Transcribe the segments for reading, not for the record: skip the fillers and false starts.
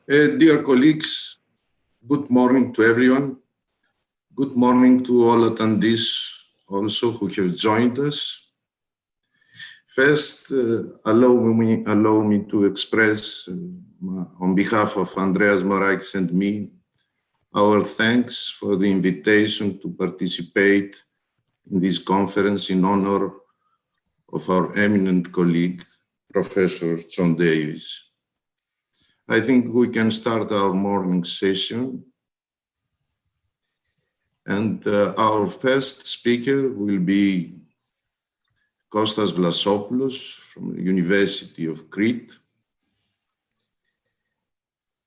Dear colleagues, good morning to everyone. Good morning to all attendees also who have joined us. First, allow me to express on behalf of Andreas, Morakis and me, our thanks for the invitation to participate in this conference in honor of our eminent colleague, Professor John Davies. I think we can start our morning session. And our first speaker will be Kostas Vlassopoulos from the University of Crete.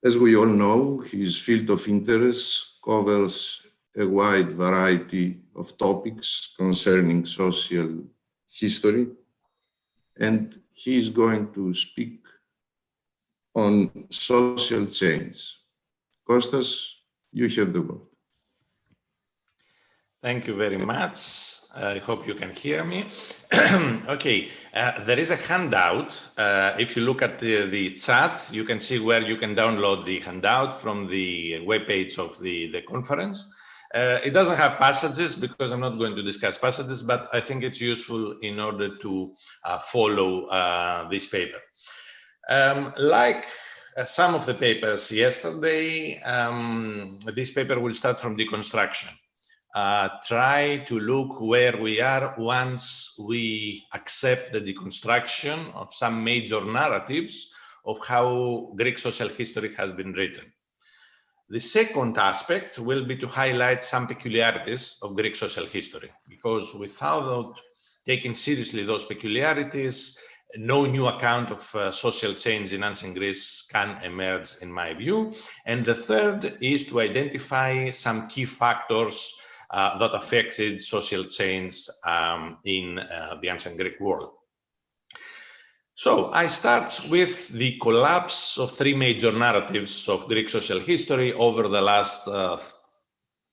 As we all know, his field of interest covers a wide variety of topics concerning social history, and he is going to speak on social change. Kostas, you have the word. Thank you very much. I hope you can hear me. Okay, there is a handout. If you look at the chat, you can see where you can download the handout from the webpage of the conference. It doesn't have passages because I'm not going to discuss passages, but I think it's useful in order to follow this paper. Like some of the papers yesterday, this paper will start from deconstruction. Try to look where we are once we accept the deconstruction of some major narratives of how Greek social history has been written. The second aspect will be to highlight some peculiarities of Greek social history, because without taking seriously those peculiarities, no new account of social change in ancient Greece can emerge, in my view. And the third is to identify some key factors that affected social change in the ancient Greek world. So I start with the collapse of three major narratives of Greek social history over the last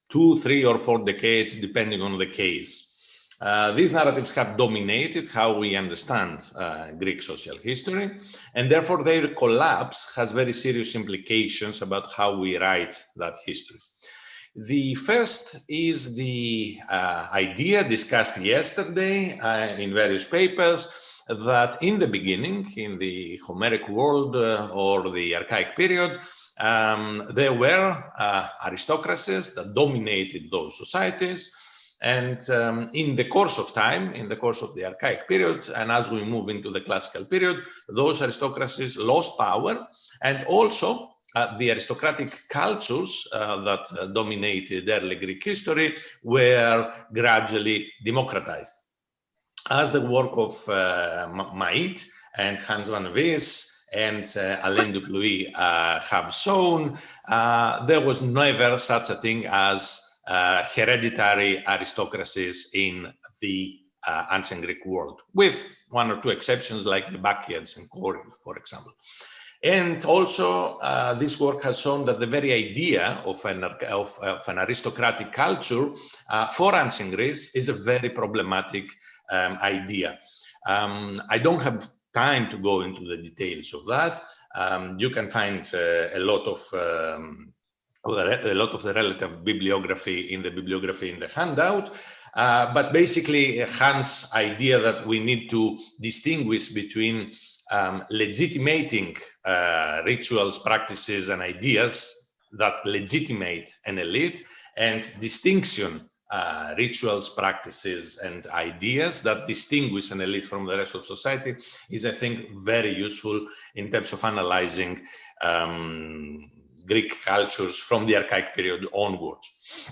2, 3, or 4 decades, depending on the case. These narratives have dominated how we understand Greek social history, and therefore their collapse has very serious implications about how we write that history. The first is the idea discussed yesterday in various papers that in the beginning, in the Homeric world or the archaic period, there were aristocracies that dominated those societies. And in the course of time, in the course of the archaic period, and as we move into the classical period, those aristocracies lost power, and also the aristocratic cultures that dominated early Greek history were gradually democratized. As the work of Maït and Hans van Vis and Alain Duclouis have shown, there was never such a thing as hereditary aristocracies in the ancient Greek world, with 1 or 2 exceptions like the Bacchians in Corinth, for example. And also, this work has shown that the very idea of an aristocratic culture for ancient Greece is a very problematic idea. I don't have time to go into the details of that. You can find a lot of the relative bibliography in the handout. But basically, Hans' idea that we need to distinguish between legitimating rituals, practices, and ideas that legitimate an elite, and distinction rituals, practices, and ideas that distinguish an elite from the rest of society is, I think, very useful in terms of analyzing Greek cultures from the archaic period onwards.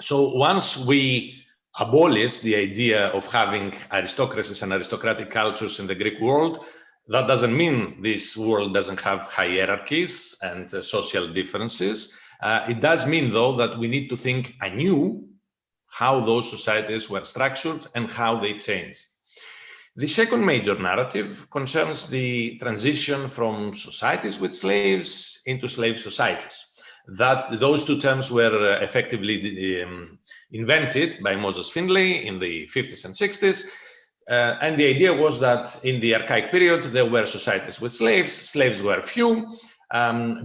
So once we abolish the idea of having aristocracies and aristocratic cultures in the Greek world, that doesn't mean this world doesn't have hierarchies and social differences. It does mean, though, that we need to think anew how those societies were structured and how they changed. The second major narrative concerns the transition from societies with slaves into slave societies. That those two terms were effectively invented by Moses Finlay in the 50s and 60s. And the idea was that in the archaic period, there were societies with slaves. Slaves were few.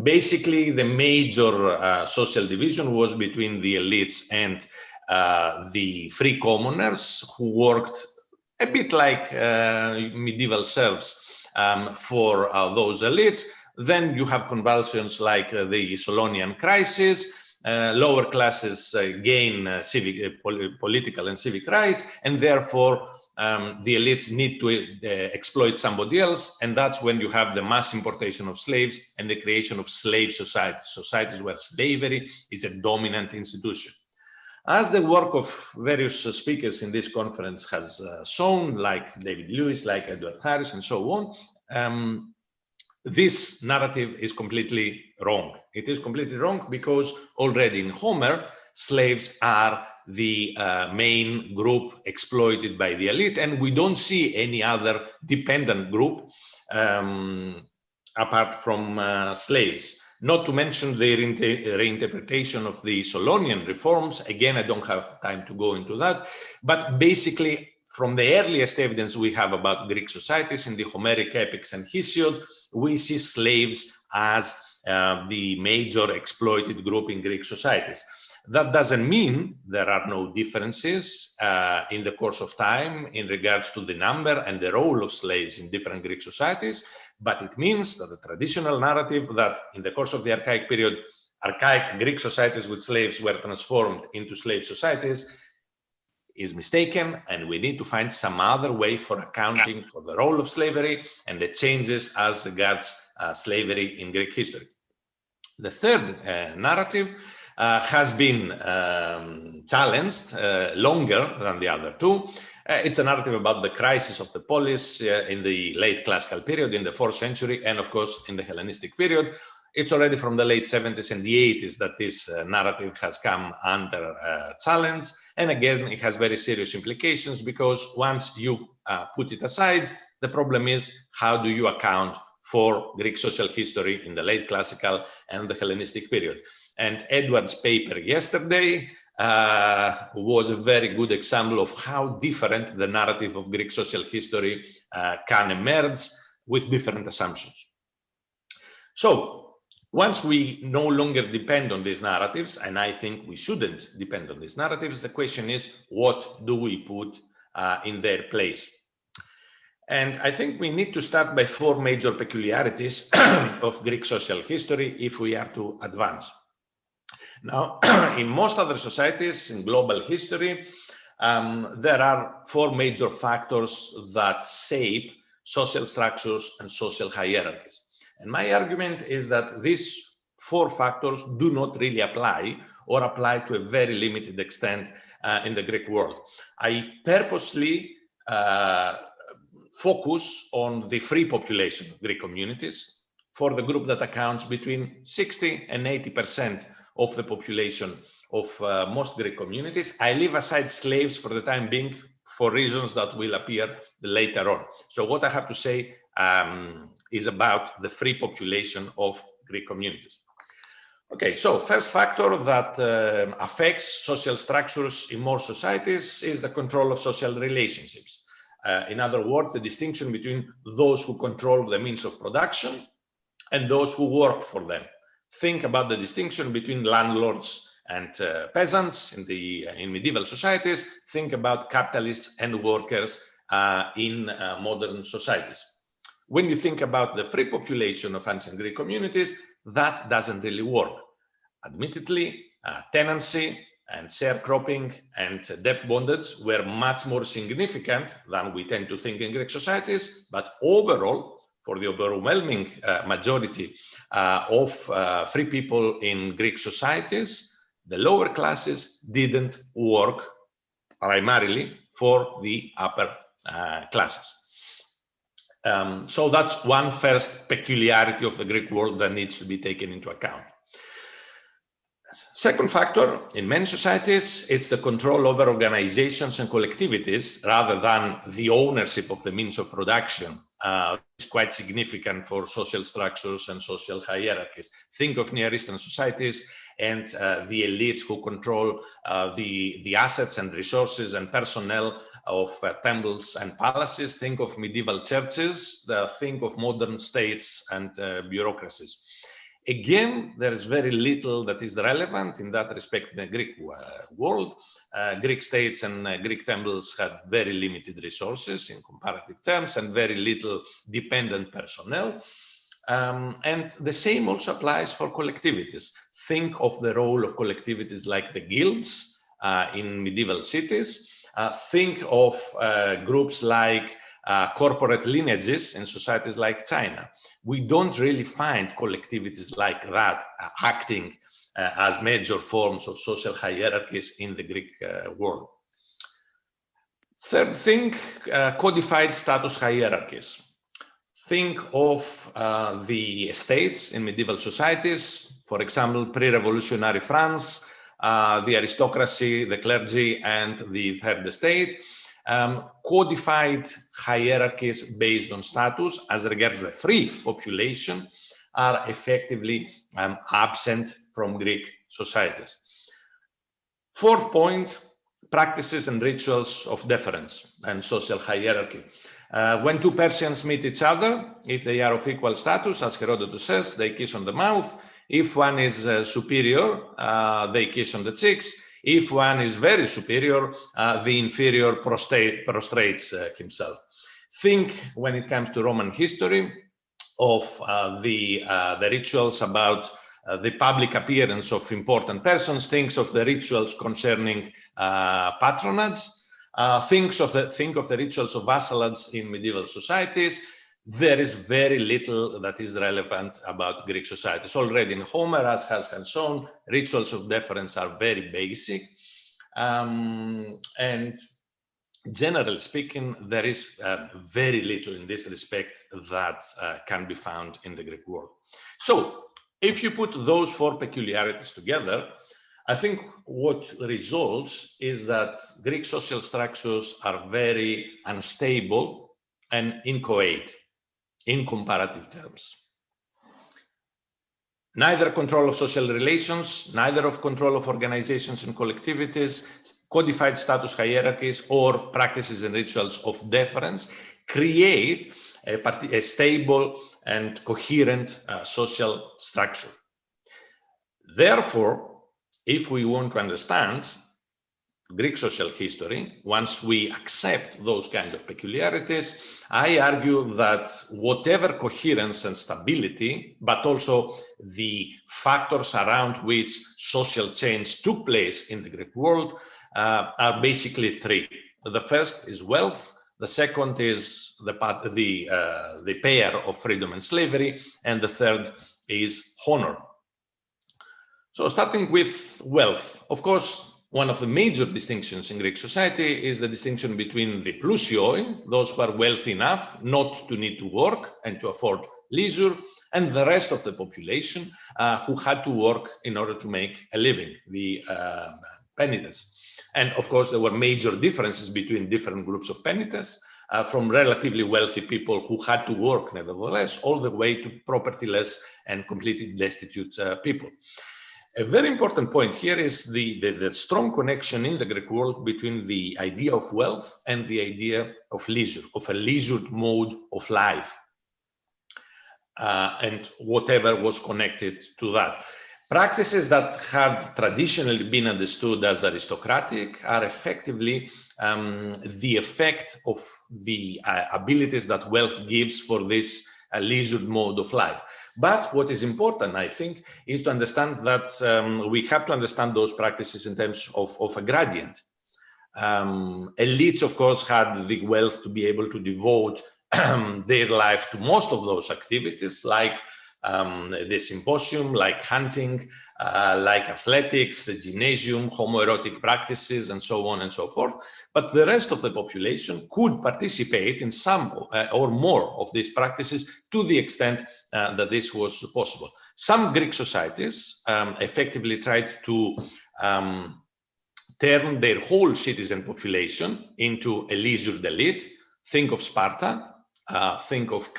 Basically, the major social division was between the elites and the free commoners, who worked a bit like medieval serfs for those elites. Then you have convulsions like the Solonian crisis. Lower classes gain political and civic rights, and therefore the elites need to exploit somebody else, and that's when you have the mass importation of slaves and the creation of slave societies where slavery is a dominant institution. As the work of various speakers in this conference has shown, like David Lewis, like Edward Harris, and so on, this narrative is completely wrong. It is completely wrong because already in Homer, slaves are the main group exploited by the elite, and we don't see any other dependent group apart from slaves. Not to mention the reinterpretation of the Solonian reforms. Again, I don't have time to go into that, but basically, from the earliest evidence we have about Greek societies in the Homeric epics and Hesiod, we see slaves as the major exploited group in Greek societies. That doesn't mean there are no differences in the course of time in regards to the number and the role of slaves in different Greek societies, but it means that the traditional narrative that in the course of the archaic period, archaic Greek societies with slaves were transformed into slave societies is mistaken, and we need to find some other way for accounting for the role of slavery and the changes as regards slavery in Greek history. The third narrative has been challenged longer than the other two. It's a narrative about the crisis of the polis in the late classical period, in the 4th century, and of course in the Hellenistic period. It's already from the late 70s and the 80s that this narrative has come under challenge. And again, it has very serious implications, because once you put it aside, the problem is, how do you account for Greek social history in the late classical and the Hellenistic period? And Edward's paper yesterday was a very good example of how different the narrative of Greek social history can emerge with different assumptions. So once we no longer depend on these narratives, and I think we shouldn't depend on these narratives, the question is, what do we put in their place? And I think we need to start by 4 major peculiarities of Greek social history if we are to advance. Now, in most other societies in global history, there are 4 major factors that shape social structures and social hierarchies. And my argument is that these 4 factors do not really apply, or apply to a very limited extent in the Greek world. I purposely focus on the free population of Greek communities, for the group that accounts between 60 and 80% of the population of most Greek communities. I leave aside slaves for the time being, for reasons that will appear later on. So what I have to say is about the free population of Greek communities. Okay, so first factor that affects social structures in more societies is the control of social relationships. In other words, the distinction between those who control the means of production and those who work for them. Think about the distinction between landlords and peasants in medieval societies. Think about capitalists and workers in modern societies. When you think about the free population of ancient Greek communities, that doesn't really work. Admittedly, tenancy and sharecropping and debt bondage were much more significant than we tend to think in Greek societies, but overall, for the overwhelming majority of free people in Greek societies, the lower classes didn't work primarily for the upper classes. So that's one first peculiarity of the Greek world that needs to be taken into account. Second factor, in many societies, it's the control over organizations and collectivities rather than the ownership of the means of production. It's quite significant for social structures and social hierarchies. Think of Near Eastern societies and the elites who control the assets and resources and personnel of temples and palaces. Think of medieval churches. Think of modern states and bureaucracies. Again, there is very little that is relevant in that respect in the Greek world. Greek states and Greek temples had very limited resources in comparative terms and very little dependent personnel. And the same also applies for collectivities. Think of the role of collectivities like the guilds in medieval cities. Think of groups like corporate lineages in societies like China. We don't really find collectivities like that acting as major forms of social hierarchies in the Greek world. Third thing, codified status hierarchies. Think of the estates in medieval societies, for example, pre-revolutionary France, the aristocracy, the clergy, and the third estate. Codified hierarchies based on status as regards the free population are effectively absent from Greek societies. Fourth point, practices and rituals of deference and social hierarchy. When two Persians meet each other, if they are of equal status, as Herodotus says, they kiss on the mouth. If one is superior, they kiss on the cheeks. If one is very superior, the inferior prostrates himself. Think, when it comes to Roman history, of the rituals about the public appearance of important persons. Think of the rituals concerning patronage. Think of the rituals of vassalage in medieval societies. There is very little that is relevant about Greek societies. Already in Homer, as has shown, rituals of deference are very basic. And generally speaking, there is very little in this respect that can be found in the Greek world. So if you put those four peculiarities together, I think what results is that Greek social structures are very unstable and inchoate in comparative terms. Neither control of social relations, neither of control of organizations and collectivities, codified status hierarchies, or practices and rituals of deference create a stable and coherent social structure. Therefore, if we want to understand Greek social history, once we accept those kinds of peculiarities, I argue that whatever coherence and stability, but also the factors around which social change took place in the Greek world are basically three. The first is wealth, the second is the pair of freedom and slavery, and the third is honor. So starting with wealth, of course, one of the major distinctions in Greek society is the distinction between the plusioi, those who are wealthy enough not to need to work and to afford leisure, and the rest of the population who had to work in order to make a living, the penitents. And of course, there were major differences between different groups of penitents, from relatively wealthy people who had to work nevertheless, all the way to propertyless and completely destitute people. A very important point here is the strong connection in the Greek world between the idea of wealth and the idea of leisure, of a leisured mode of life, and whatever was connected to that. Practices that have traditionally been understood as aristocratic are effectively the effect of the abilities that wealth gives for this leisured mode of life. But what is important, I think, is to understand that we have to understand those practices in terms of a gradient. Elites, of course, had the wealth to be able to devote their life to most of those activities, like the symposium, like hunting, like athletics, the gymnasium, homoerotic practices, and so on and so forth. But the rest of the population could participate in some or more of these practices to the extent that this was possible. Some Greek societies effectively tried to turn their whole citizen population into a leisured elite. Think of Sparta, think of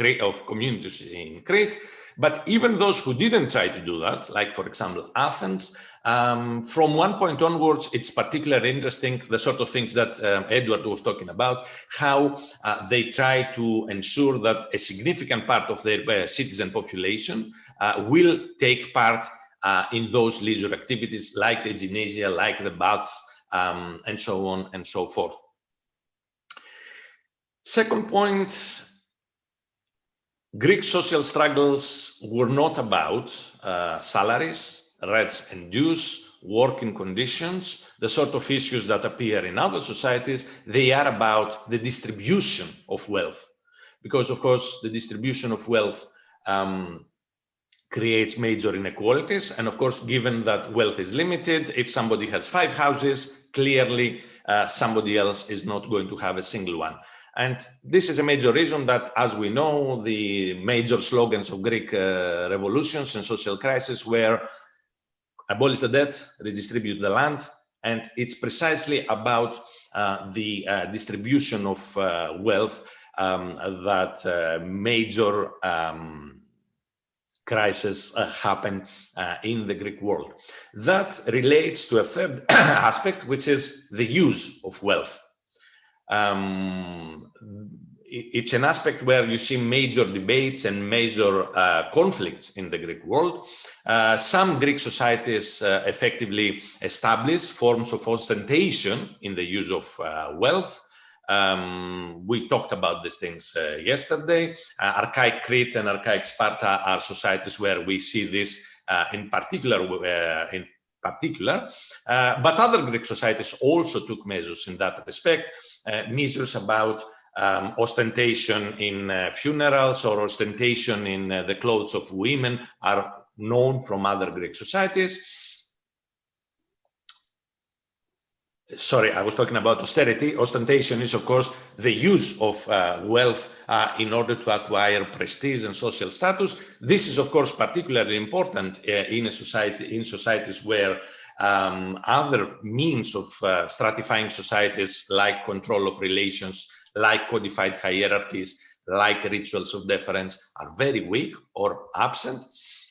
communities in Crete. But even those who didn't try to do that, like, for example, Athens, from one point onwards, it's particularly interesting, the sort of things that Edward was talking about, how they try to ensure that a significant part of their citizen population will take part in those leisure activities like the gymnasia, like the baths, and so on and so forth. Second point, Greek social struggles were not about salaries, rents and dues, working conditions, the sort of issues that appear in other societies. They are about the distribution of wealth, because of course the distribution of wealth creates major inequalities, and of course, given that wealth is limited, if somebody has 5 houses, clearly somebody else is not going to have a single one. And this is a major reason that, as we know, the major slogans of Greek revolutions and social crisis were abolish the debt, redistribute the land, and it's precisely about the distribution of wealth that major crises happen in the Greek world. That relates to a third aspect, which is the use of wealth. It's an aspect where you see major debates and major conflicts in the Greek world. Some Greek societies effectively establish forms of ostentation in the use of wealth. We talked about these things yesterday. Archaic Crete and archaic Sparta are societies where we see this in particular. But other Greek societies also took measures in that respect, measures about ostentation in funerals or ostentation in the clothes of women are known from other Greek societies. Sorry, I was talking about austerity. Ostentation is, of course, the use of wealth in order to acquire prestige and social status. This is, of course, particularly important in a society, in societies where other means of stratifying societies, like control of relations, like codified hierarchies, like rituals of deference, are very weak or absent.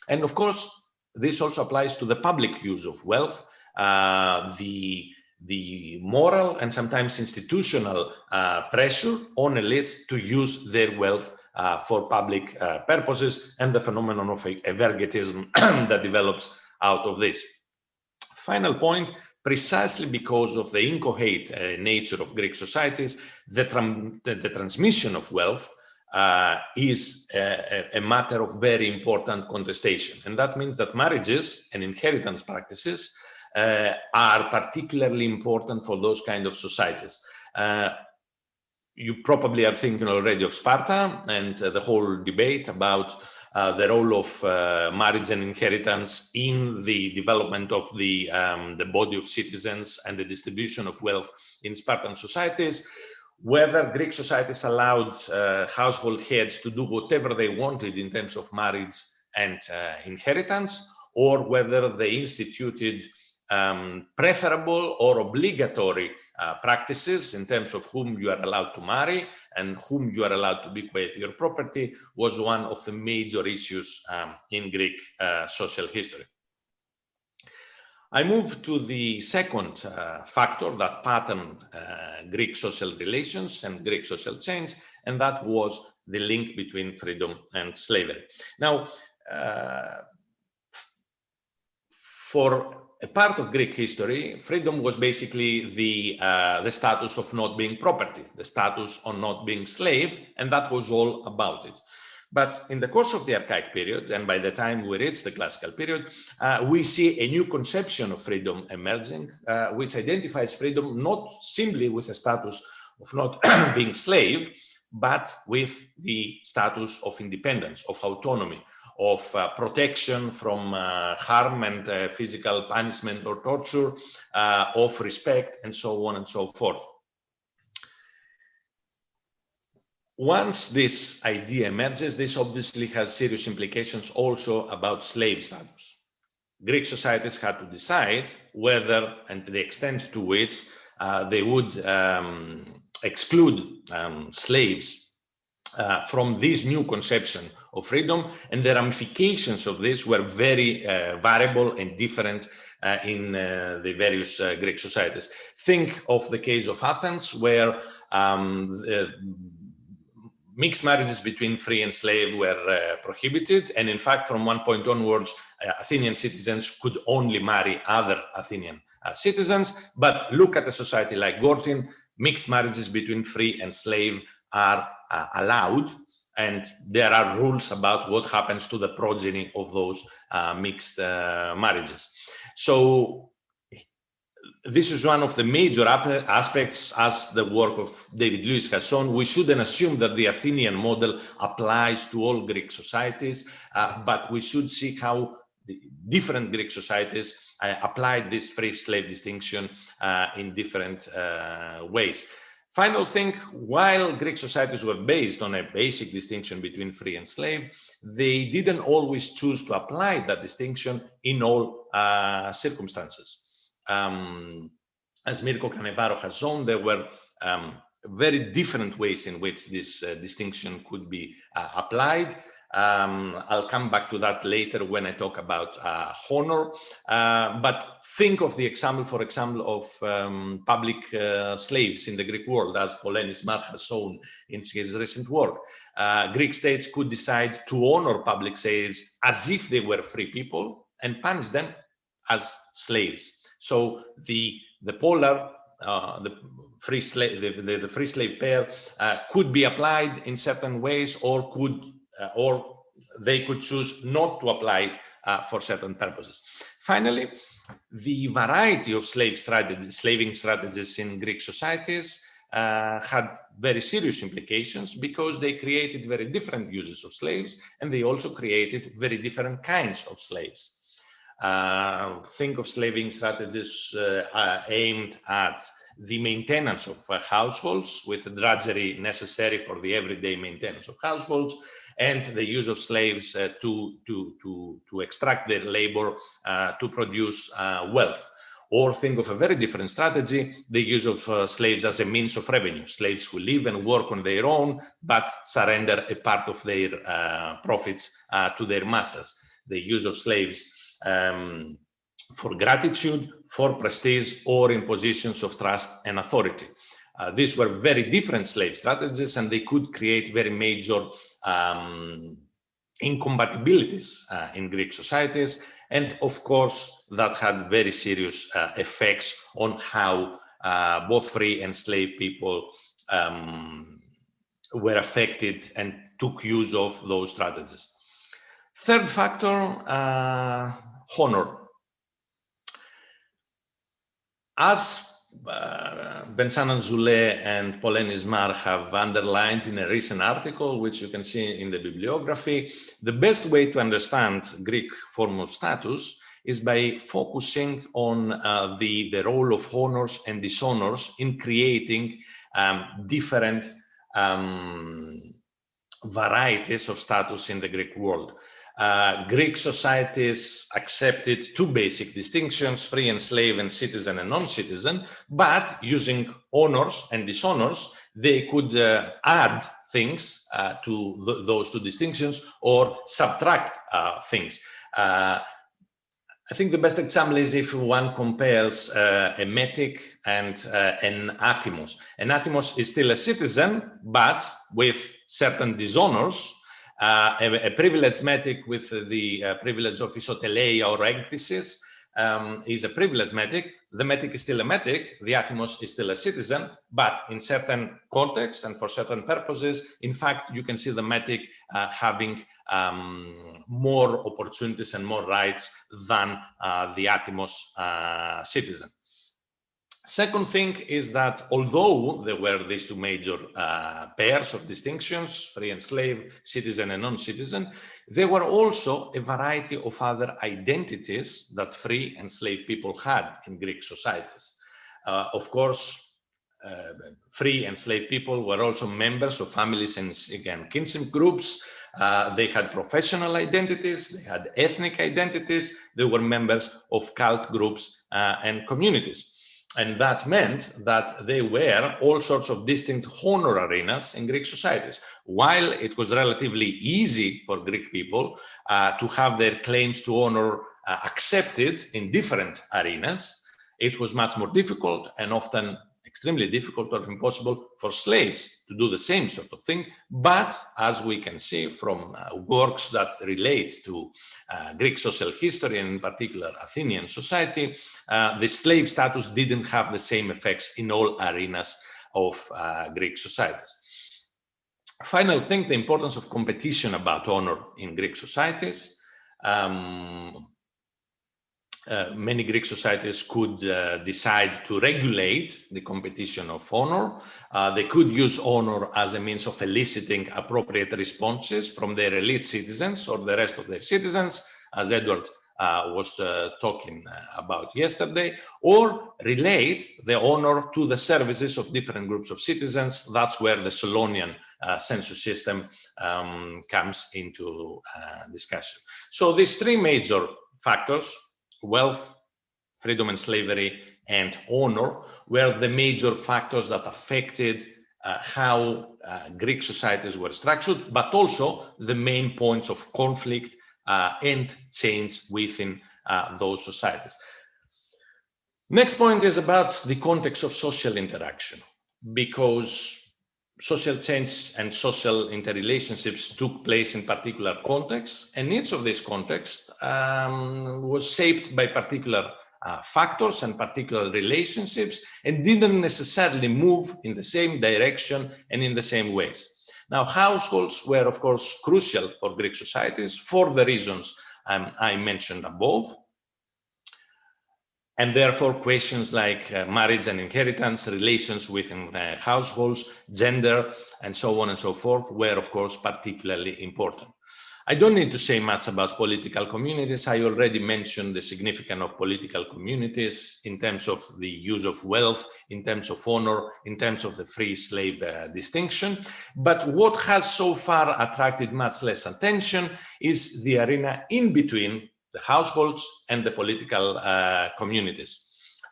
And of course, this also applies to the public use of wealth. The moral and sometimes institutional pressure on elites to use their wealth for public purposes, and the phenomenon of evergetism that develops out of this. Final point, precisely because of the inchoate nature of Greek societies, the transmission of wealth is a matter of very important contestation. And that means that marriages and inheritance practices are particularly important for those kind of societies. You probably are thinking already of Sparta and the whole debate about the role of marriage and inheritance in the development of the body of citizens and the distribution of wealth in Spartan societies, whether Greek societies allowed household heads to do whatever they wanted in terms of marriage and inheritance, or whether they instituted preferable or obligatory practices in terms of whom you are allowed to marry and whom you are allowed to bequeath your property, was one of the major issues in Greek social history. I move to the second factor that patterned Greek social relations and Greek social change, and that was the link between freedom and slavery. Now, for a part of Greek history, freedom was basically the status of not being property, the status of not being slave, and that was all about it. But in the course of the archaic period, and by the time we reach the classical period, we see a new conception of freedom emerging, which identifies freedom not simply with the status of not being slave, but with the status of independence, of autonomy, of protection from harm and physical punishment or torture, of respect, and so on and so forth. Once this idea emerges, this obviously has serious implications also about slave status. Greek societies had to decide whether and the extent to which they would exclude slaves from this new conception of freedom, and the ramifications of this were very variable and different in the various Greek societies. Think of the case of Athens, where mixed marriages between free and slave were prohibited, and in fact, from one point onwards, Athenian citizens could only marry other Athenian citizens. But look at a society like Gortyn, mixed marriages between free and slave are allowed, and there are rules about what happens to the progeny of those mixed marriages. So this is one of the major aspects, as the work of David Lewis has shown. We shouldn't assume that the Athenian model applies to all Greek societies, but we should see how the different Greek societies applied this free-slave distinction in different ways. Final thing, while Greek societies were based on a basic distinction between free and slave, they didn't always choose to apply that distinction in all circumstances. As Mirko Canevaro has shown, there were very different ways in which this distinction could be applied. I'll come back to that later when I talk about honor. But think of the example, for example, of public slaves in the Greek world, as Polenis Mar has shown in his recent work. Greek states could decide to honor public slaves as if they were free people and punish them as slaves. So the polar, the free slave, the free slave pair could be applied in certain ways, or they could choose not to apply it for certain purposes. Finally, the variety of slaving strategies in Greek societies had very serious implications, because they created very different uses of slaves, and they also created very different kinds of slaves. Think of slaving strategies aimed at the maintenance of households, with the drudgery necessary for the everyday maintenance of households, and the use of slaves to extract their labor to produce wealth. Or think of a very different strategy, the use of slaves as a means of revenue, slaves who live and work on their own, but surrender a part of their profits to their masters. The use of slaves for gratitude, for prestige, or in positions of trust and authority. These were very different slave strategies, and they could create very major incompatibilities in Greek societies. And of course, that had very serious effects on how both free and slave people were affected and took use of those strategies. Third factor, honor. As Vincent and Polenis Mar have underlined in a recent article, which you can see in the bibliography, the best way to understand Greek form of status is by focusing on the role of honors and dishonors in creating different varieties of status in the Greek world. Greek societies accepted two basic distinctions, free and slave, and citizen and non-citizen, but using honors and dishonors, they could add things to those two distinctions, or subtract things. I think the best example is if one compares a metic and an atimos. An atimos is still a citizen, but with certain dishonors. A privileged metic with the privilege of isoteleia or ecdysis is a privileged metic. The metic is still a metic, the atimos is still a citizen, but in certain contexts and for certain purposes, in fact, you can see the metic having more opportunities and more rights than the atimos citizen. Second thing is that although there were these two major pairs of distinctions, free and slave, citizen and non-citizen, there were also a variety of other identities that free and slave people had in Greek societies. Of course, free and slave people were also members of families and, again, kinship groups. They had professional identities, they had ethnic identities, they were members of cult groups and communities. And that meant that they were all sorts of distinct honor arenas in Greek societies. While it was relatively easy for Greek people to have their claims to honor accepted in different arenas, it was much more difficult and often extremely difficult or impossible for slaves to do the same sort of thing. But as we can see from works that relate to Greek social history, and in particular Athenian society, the slave status didn't have the same effects in all arenas of Greek societies. Final thing, the importance of competition about honor in Greek societies. Many Greek societies could decide to regulate the competition of honor. They could use honor as a means of eliciting appropriate responses from their elite citizens or the rest of their citizens, as Edward was talking about yesterday, or relate the honor to the services of different groups of citizens. That's where the Solonian census system comes into discussion. So these three major factors, wealth, freedom and slavery, and honor, were the major factors that affected how Greek societies were structured, but also the main points of conflict and change within those societies. Next point is about the context of social interaction, because social change and social interrelationships took place in particular contexts, and each of these contexts was shaped by particular factors and particular relationships, and didn't necessarily move in the same direction and in the same ways. Now, households were, of course, crucial for Greek societies for the reasons I mentioned above. And therefore, questions like marriage and inheritance, relations within households, gender, and so on and so forth were, of course, particularly important. I don't need to say much about political communities. I already mentioned the significance of political communities in terms of the use of wealth, in terms of honor, in terms of the free slave distinction. But what has so far attracted much less attention is the arena in between the households and the political communities.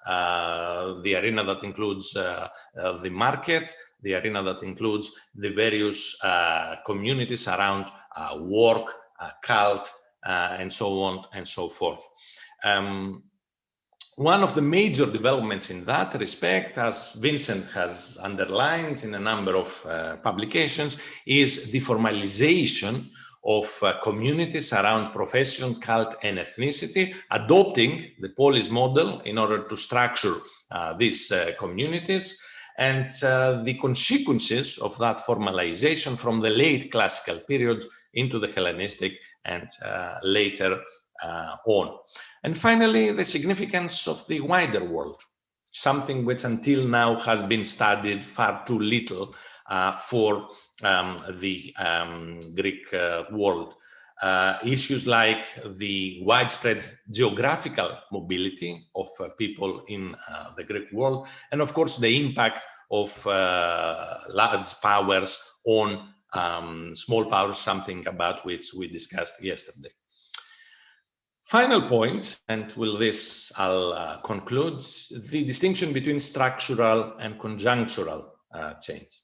The arena that includes the market, the arena that includes the various communities around work, cult, and so on and so forth. One of the major developments in that respect, as Vincent has underlined in a number of publications, is the formalization of communities around profession, cult, and ethnicity, adopting the polis model in order to structure these communities, and the consequences of that formalization from the late classical period into the Hellenistic and later on. And finally, the significance of the wider world, something which until now has been studied far too little for the Greek world. Issues like the widespread geographical mobility of people in the Greek world, and of course the impact of large powers on small powers, something about which we discussed yesterday. Final point, and with this I'll conclude, the distinction between structural and conjunctural change.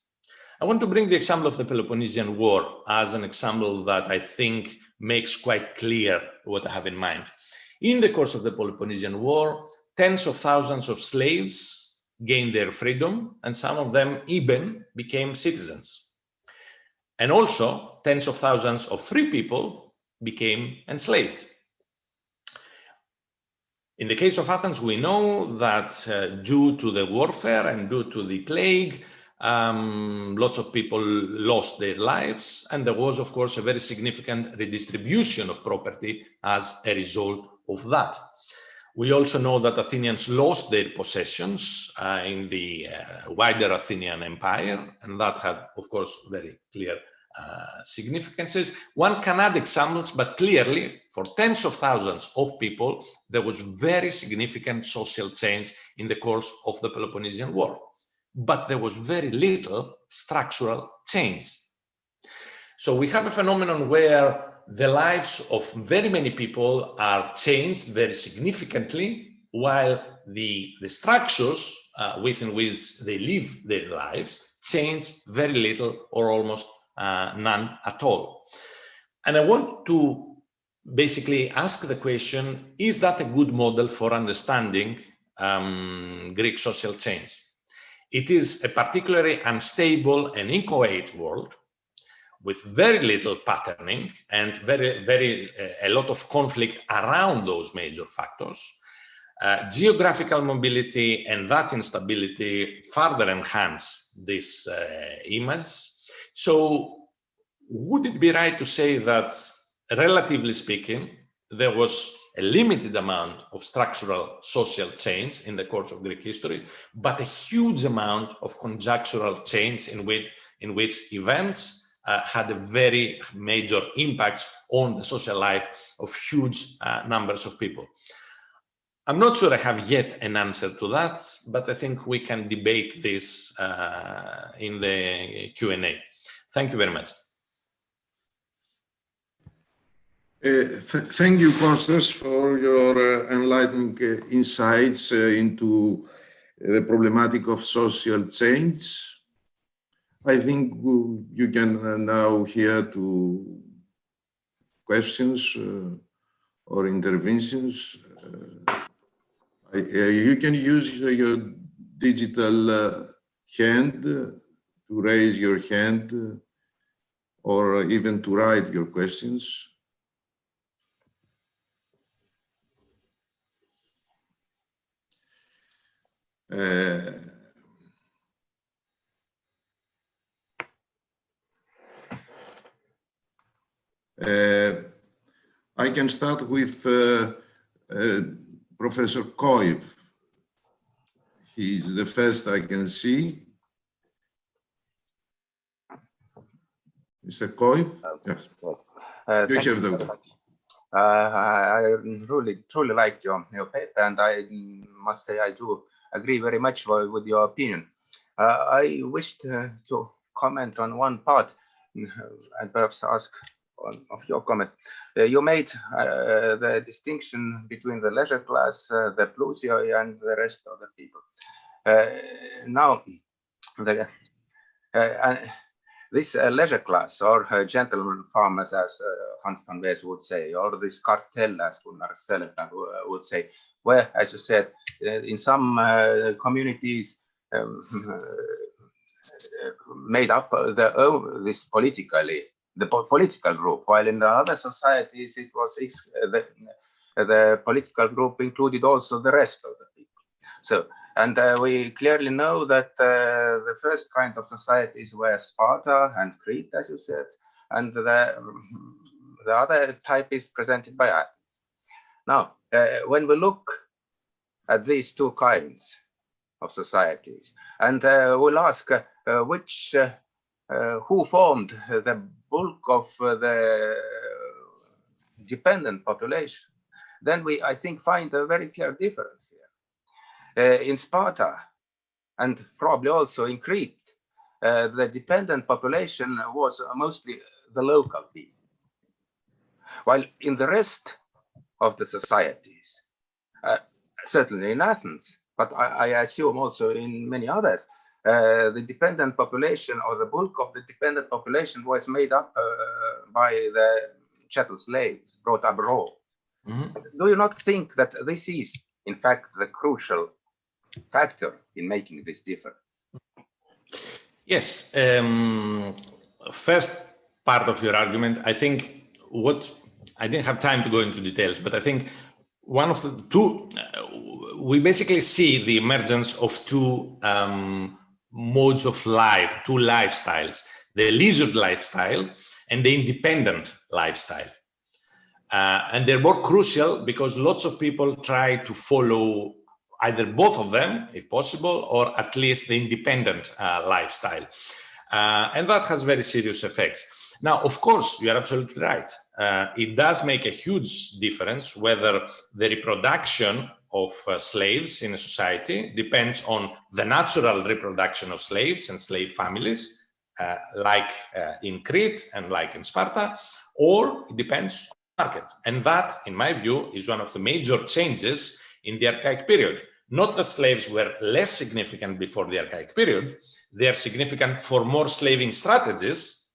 I want to bring the example of the Peloponnesian War as an example that I think makes quite clear what I have in mind. In the course of the Peloponnesian War, tens of thousands of slaves gained their freedom, and some of them even became citizens. And also, tens of thousands of free people became enslaved. In the case of Athens, we know that due to the warfare and due to the plague, lots of people lost their lives, and there was, of course, a very significant redistribution of property as a result of that. We also know that Athenians lost their possessions in the wider Athenian Empire, and that had, of course, very clear significances. One can add examples, but clearly, for tens of thousands of people, there was very significant social change in the course of the Peloponnesian War. But there was very little structural change. So we have a phenomenon where the lives of very many people are changed very significantly, while the structures within which they live their lives change very little or almost none at all. And I want to basically ask the question, is that a good model for understanding Greek social change? It is a particularly unstable and inchoate world with very little patterning and a lot of conflict around those major factors. Geographical mobility and that instability further enhance this image. So would it be right to say that, relatively speaking, there was a limited amount of structural social change in the course of Greek history, but a huge amount of conjunctural change in which events had a very major impact on the social life of huge numbers of people? I'm not sure I have yet an answer to that, but I think we can debate this in the Q&A. Thank you very much. Thank you, Kostas, for your enlightening insights into the problematic of social change. I think you can now hear to questions or interventions. You can use your digital hand to raise your hand or even to write your questions. I can start with Professor Koiv. He's the first I can see. Mr. Koiv? Yes. You have the word. I truly liked your paper, and I must say I do agree very much with your opinion. I wished to comment on one part and perhaps ask of your comment. You made the distinction between the leisure class, the plesioi, and the rest of the people. Now, this leisure class, or gentleman farmers, as Hans van Wees would say, or this cartel, as Gunnar Seletan would say, where, as you said, in some communities made up this the political group, while in the other societies it was the political group included also the rest of the people. So, and we clearly know that the first kind of societies were Sparta and Crete, as you said, and the other type is presented by Athens. Now, when we look at these two kinds of societies, and we'll ask who formed the bulk of the dependent population, then we, I think, find a very clear difference here. In Sparta, and probably also in Crete, the dependent population was mostly the local people. While in the rest of the societies, certainly in Athens, but I assume also in many others, the dependent population, or the bulk of the dependent population, was made up by the chattel slaves brought abroad. Mm-hmm. Do you not think that this is, in fact, the crucial factor in making this difference? Yes. First part of your argument, I think I didn't have time to go into details, but I think one of the two, we basically see the emergence of two modes of life, two lifestyles, the leisured lifestyle and the independent lifestyle. And they're more crucial because lots of people try to follow either both of them, if possible, or at least the independent lifestyle. And that has very serious effects. Now, of course, you are absolutely right. It does make a huge difference whether the reproduction of slaves in a society depends on the natural reproduction of slaves and slave families, like in Crete and like in Sparta, or it depends on the market. And that, in my view, is one of the major changes in the archaic period. Not that slaves were less significant before the archaic period, they are significant for more slaving strategies,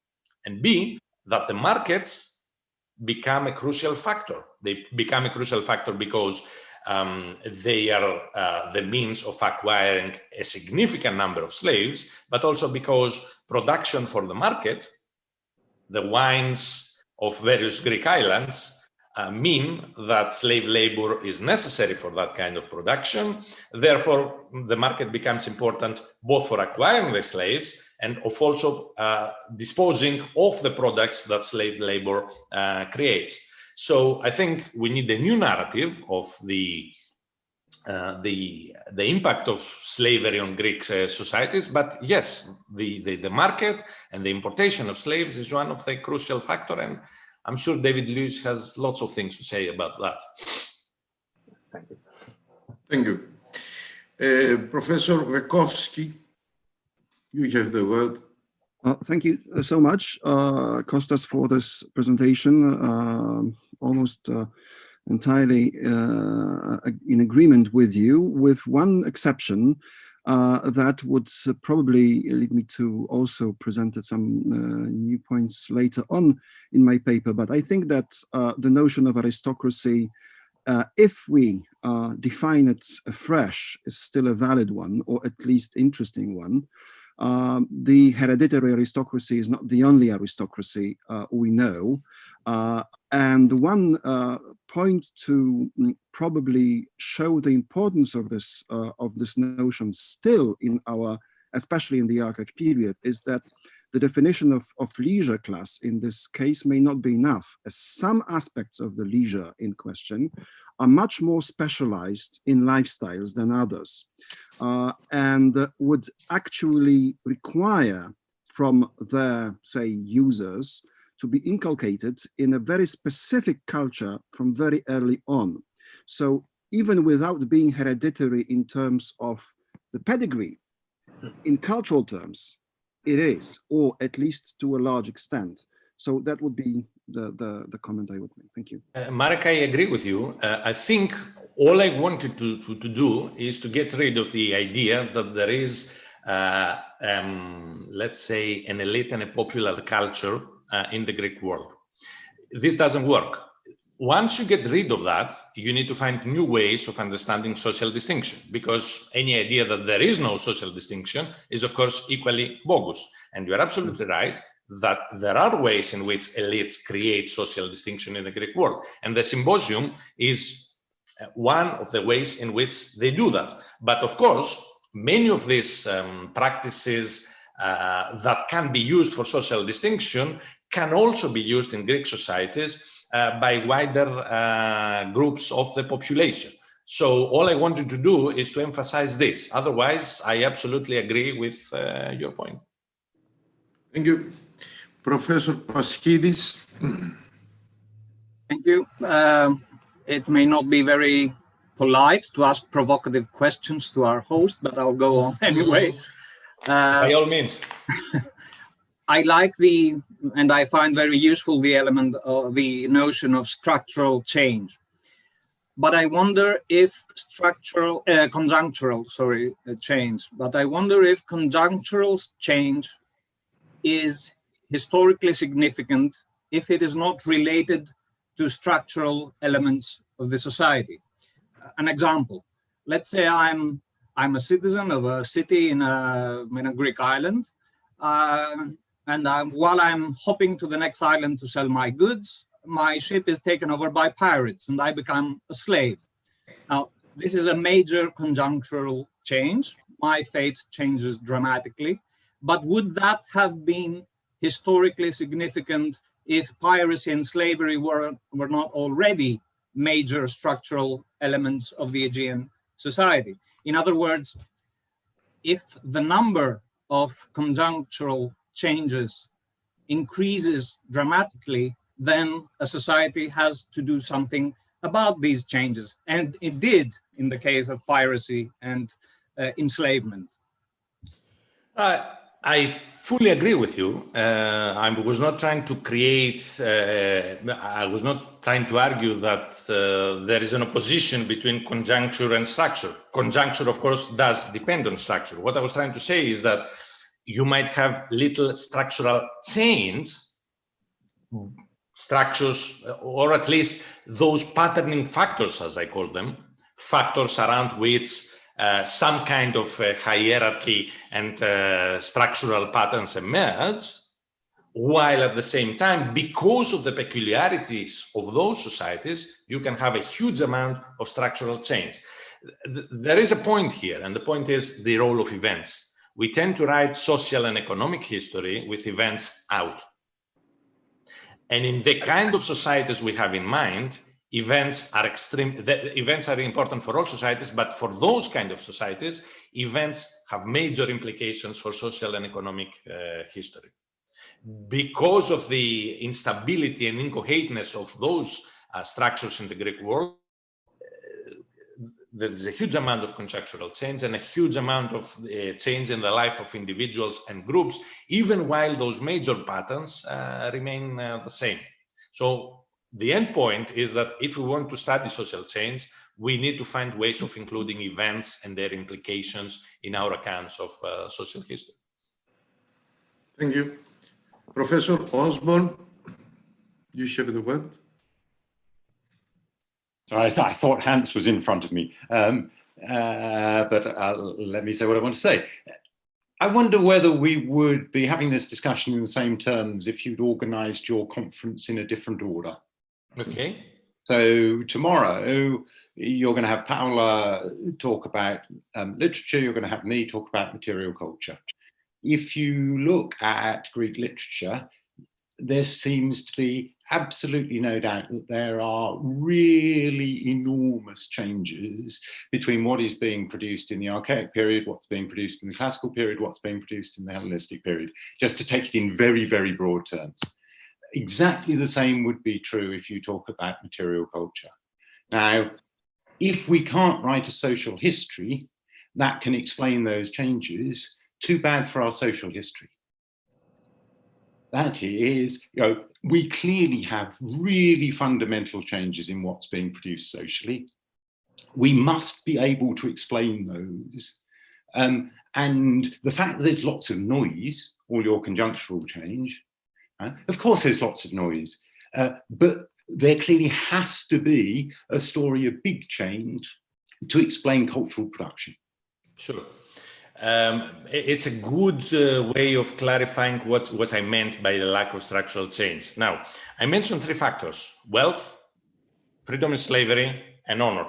and B, that the markets become a crucial factor. They become a crucial factor because they are the means of acquiring a significant number of slaves, but also because production for the market, the wines of various Greek islands, mean that slave labor is necessary for that kind of production. Therefore, the market becomes important both for acquiring the slaves and of also disposing of the products that slave labor creates. So I think we need a new narrative of the impact of slavery on Greek societies. But yes, the market and the importation of slaves is one of the crucial factors, and I'm sure David Lewis has lots of things to say about that. Thank you. Thank you. Professor Wekowski, you have the word. Thank you so much, Kostas, for this presentation. Almost entirely in agreement with you, with one exception that would probably lead me to also present some new points later on in my paper. But I think that the notion of aristocracy, if we define it afresh, is still a valid one, or at least interesting one. The hereditary aristocracy is not the only aristocracy we know. And one point to probably show the importance of this notion still in our, especially in the archaic period, is that the definition of leisure class in this case may not be enough, as some aspects of the leisure in question are much more specialized in lifestyles than others, and would actually require from their, say, users to be inculcated in a very specific culture from very early on. So even without being hereditary in terms of the pedigree, in cultural terms, it is, or at least to a large extent. So that would be the comment I would make. Thank you. Marek, I agree with you. I think all I wanted to do is to get rid of the idea that there is, let's say, an elite and a popular culture in the Greek world. This doesn't work. Once you get rid of that, you need to find new ways of understanding social distinction, because any idea that there is no social distinction is, of course, equally bogus. And you're absolutely right that there are ways in which elites create social distinction in the Greek world. And the symposium is one of the ways in which they do that. But of course, many of these practices that can be used for social distinction can also be used in Greek societies by wider groups of the population. So all I wanted to do is to emphasize this. Otherwise, I absolutely agree with your point. Thank you. Professor Paschidis. Thank you. It may not be very polite to ask provocative questions to our host, but I'll go on anyway. By all means. I like and I find very useful the element of the notion of structural change. But I wonder if conjunctural change, but I wonder if conjunctural change is historically significant if it is not related to structural elements of the society. An example, let's say I'm a citizen of a city in a Greek island, and while I'm hopping to the next island to sell my goods, my ship is taken over by pirates and I become a slave. Now, this is a major conjunctural change. My fate changes dramatically. But would that have been historically significant if piracy and slavery were not already major structural elements of the Aegean society? In other words, if the number of conjunctural changes increases dramatically, then a society has to do something about these changes. And it did in the case of piracy and enslavement. I fully agree with you. I was not trying to create, I was not trying to argue that there is an opposition between conjuncture and structure. Conjuncture, of course, does depend on structure. What I was trying to say is that you might have little structural change, structures, or at least those patterning factors, as I call them, factors around which some kind of hierarchy and structural patterns emerge, while at the same time, because of the peculiarities of those societies, you can have a huge amount of structural change. There is a point here, and the point is the role of events. We tend to write social and economic history with events out. And in the kind of societies we have in mind, events are events are important for all societies, but for those kind of societies, events have major implications for social and economic history. Because of the instability and incoherentness of those structures in the Greek world, there is a huge amount of conjectural change and a huge amount of change in the life of individuals and groups, even while those major patterns remain the same. So the end point is that if we want to study social change, we need to find ways of including events and their implications in our accounts of social history. Thank you. Professor Osborne, you have the word. I thought Hans was in front of me, but let me say what I want to say. I wonder whether we would be having this discussion in the same terms if you'd organized your conference in a different order. Okay. So tomorrow, you're going to have Paula talk about literature, you're going to have me talk about material culture. If you look at Greek literature, there seems to be absolutely no doubt that there are really enormous changes between what is being produced in the archaic period, what's being produced in the classical period, what's being produced in the Hellenistic period, just to take it in very, very broad terms. Exactly the same would be true if you talk about material culture. Now, if we can't write a social history that can explain those changes, too bad for our social history. That is, we clearly have really fundamental changes in what's being produced socially. We must be able to explain those. And the fact that there's lots of noise, all your conjunctural change, of course there's lots of noise, but there clearly has to be a story of big change to explain cultural production. Sure. It's a good way of clarifying what I meant by the lack of structural change. Now, I mentioned three factors: wealth, freedom and slavery, and honor.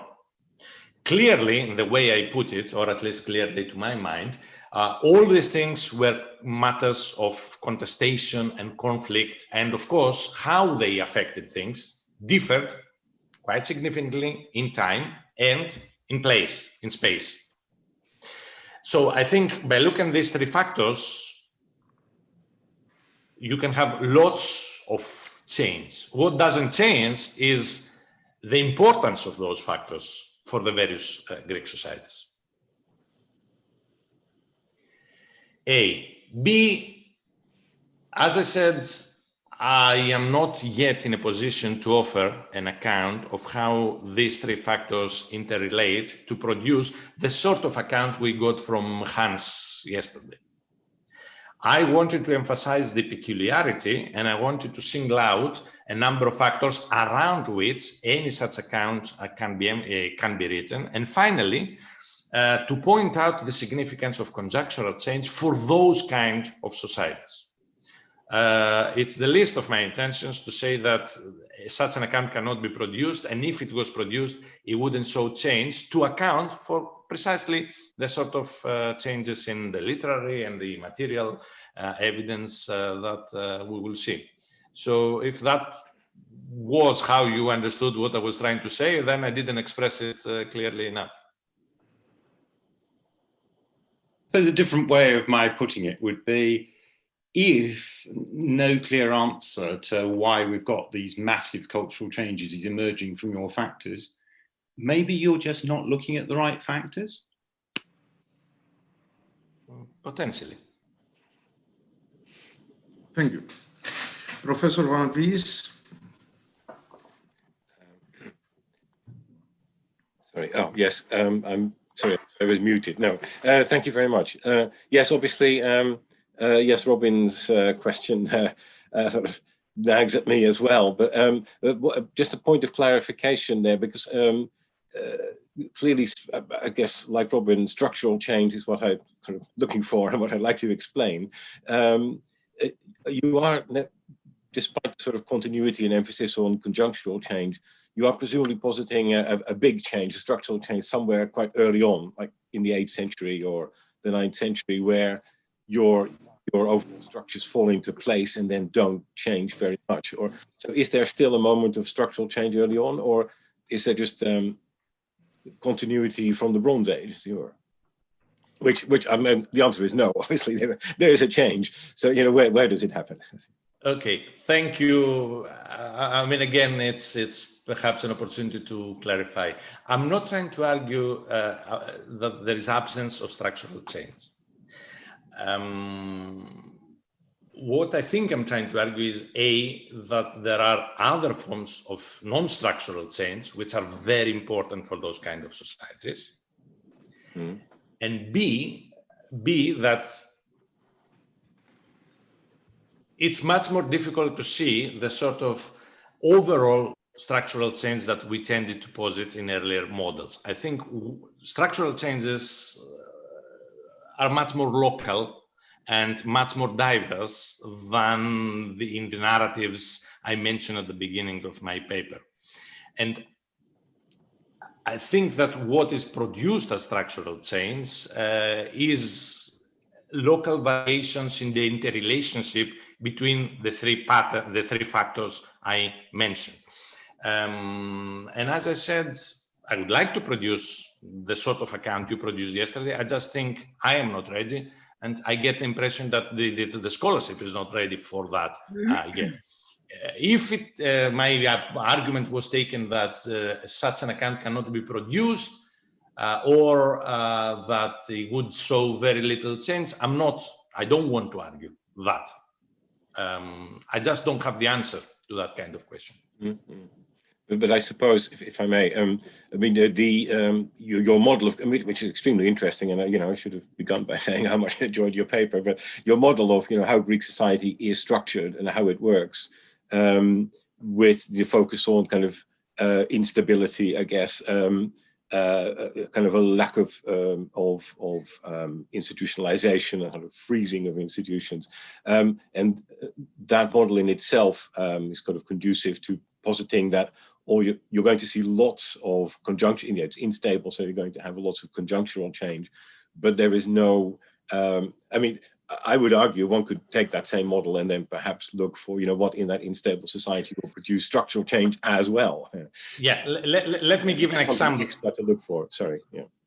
Clearly, the way I put it, or at least clearly to my mind, all these things were matters of contestation and conflict, and of course, how they affected things differed quite significantly in time and in place, in space. So I think by looking at these three factors, you can have lots of change. What doesn't change is the importance of those factors for the various Greek societies. A. B, as I said, I am not yet in a position to offer an account of how these three factors interrelate to produce the sort of account we got from Hans yesterday. I wanted to emphasize the peculiarity, and I wanted to single out a number of factors around which any such account can be written. And finally, to point out the significance of conjunctural change for those kind of societies. It's the least of my intentions to say that such an account cannot be produced, and if it was produced, it wouldn't show change to account for precisely the sort of changes in the literary and the material evidence that we will see. So if that was how you understood what I was trying to say, then I didn't express it clearly enough. So a different way of my putting it would be, if no clear answer to why we've got these massive cultural changes is emerging from your factors, maybe you're just not looking at the right factors? Potentially. Thank you. Professor Van Vries. Sorry, oh yes, I'm sorry, I was muted. No, thank you very much. Yes, obviously, yes, Robin's question sort of nags at me as well, but just a point of clarification there, because clearly, I guess, like Robin, structural change is what I'm sort of looking for and what I'd like to explain. You are, despite sort of continuity and emphasis on conjunctural change, you are presumably positing a big change, a structural change somewhere quite early on, like in the 8th century or the 9th century, where your overall structures fall into place and then don't change very much. Or so, is there still a moment of structural change early on, or is there just continuity from the Bronze Age, as it were? Which I mean, the answer is no. Obviously, there is a change. So, you know, where does it happen? Okay, thank you. I mean, again, it's perhaps an opportunity to clarify. I'm not trying to argue that there is absence of structural change. What I think I'm trying to argue is that there are other forms of non-structural change which are very important for those kind of societies, and B, that it's much more difficult to see the sort of overall structural change that we tended to posit in earlier models. I think structural changes are much more local and much more diverse than in the narratives I mentioned at the beginning of my paper. And I think that what is produced as structural change is local variations in the interrelationship between the three factors I mentioned. And as I said, I would like to produce the sort of account you produced yesterday. I just think I am not ready, and I get the impression that the scholarship is not ready for that yet. If my argument was taken that such an account cannot be produced, or that it would show very little change, I don't want to argue that. I just don't have the answer to that kind of question. But I suppose, if I may, I mean, your model of, which is extremely interesting, and I should have begun by saying how much I enjoyed your paper. But your model of how Greek society is structured and how it works, with the focus on kind of instability, I guess, kind of a lack of institutionalization, a kind of freezing of institutions, and that model in itself is kind of conducive to positing that you're going to see lots of conjunction. It's unstable, so you're going to have lots of conjunctural change, but there is no. I mean, I would argue one could take that same model and then perhaps look for what in that unstable society will produce structural change as well. Yeah, let me give an example. To look for. Sorry.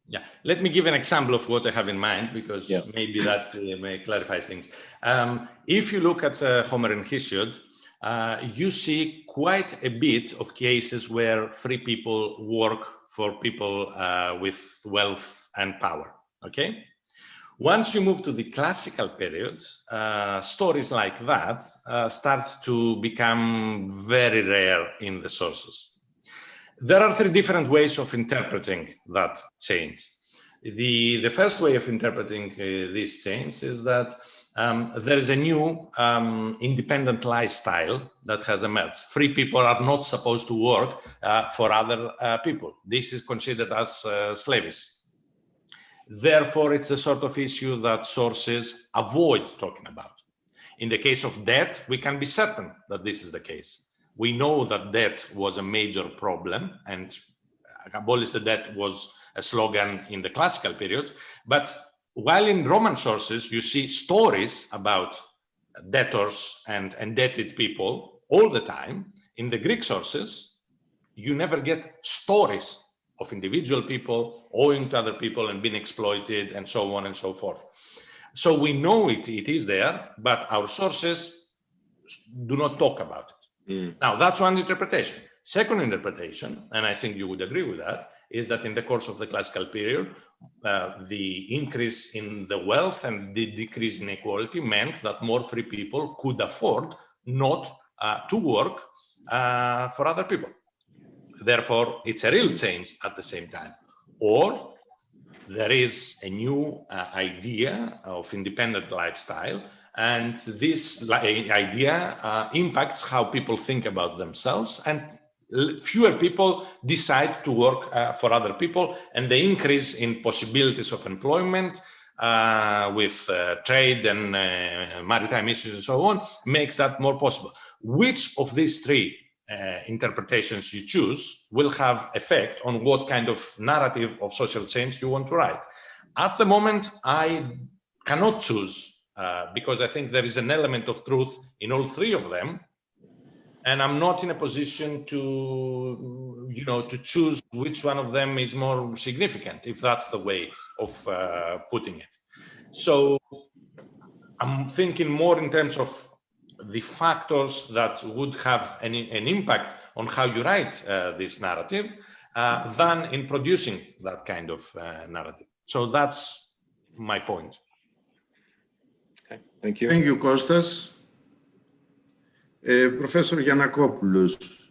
Yeah, let me give an example of what I have in mind, because maybe that may clarify things. If you look at Homer and Hesiod, you see quite a bit of cases where free people work for people with wealth and power. Okay. Once you move to the classical period, stories like that start to become very rare in the sources. There are three different ways of interpreting that change. The first way of interpreting this change is that there is a new independent lifestyle that has emerged. Free people are not supposed to work for other people. This is considered as slavish. Therefore, it's a sort of issue that sources avoid talking about. In the case of debt, we can be certain that this is the case. We know that debt was a major problem, and abolish the debt was a slogan in the classical period. But while in Roman sources, you see stories about debtors and indebted people all the time, in the Greek sources, you never get stories of individual people owing to other people and being exploited and so on and so forth. So we know it is there, but our sources do not talk about it. Now, that's one interpretation. Second interpretation, and I think you would agree with that, is that in the course of the classical period, the increase in the wealth and the decrease in equality meant that more free people could afford not to work for other people. Therefore, it's a real change at the same time. Or there is a new idea of independent lifestyle, and this idea impacts how people think about themselves, and fewer people decide to work for other people, and the increase in possibilities of employment with trade and maritime issues and so on makes that more possible. Which of these three interpretations you choose will have effect on what kind of narrative of social change you want to write. At the moment, I cannot choose because I think there is an element of truth in all three of them, and I'm not in a position to, to choose which one of them is more significant, if that's the way of putting it. So I'm thinking more in terms of the factors that would have an impact on how you write this narrative than in producing that kind of narrative. So that's my point. Okay, thank you. Thank you, Kostas. Professor Giannakopoulos.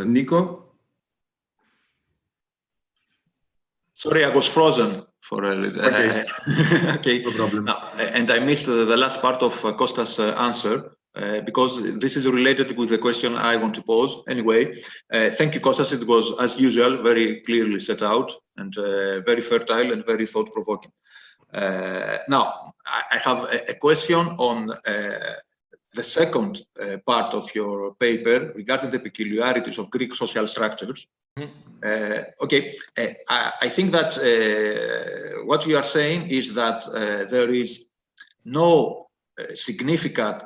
Nico? Sorry, I was frozen for a little. Okay. Okay. No problem. And I missed the last part of Kostas' answer because this is related with the question I want to pose. Anyway, thank you, Kostas. It was, as usual, very clearly set out and very fertile and very thought-provoking. Now, I have a question on the second part of your paper regarding the peculiarities of Greek social structures. Okay, I think that what you are saying is that there is no significant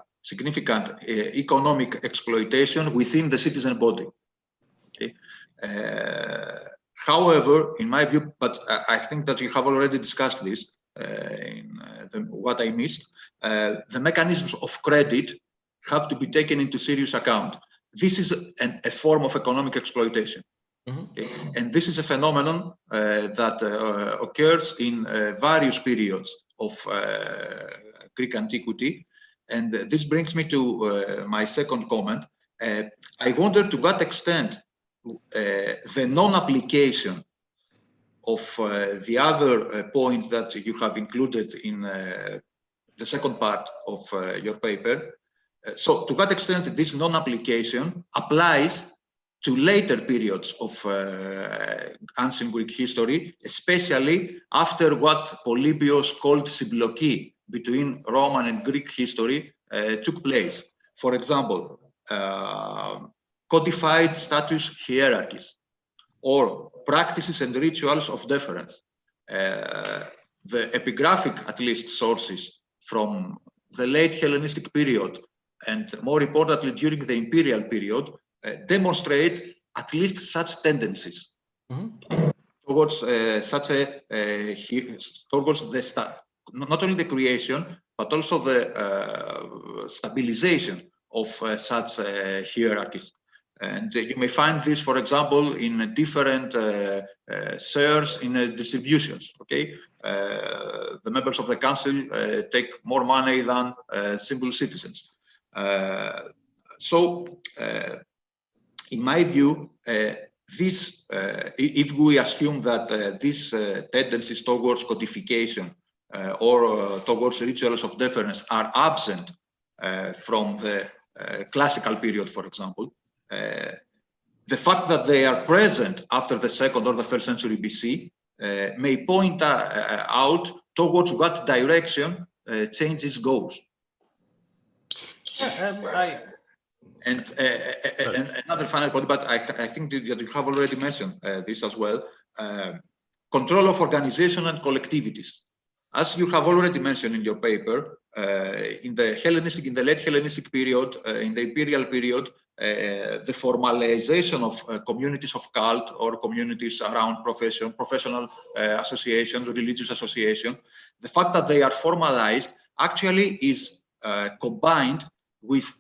economic exploitation within the citizen body. Okay. However, in my view, but I think that you have already discussed this in what I missed, the mechanisms of credit have to be taken into serious account. This is a form of economic exploitation. Okay. And this is a phenomenon that occurs in various periods of Greek antiquity. And this brings me to my second comment. I wonder to what extent the non-application of the other point that you have included in the second part of your paper. So to what extent this non-application applies to later periods of ancient Greek history, especially after what Polybios called symbloky between Roman and Greek history took place. For example, codified status hierarchies or practices and rituals of deference. The epigraphic, at least, sources from the late Hellenistic period and more importantly during the imperial period demonstrate at least such tendencies towards such towards the not only the creation but also the stabilization of such hierarchies. And you may find this, for example, in different shares in distributions. Okay, the members of the council take more money than simple citizens. So, in my view, this, if we assume that these tendencies towards codification or towards rituals of deference are absent from the classical period, for example, the fact that they are present after the 2nd or the 1st century BC may point out towards what direction changes goes. And another final point, but I think that you have already mentioned this as well, control of organization and collectivities. As you have already mentioned in your paper, in the late Hellenistic period, in the imperial period, the formalization of communities of cult or communities around professional associations, religious associations, the fact that they are formalized actually is combined with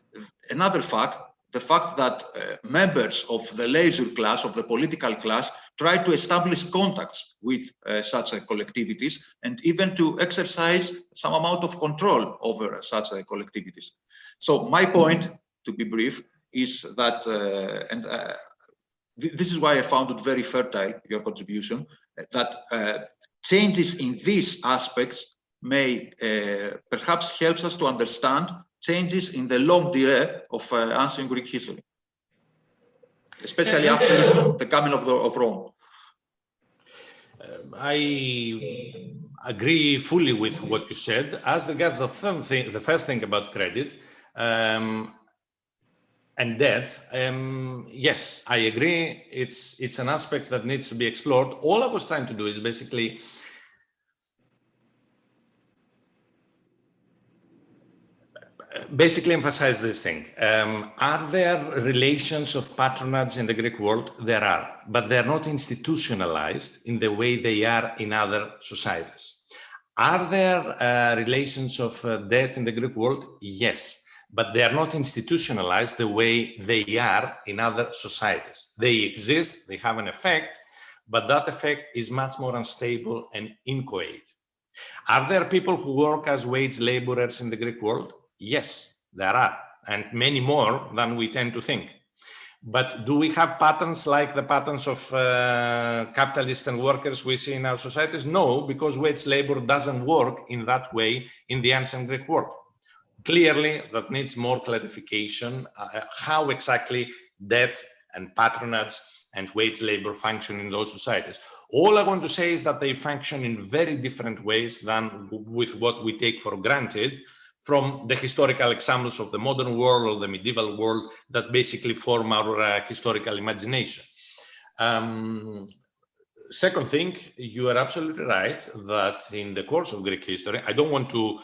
another fact, the fact that members of the leisure class, of the political class, try to establish contacts with such collectivities and even to exercise some amount of control over such collectivities. So my point, to be brief, is that, this is why I found it very fertile, your contribution, that changes in these aspects may perhaps helps us to understand changes in the long durée of ancient Greek history, especially after the coming of Rome. I agree fully with what you said. As regards the first thing about credit and debt, yes, I agree. It's an aspect that needs to be explored. All I was trying to do is basically emphasize this thing. Are there relations of patronage in the Greek world? There are, but they're not institutionalized in the way they are in other societies. Are there relations of debt in the Greek world? Yes, but they are not institutionalized the way they are in other societies. They exist, they have an effect, but that effect is much more unstable and inchoate. Are there people who work as wage laborers in the Greek world? Yes, there are, and many more than we tend to think. But do we have patterns like the patterns of capitalists and workers we see in our societies? No, because wage labor doesn't work in that way in the ancient Greek world. Clearly, that needs more clarification, how exactly debt and patronage and wage labor function in those societies. All I want to say is that they function in very different ways than with what we take for granted from the historical examples of the modern world or the medieval world that basically form our historical imagination. Second thing, you are absolutely right that in the course of Greek history, I don't want to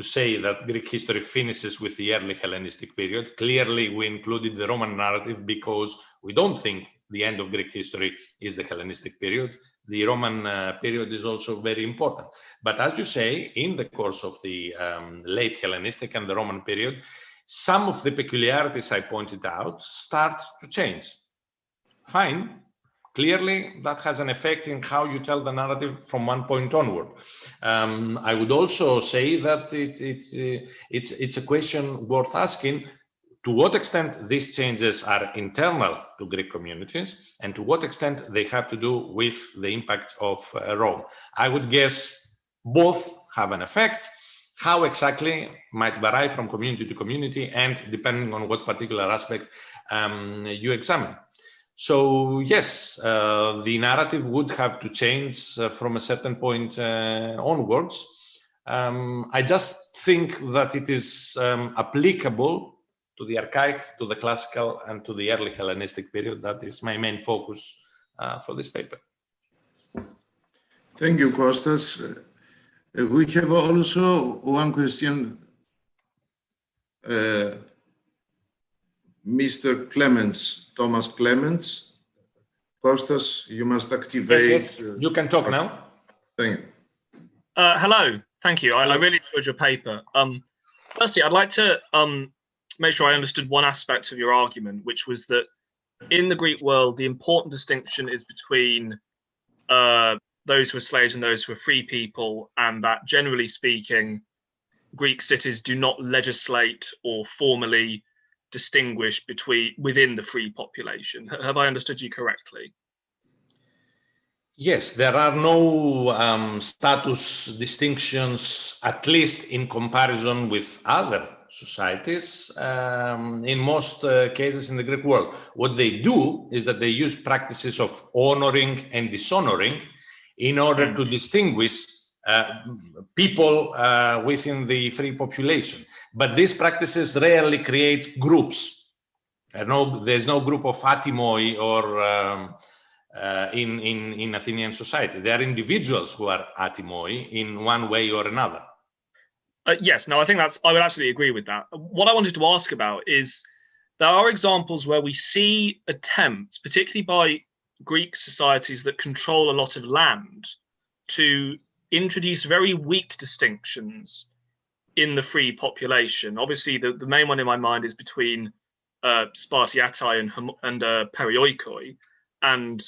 say that Greek history finishes with the early Hellenistic period. Clearly, we included the Roman narrative because we don't think the end of Greek history is the Hellenistic period. The Roman period is also very important. But as you say, in the course of the late Hellenistic and the Roman period, some of the peculiarities I pointed out start to change. Fine. Clearly, that has an effect in how you tell the narrative from one point onward. I would also say that it's a question worth asking to what extent these changes are internal to Greek communities and to what extent they have to do with the impact of Rome. I would guess both have an effect. How exactly might vary from community to community and depending on what particular aspect you examine. So yes, the narrative would have to change from a certain point onwards. I just think that it is applicable to the archaic, to the classical, and to the early Hellenistic period. That is my main focus for this paper. Thank you, Kostas. We have also one question. Mr. Clements, Thomas Clements. Kostas, you must activate. Yes. You can talk now. Thank you. Hello, thank you. I really enjoyed your paper. Firstly, I'd like to make sure I understood one aspect of your argument, which was that in the Greek world, the important distinction is between those who are slaves and those who are free people, and that generally speaking, Greek cities do not legislate or formally distinguish within the free population. Have I understood you correctly? Yes, there are no status distinctions, at least in comparison with other societies, in most cases in the Greek world. What they do is that they use practices of honoring and dishonoring in order to distinguish people within the free population. But these practices rarely create groups. There's no group of atimoi or in Athenian society. There are individuals who are atimoi in one way or another. Yes, no, I think I would absolutely agree with that. What I wanted to ask about is there are examples where we see attempts, particularly by Greek societies that control a lot of land, to introduce very weak distinctions in the free population. Obviously, the main one in my mind is between Spartiatai and Perioikoi, and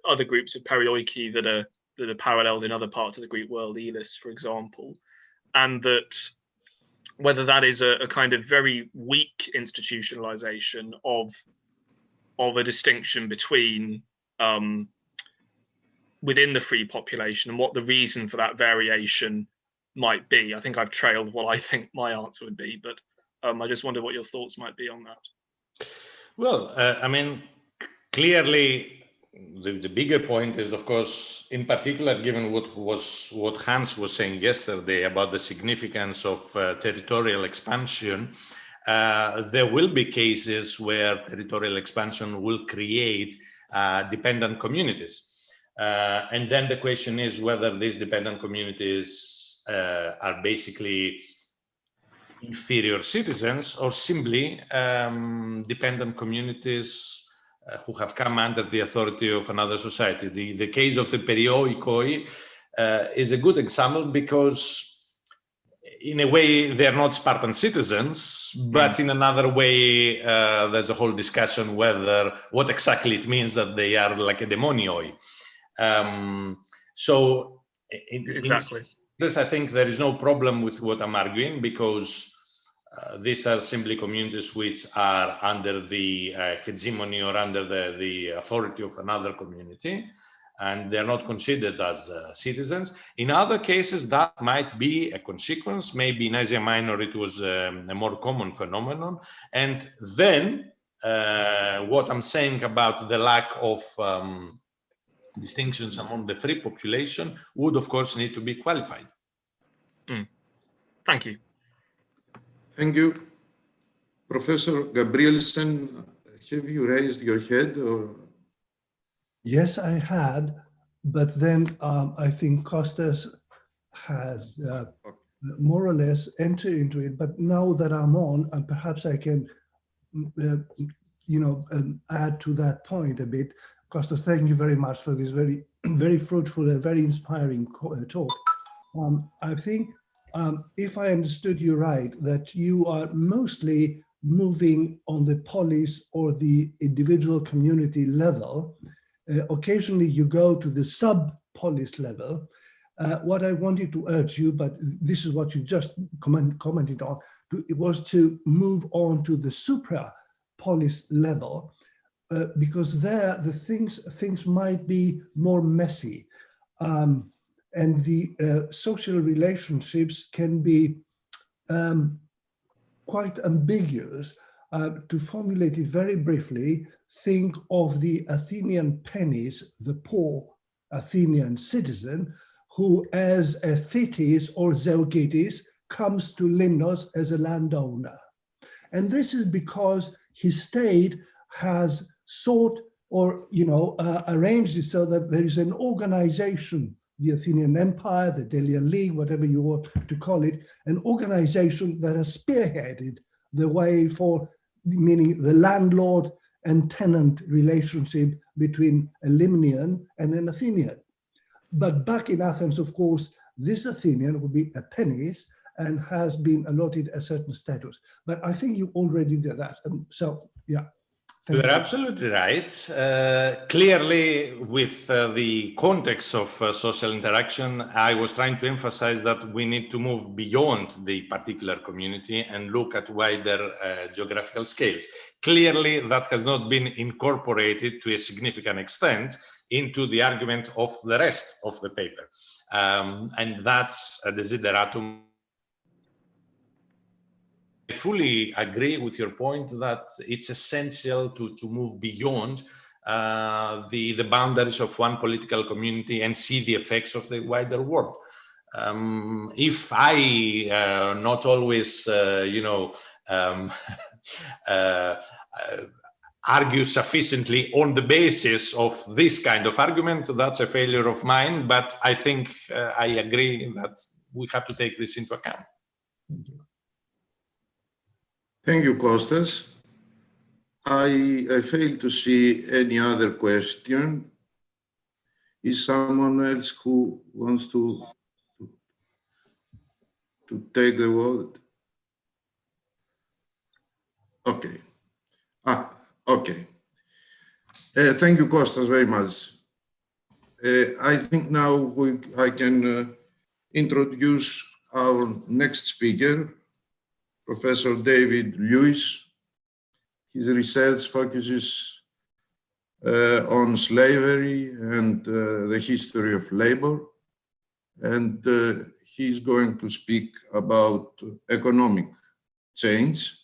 other groups of Perioiki that are paralleled in other parts of the Greek world, Elis, for example, and that whether that is a kind of very weak institutionalization of a distinction between within the free population and what the reason for that variation might be. I think I've trailed what I think my answer would be, but I just wonder what your thoughts might be on that. Well, I mean, clearly, the bigger point is, of course, in particular, given what Hans was saying yesterday about the significance of territorial expansion, there will be cases where territorial expansion will create dependent communities. And then the question is whether these dependent communities are basically inferior citizens or simply dependent communities who have come under the authority of another society. The case of the Perioikoi is a good example because in a way they're not Spartan citizens, but in another way there's a whole discussion whether what exactly it means that they are like a demonioi. So exactly. This, I think there is no problem with what I'm arguing because these are simply communities which are under the hegemony or under the authority of another community, and they're not considered as citizens. In other cases, that might be a consequence. Maybe in Asia Minor, it was a more common phenomenon. And then what I'm saying about the lack of distinctions among the free population would, of course, need to be qualified. Thank you. Thank you. Professor Gabrielsen, have you raised your head? Or? Yes, I had, but then I think Kostas has more or less entered into it. But now that I'm on, perhaps I can, add to that point a bit. Kostas, thank you very much for this very, very fruitful and very inspiring talk. I think, if I understood you right, that you are mostly moving on the polis or the individual community level. Occasionally you go to the sub-polis level. What I wanted to urge you, but this is what you just commented on, it was to move on to the supra-polis level, because there the things might be more messy. And the social relationships can be quite ambiguous. To formulate it very briefly, think of the Athenian pennies, the poor Athenian citizen, who as a Thetis or Zeugitis comes to Limnos as a landowner. And this is because his state has sought or arranged it so that there is an organization, the Athenian Empire, the Delian League, whatever you want to call it, an organization that has spearheaded the way for, meaning the landlord and tenant relationship between a Limnian and an Athenian. But back in Athens, of course, this Athenian would be a pennies and has been allotted a certain status. But I think you already did that. So, yeah. You're absolutely right. Clearly, with the context of social interaction, I was trying to emphasize that we need to move beyond the particular community and look at wider geographical scales. Clearly, that has not been incorporated to a significant extent into the argument of the rest of the paper. And that's a desideratum. I fully agree with your point that it's essential to move beyond the boundaries of one political community and see the effects of the wider world. If I not always, argue sufficiently on the basis of this kind of argument, that's a failure of mine, but I think I agree that we have to take this into account. Thank you. Thank you, Kostas. I fail to see any other question. Is someone else who wants to take the word? Okay. Okay. Thank you, Kostas, very much. I think now I can introduce our next speaker, Professor David Lewis. His research focuses on slavery and the history of labor. And he's going to speak about economic change.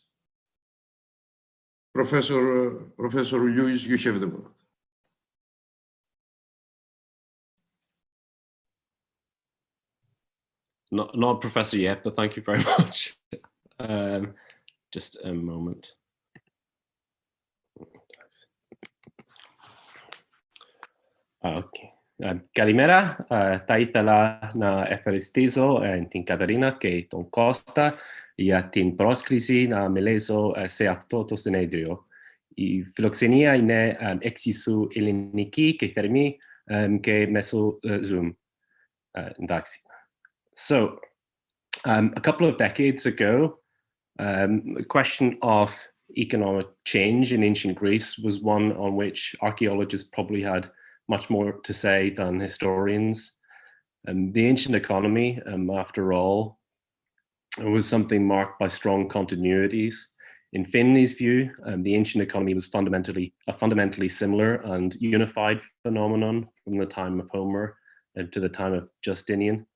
Professor Lewis, you have the word. Not a professor yet, but thank you very much. Just a moment. Okay. Καλημέρα. Θα ήθελα να ευχαριστήσω την Καταρίνα και τον Κώστα για την πρόσκληση να μιλήσω σε αυτό το συνέδριο. Η φιλοξενία είναι εξίσου ελληνική και θερμή και μέσω Zoom. Εντάξει. So, a couple of decades ago, the question of economic change in ancient Greece was one on which archaeologists probably had much more to say than historians. The ancient economy, after all, was something marked by strong continuities. In Finley's view, the ancient economy was a fundamentally similar and unified phenomenon from the time of Homer to the time of Justinian.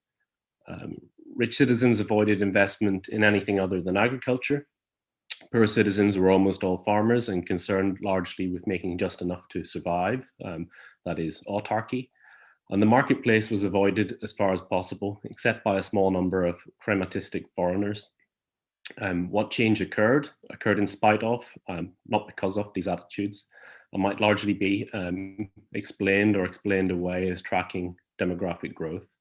Rich citizens avoided investment in anything other than agriculture. Poor citizens were almost all farmers and concerned largely with making just enough to survive, that is, autarky. And the marketplace was avoided as far as possible, except by a small number of crematistic foreigners. What change occurred in spite of, not because of, these attitudes, and might largely be explained away as tracking demographic growth.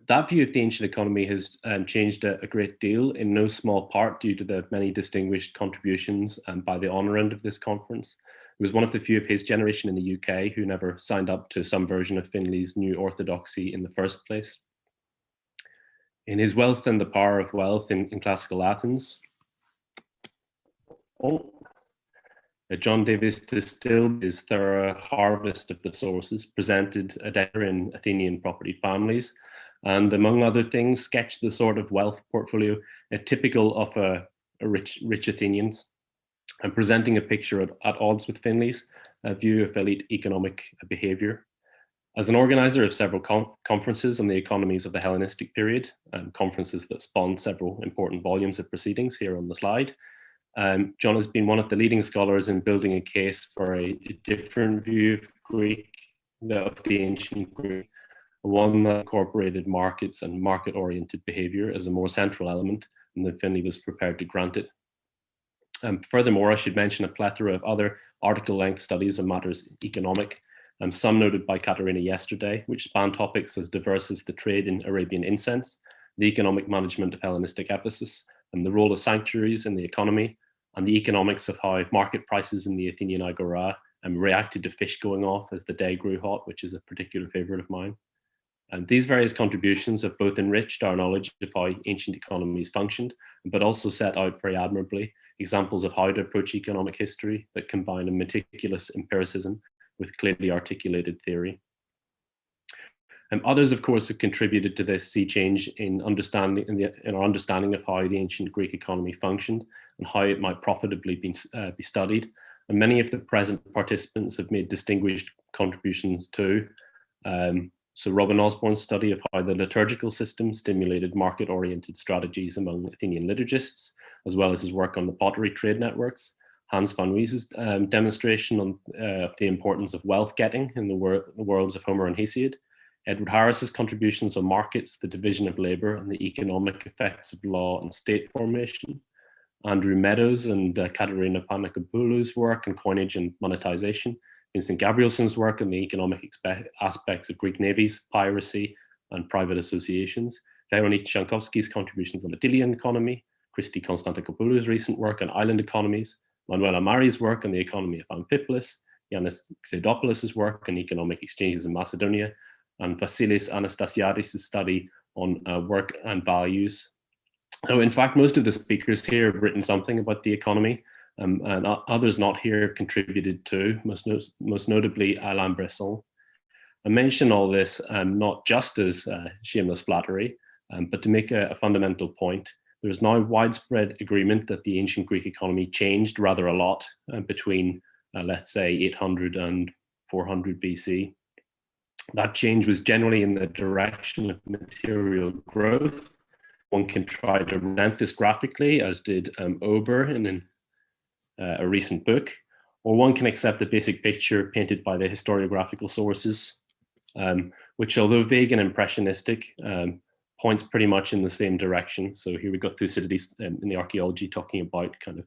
That view of the ancient economy has changed a great deal, in no small part due to the many distinguished contributions by the honorand of this conference. He was one of the few of his generation in the UK who never signed up to some version of Finley's new orthodoxy in the first place. In his Wealth and the Power of Wealth in classical Athens, John Davies distilled his thorough harvest of the sources, presented a data in Athenian property families, and among other things, sketched the sort of wealth portfolio typical of a rich Athenians, and presenting a picture at odds with Finley's view of elite economic behavior. As an organizer of several conferences on the economies of the Hellenistic period, conferences that spawned several important volumes of proceedings here on the slide, John has been one of the leading scholars in building a case for a different view of the ancient Greek, one that incorporated markets and market-oriented behavior as a more central element, and that Finley was prepared to grant it. Furthermore, I should mention a plethora of other article-length studies on matters economic, some noted by Katerina yesterday, which span topics as diverse as the trade in Arabian incense, the economic management of Hellenistic Ephesus, and the role of sanctuaries in the economy, and the economics of how market prices in the Athenian agora reacted to fish going off as the day grew hot, which is a particular favorite of mine. And these various contributions have both enriched our knowledge of how ancient economies functioned, but also set out very admirably examples of how to approach economic history that combine a meticulous empiricism with clearly articulated theory. Others, of course, have contributed to this sea change in our understanding of how the ancient Greek economy functioned and how it might profitably be studied. And many of the present participants have made distinguished contributions too. So Robin Osborne's study of how the liturgical system stimulated market-oriented strategies among Athenian liturgists, as well as his work on the pottery trade networks. Hans van Wees's demonstration of the importance of wealth getting in the worlds of Homer and Hesiod. Edward Harris's contributions on markets, the division of labor, and the economic effects of law and state formation. Andrew Meadows and Katerina Panagopoulos' work on coinage and monetization. Vincent Gabrielsen's work on the economic aspects of Greek navies, piracy, and private associations. Veronique Shankowski's contributions on the Delian economy. Christy Konstantakopoulos' recent work on island economies. Manuela Mari's work on the economy of Amphipolis. Yanis Xenopoulos' work on economic exchanges in Macedonia. And Vasilis Anastasiadis' study on work and values. Now, in fact, most of the speakers here have written something about the economy, and others not here have contributed too, most notably Alain Bresson. I mention all this not just as shameless flattery, but to make a fundamental point. There is now widespread agreement that the ancient Greek economy changed rather a lot between let's say 800 and 400 BC. That change was generally in the direction of material growth. One can try to present this graphically, as did Ober in a recent book, or one can accept the basic picture painted by the historiographical sources, which, although vague and impressionistic, points pretty much in the same direction. So here we got Thucydides in the Archaeology talking about kind of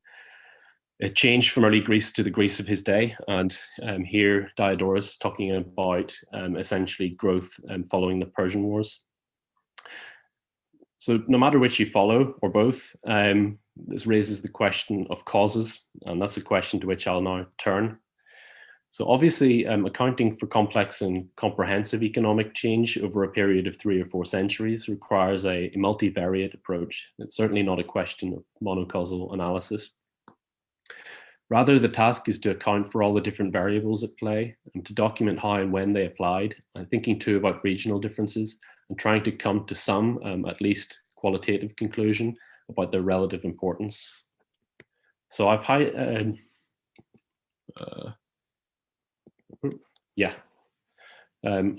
a change from early Greece to the Greece of his day, and here Diodorus talking about essentially growth following the Persian Wars. So no matter which you follow, or both, this raises the question of causes, and that's a question to which I'll now turn. So obviously, accounting for complex and comprehensive economic change over a period of 3 or 4 centuries requires a multivariate approach. It's certainly not a question of monocausal analysis. Rather, the task is to account for all the different variables at play and to document how and when they applied, and thinking too about regional differences and trying to come to some, at least qualitative conclusion about their relative importance. So I've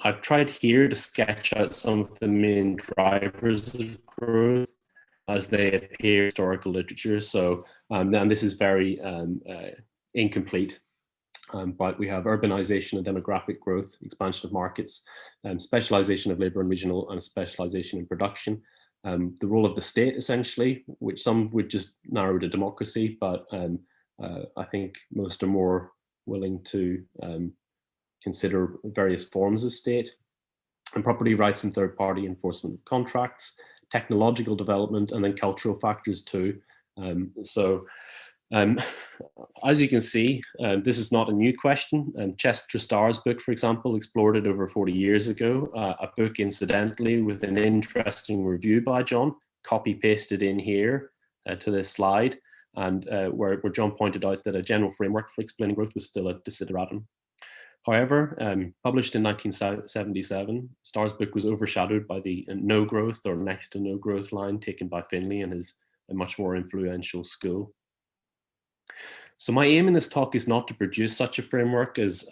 I've tried here to sketch out some of the main drivers of growth as they appear in historical literature. So, and this is very incomplete, but we have urbanization and demographic growth, expansion of markets, specialization of labor and regional, and specialization in production. The role of the state, essentially, which some would just narrow to democracy, but I think most are more willing to consider various forms of state, and property rights and third-party enforcement of contracts, technological development, and then cultural factors too. As you can see, this is not a new question. Chester Starr's book, for example, explored it over 40 years ago. A book, incidentally, with an interesting review by John, copy-pasted in here to this slide, and where John pointed out that a general framework for explaining growth was still a desideratum. However, published in 1977, Starr's book was overshadowed by the no growth or next to no growth line taken by Finlay and his much more influential school. So my aim in this talk is not to produce such a framework as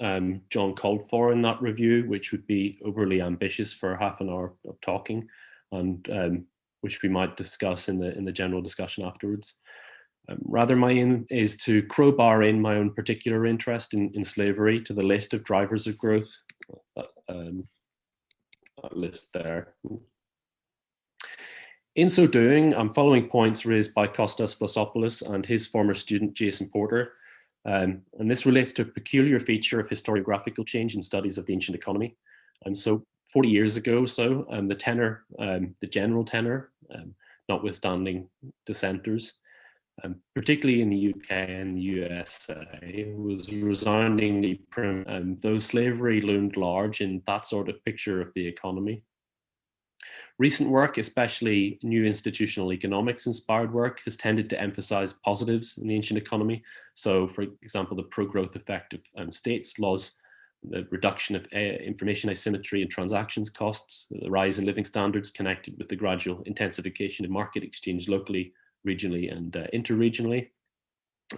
John called for in that review, which would be overly ambitious for half an hour of talking, and which we might discuss in the general discussion afterwards. Rather, my aim is to crowbar in my own particular interest in slavery to the list of drivers of growth. That list there. In so doing, I'm following points raised by Kostas Vlassopoulos and his former student, Jason Porter. And this relates to a peculiar feature of historiographical change in studies of the ancient economy. And so 40 years ago, the general tenor, notwithstanding dissenters, particularly in the UK and USA, was resoundingly prim, though slavery loomed large in that sort of picture of the economy. Recent work, especially new institutional economics inspired work, has tended to emphasize positives in the ancient economy. So, for example, the pro-growth effect of states laws, the reduction of information asymmetry and transactions costs, the rise in living standards connected with the gradual intensification of market exchange locally, regionally, and interregionally.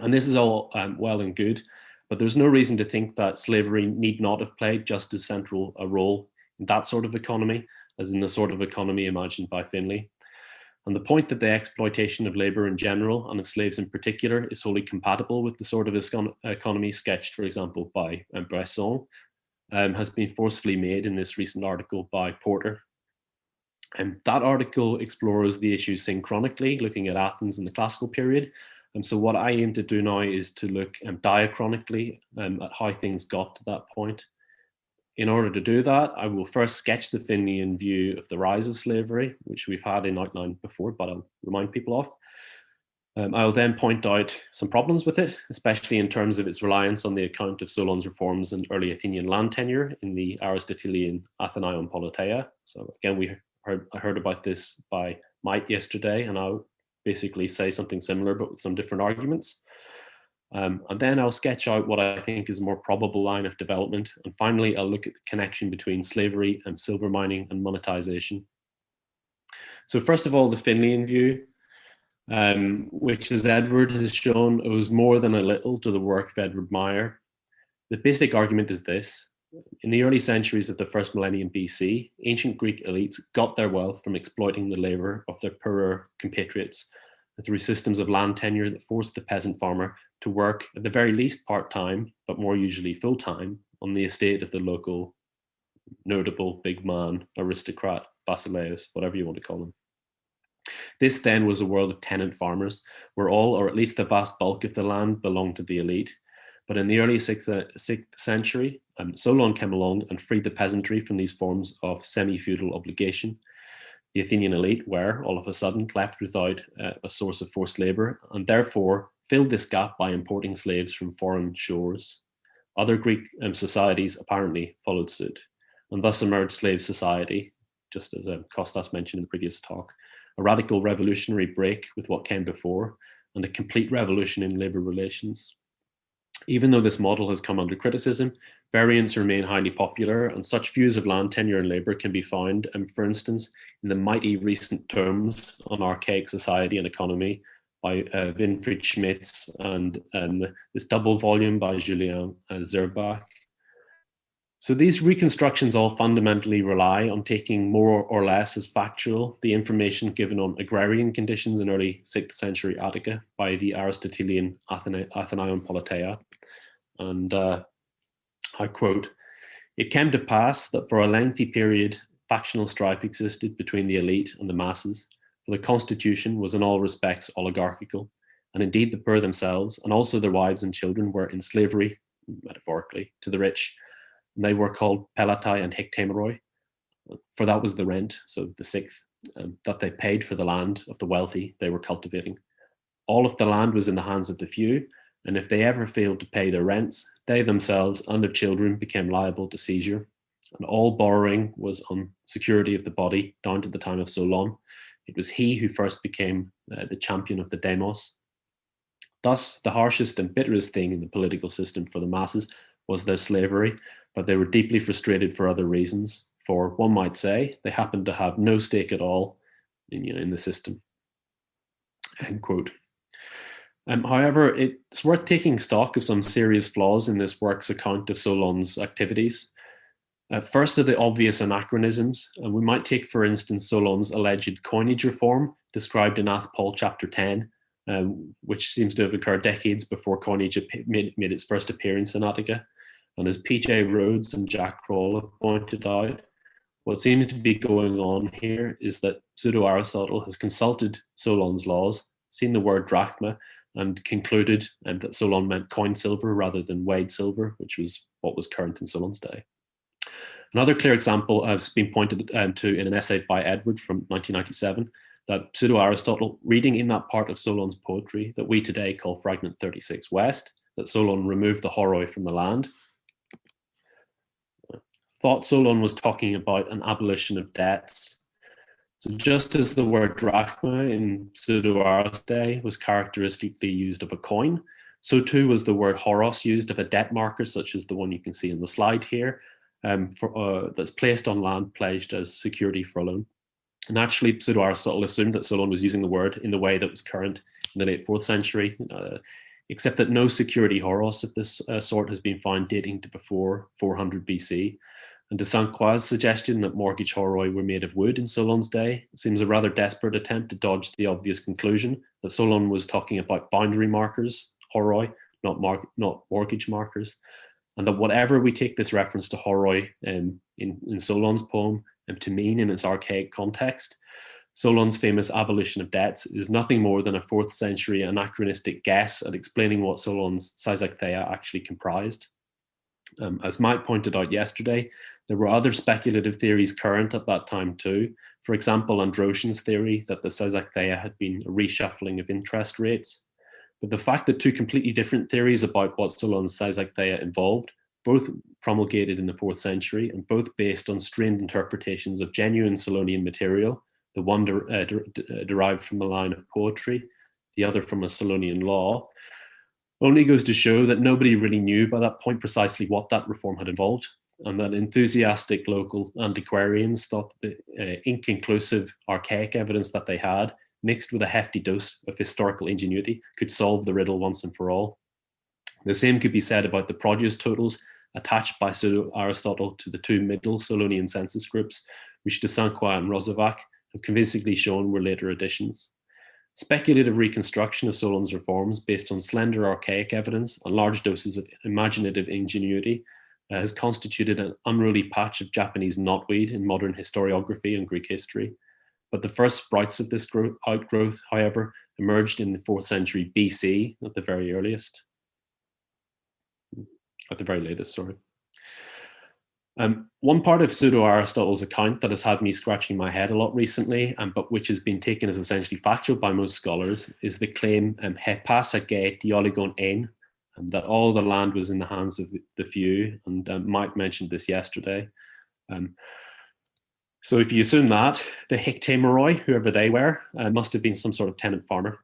And this is all well and good, but there's no reason to think that slavery need not have played just as central a role in that sort of economy as in the sort of economy imagined by Finlay. And the point that the exploitation of labor in general and of slaves in particular is wholly compatible with the sort of economy sketched, for example, by Bresson, has been forcefully made in this recent article by Porter. And that article explores the issue synchronically, looking at Athens in the classical period. And so what I aim to do now is to look diachronically at how things got to that point. In order to do that, I will first sketch the Finlayan view of the rise of slavery, which we've had in outline before, but I'll remind people of. I'll then point out some problems with it, especially in terms of its reliance on the account of Solon's reforms and early Athenian land tenure in the Aristotelian Athenaion Politeia. So again, I heard about this by Mike yesterday, and I'll basically say something similar, but with some different arguments. And then I'll sketch out what I think is a more probable line of development. And finally, I'll look at the connection between slavery and silver mining and monetization. So first of all, the Finlayan view, which, as Edward has shown, owes more than a little to the work of Edward Meyer. The basic argument is this. In the early centuries of the first millennium BC, ancient Greek elites got their wealth from exploiting the labor of their poorer compatriots through systems of land tenure that forced the peasant farmer to work at the very least part-time, but more usually full-time, on the estate of the local notable big man, aristocrat, Vasilis, whatever you want to call them. This then was a world of tenant farmers, where all, or at least the vast bulk of the land, belonged to the elite. But in the early 6th century, Solon came along and freed the peasantry from these forms of semi-feudal obligation. The Athenian elite were, all of a sudden, left without a source of forced labor, and therefore filled this gap by importing slaves from foreign shores. Other Greek societies apparently followed suit, and thus emerged slave society, just as Kostas mentioned in the previous talk, a radical revolutionary break with what came before, and a complete revolution in labor relations. Even though this model has come under criticism, variants remain highly popular, and such views of land tenure and labor can be found, for instance, in the mighty recent tomes on archaic society and economy by Winfried Schmitz, and this double volume by Julien Zerbach. So these reconstructions all fundamentally rely on taking more or less as factual the information given on agrarian conditions in early 6th century Attica by the Aristotelian Athenaion Politeia. And I quote, "It came to pass that for a lengthy period factional strife existed between the elite and the masses, for the constitution was in all respects oligarchical, and indeed the poor themselves, and also their wives and children, were in slavery, metaphorically, to the rich. And they were called pelatai and hectameroi, for that was the rent, so the sixth, that they paid for the land of the wealthy they were cultivating. All of the land was in the hands of the few, and if they ever failed to pay their rents, they themselves and their children became liable to seizure. And all borrowing was on security of the body down to the time of Solon. It was he who first became the champion of the demos. Thus, the harshest and bitterest thing in the political system for the masses was their slavery, but they were deeply frustrated for other reasons. For one might say, they happened to have no stake at all in the system." End quote. However, it's worth taking stock of some serious flaws in this work's account of Solon's activities. First are the obvious anachronisms, and we might take, for instance, Solon's alleged coinage reform described in Ath Paul chapter 10, which seems to have occurred decades before coinage made its first appearance in Attica. And as P.J. Rhodes and Jack Kroll have pointed out, what seems to be going on here is that pseudo-Aristotle has consulted Solon's laws, seen the word drachma, and concluded that Solon meant coined silver rather than weighed silver, which was what was current in Solon's day. Another clear example has been pointed to in an essay by Edward from 1997, that pseudo-Aristotle, reading in that part of Solon's poetry that we today call Fragment 36 West, that Solon removed the horoi from the land, thought Solon was talking about an abolition of debts. So just as the word drachma in pseudo-Aristotle's day was characteristically used of a coin, so too was the word horos used of a debt marker, such as the one you can see in the slide here, that's placed on land pledged as security for a loan. And actually, pseudo-Aristotle assumed that Solon was using the word in the way that was current in the late 4th century, except that no security horos of this sort has been found dating to before 400 BC. And de Saint Croix's suggestion that mortgage horoi were made of wood in Solon's day seems a rather desperate attempt to dodge the obvious conclusion that Solon was talking about boundary markers, horoi, not mortgage markers, and that whatever we take this reference to horoi in Solon's poem to mean in its archaic context, Solon's famous abolition of debts is nothing more than a 4th century anachronistic guess at explaining what Solon's Seisachtheia actually comprised. As Mike pointed out yesterday, there were other speculative theories current at that time too. For example, Androsian's theory that the Seisachtheia had been a reshuffling of interest rates. But the fact that two completely different theories about what Solon's Seisachtheia involved, both promulgated in the 4th century and both based on strained interpretations of genuine Solonian material, the one derived from a line of poetry, the other from a Solonian law, only goes to show that nobody really knew by that point precisely what that reform had involved, and that enthusiastic local antiquarians thought the inconclusive archaic evidence that they had, mixed with a hefty dose of historical ingenuity, could solve the riddle once and for all. The same could be said about the produce totals attached by Pseudo-Aristotle to the two middle Solonian census groups, which de Saint-Croix and Rozovac have convincingly shown were later additions. Speculative reconstruction of Solon's reforms based on slender archaic evidence and large doses of imaginative ingenuity has constituted an unruly patch of Japanese knotweed in modern historiography and Greek history. But the first sprouts of this outgrowth, however, emerged in the 4th century BC at the very latest, sorry. One part of Pseudo-Aristotle's account that has had me scratching my head a lot recently, but which has been taken as essentially factual by most scholars, is the claim "Hepasa ge dioligon en," that all the land was in the hands of the few, and Mike mentioned this yesterday. So if you assume that, the Hictameroi, whoever they were, must have been some sort of tenant farmer.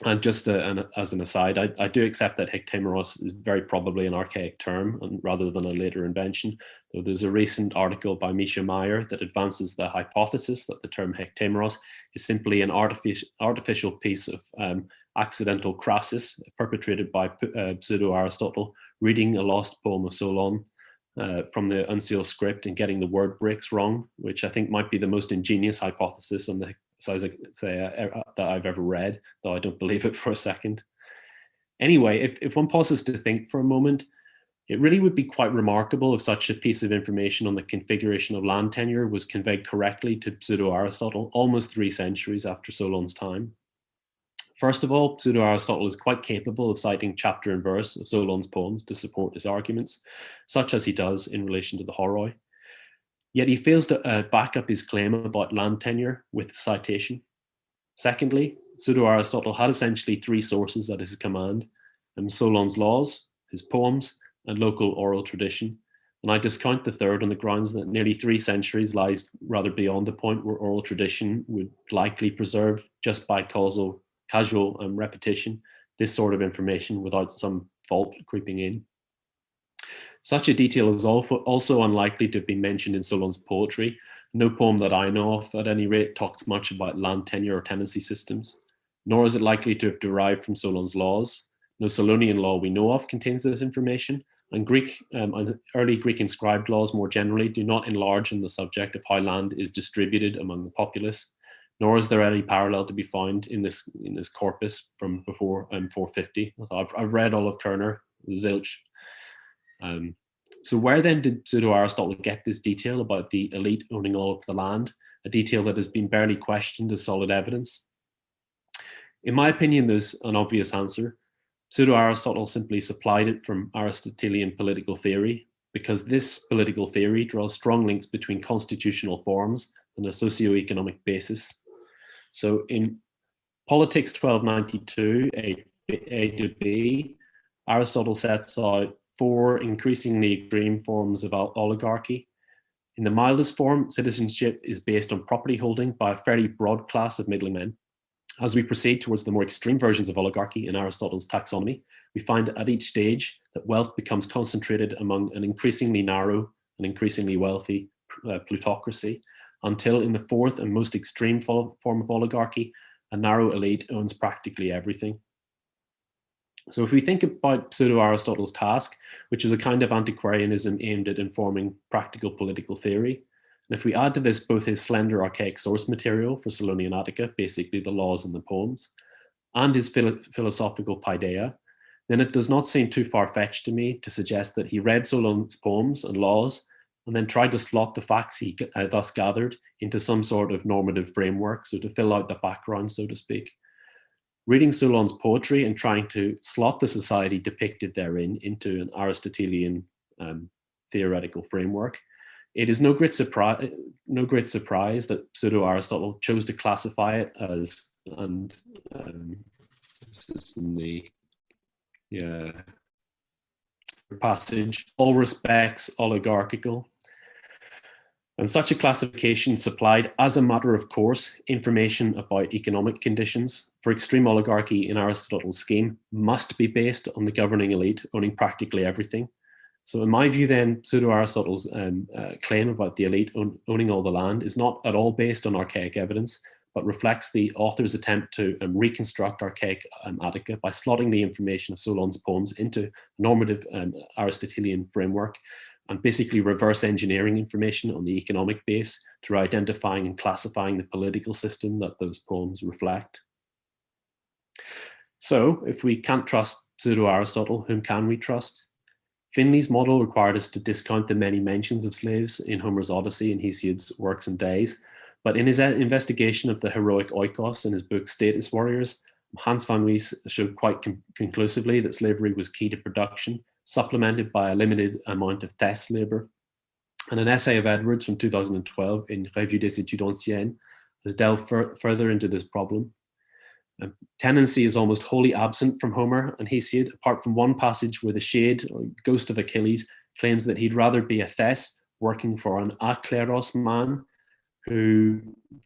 And just as an aside, I do accept that Hictameros is very probably an archaic term rather than a later invention, though there's a recent article by Misha Meyer that advances the hypothesis that the term Hictameros is simply an artificial piece of accidental crasis perpetrated by Pseudo-Aristotle reading a lost poem of Solon from the uncial script and getting the word breaks wrong, which I think might be the most ingenious hypothesis on the that I've ever read, though I don't believe it for a second. Anyway, if one pauses to think for a moment, it really would be quite remarkable if such a piece of information on the configuration of land tenure was conveyed correctly to Pseudo-Aristotle almost 3 centuries after Solon's time. First of all, Pseudo-Aristotle is quite capable of citing chapter and verse of Solon's poems to support his arguments, such as he does in relation to the Horoi. Yet he fails to back up his claim about land tenure with citation. Secondly, Pseudo-Aristotle had essentially 3 sources at his command: Solon's laws, his poems, and local oral tradition. And I discount the third on the grounds that nearly 3 centuries lies rather beyond the point where oral tradition would likely preserve, just by casual repetition, this sort of information without some fault creeping in. Such a detail is also unlikely to have been mentioned in Solon's poetry. No poem that I know of, at any rate, talks much about land tenure or tenancy systems, nor is it likely to have derived from Solon's laws. No Solonian law we know of contains this information, and early Greek inscribed laws more generally do not enlarge on the subject of how land is distributed among the populace, nor is there any parallel to be found in this corpus from before 450. So I've read all of Kerner, zilch. So where then did Pseudo-Aristotle get this detail about the elite owning all of the land, a detail that has been barely questioned as solid evidence? In my opinion, there's an obvious answer. Pseudo-Aristotle simply supplied it from Aristotelian political theory, because this political theory draws strong links between constitutional forms and a socio-economic basis. So in Politics 1292, A to B, Aristotle sets out 4 increasingly extreme forms of oligarchy. In the mildest form, citizenship is based on property holding by a fairly broad class of middlemen. As we proceed towards the more extreme versions of oligarchy in Aristotle's taxonomy, we find at each stage that wealth becomes concentrated among an increasingly narrow and increasingly wealthy plutocracy, until in the 4th and most extreme form of oligarchy, a narrow elite owns practically everything. So if we think about Pseudo-Aristotle's task, which is a kind of antiquarianism aimed at informing practical political theory, and if we add to this both his slender archaic source material for Solonian Attica, basically the laws and the poems, and his philosophical paideia, then it does not seem too far-fetched to me to suggest that he read Solon's poems and laws and then tried to slot the facts he thus gathered into some sort of normative framework, so to fill out the background, so to speak. Reading Solon's poetry and trying to slot the society depicted therein into an Aristotelian theoretical framework, it is no great surprise that Pseudo-Aristotle chose to classify it as, and this is in the passage, all respects oligarchical. And such a classification supplied, as a matter of course, information about economic conditions for extreme oligarchy in Aristotle's scheme must be based on the governing elite owning practically everything. So in my view then, Pseudo-Aristotle's claim about the elite owning all the land is not at all based on archaic evidence, but reflects the author's attempt to reconstruct archaic Attica by slotting the information of Solon's poems into a normative Aristotelian framework, and basically reverse engineering information on the economic base through identifying and classifying the political system that those poems reflect. So, if we can't trust pseudo-Aristotle, whom can we trust? Finley's model required us to discount the many mentions of slaves in Homer's Odyssey and Hesiod's Works and Days, but in his investigation of the heroic oikos in his book Status Warriors, Hans van Wees showed quite conclusively that slavery was key to production, supplemented by a limited amount of test labor. And an essay of Edwards from 2012 in Revue des Études Anciennes has delved further into this problem. Tenancy is almost wholly absent from Homer and Hesiod, apart from one passage where the shade, or ghost of Achilles, claims that he'd rather be a Thes working for an akleros man, who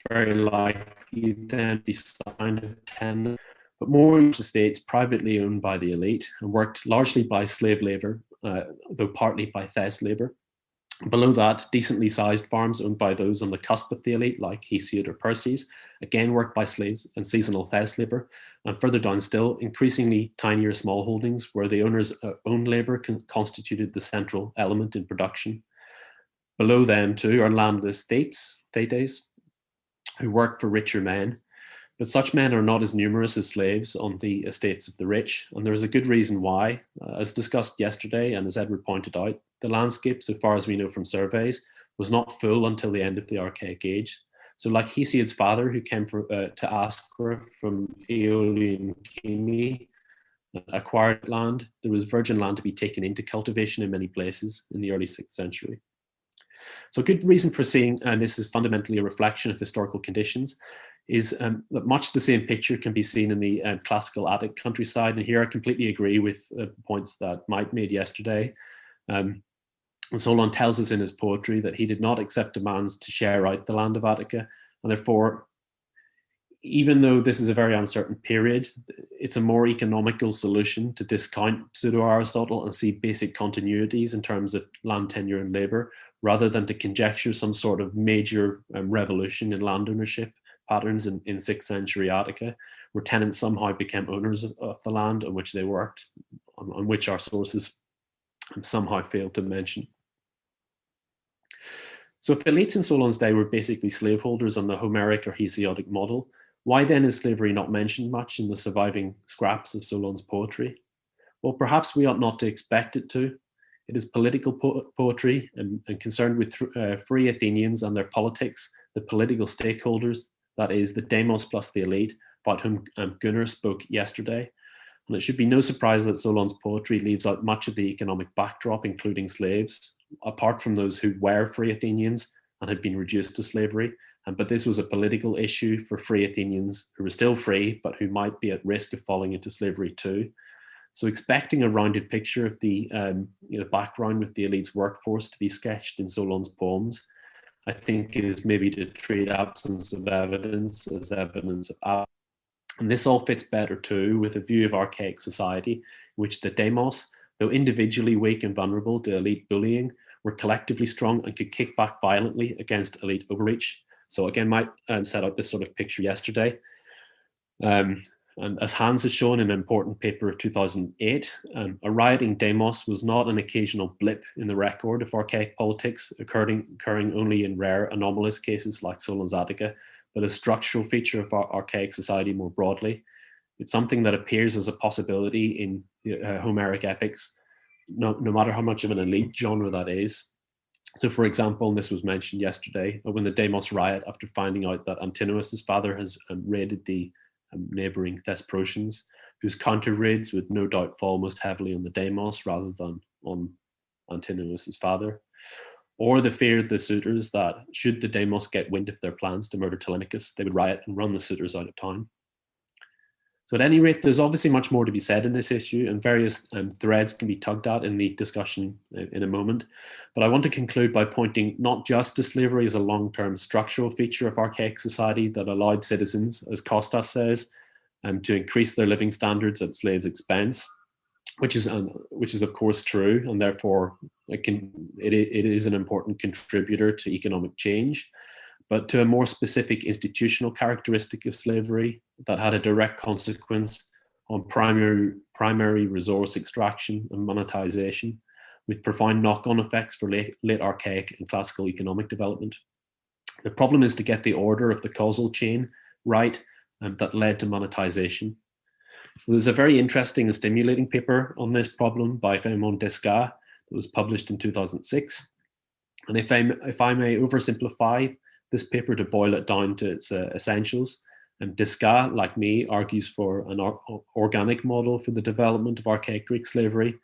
very likely then be signed a tenant, but more estates privately owned by the elite and worked largely by slave labor, though partly by Thes labor. Below that, decently sized farms owned by those on the cusp of the elite, like Hesiod or Perses, again worked by slaves and seasonal Thes labor. And further down still, increasingly tinier small holdings where the owner's own labor constituted the central element in production. Below them too are landed estates, thetes, who work for richer men. But such men are not as numerous as slaves on the estates of the rich, and there is a good reason why. As discussed yesterday, and as Edward pointed out, the landscape, so far as we know from surveys, was not full until the end of the Archaic Age. So like Hesiod's father, who came to Askra from Aeolian Chemi, acquired land, there was virgin land to be taken into cultivation in many places in the early 6th century. So a good reason for seeing, and this is fundamentally a reflection of historical conditions, is that much the same picture can be seen in the classical Attic countryside. And here I completely agree with points that Mike made yesterday. And Solon tells us in his poetry that he did not accept demands to share out the land of Attica. And therefore, even though this is a very uncertain period, it's a more economical solution to discount pseudo-Aristotle and see basic continuities in terms of land tenure and labor, rather than to conjecture some sort of major revolution in land ownership patterns in 6th century Attica, where tenants somehow became owners of the land on which they worked, on which our sources somehow failed to mention. So if elites in Solon's day were basically slaveholders on the Homeric or Hesiodic model, why then is slavery not mentioned much in the surviving scraps of Solon's poetry? Well, perhaps we ought not to expect it to. It is political poetry and concerned with free Athenians and their politics, the political stakeholders, that is, the demos plus the elite, about whom Gunnar spoke yesterday. And it should be no surprise that Solon's poetry leaves out much of the economic backdrop, including slaves, apart from those who were free Athenians and had been reduced to slavery. But this was a political issue for free Athenians who were still free, but who might be at risk of falling into slavery too. So expecting a rounded picture of the background with the elite's workforce to be sketched in Solon's poems, I think is maybe to treat absence of evidence as evidence of absence. And this all fits better too with a view of archaic society, in which the demos, though individually weak and vulnerable to elite bullying, were collectively strong and could kick back violently against elite overreach. So again, Mike set out this sort of picture yesterday. And as Hans has shown in an important paper of 2008, a rioting demos was not an occasional blip in the record of archaic politics, occurring only in rare anomalous cases like Solon's Attica, but a structural feature of our archaic society more broadly. It's something that appears as a possibility in Homeric epics, no matter how much of an elite genre that is. So for example, and this was mentioned yesterday, when the demos riot after finding out that Antinous' father has raided the neighboring Thesprotians, whose counter raids would no doubt fall most heavily on the demos rather than on Antinous' father, or the fear of the suitors that should the demos get wind of their plans to murder Telemachus, they would riot and run the suitors out of town. So at any rate, there's obviously much more to be said in this issue, and various threads can be tugged at in the discussion in a moment. But I want to conclude by pointing not just to slavery as a long-term structural feature of archaic society that allowed citizens, as Kostas says, to increase their living standards at slaves' expense, which is of course true, and therefore it is an important contributor to economic change. but to a more specific institutional characteristic of slavery that had a direct consequence on primary resource extraction and monetization, with profound knock-on effects for late archaic and classical economic development. The problem is to get the order of the causal chain right that led to monetization. So there's a very interesting and stimulating paper on this problem by Raymond Descartes that was published in 2006. And if I may oversimplify this paper to boil it down to its essentials, Descartes, like me, argues for an organic model for the development of archaic Greek slavery,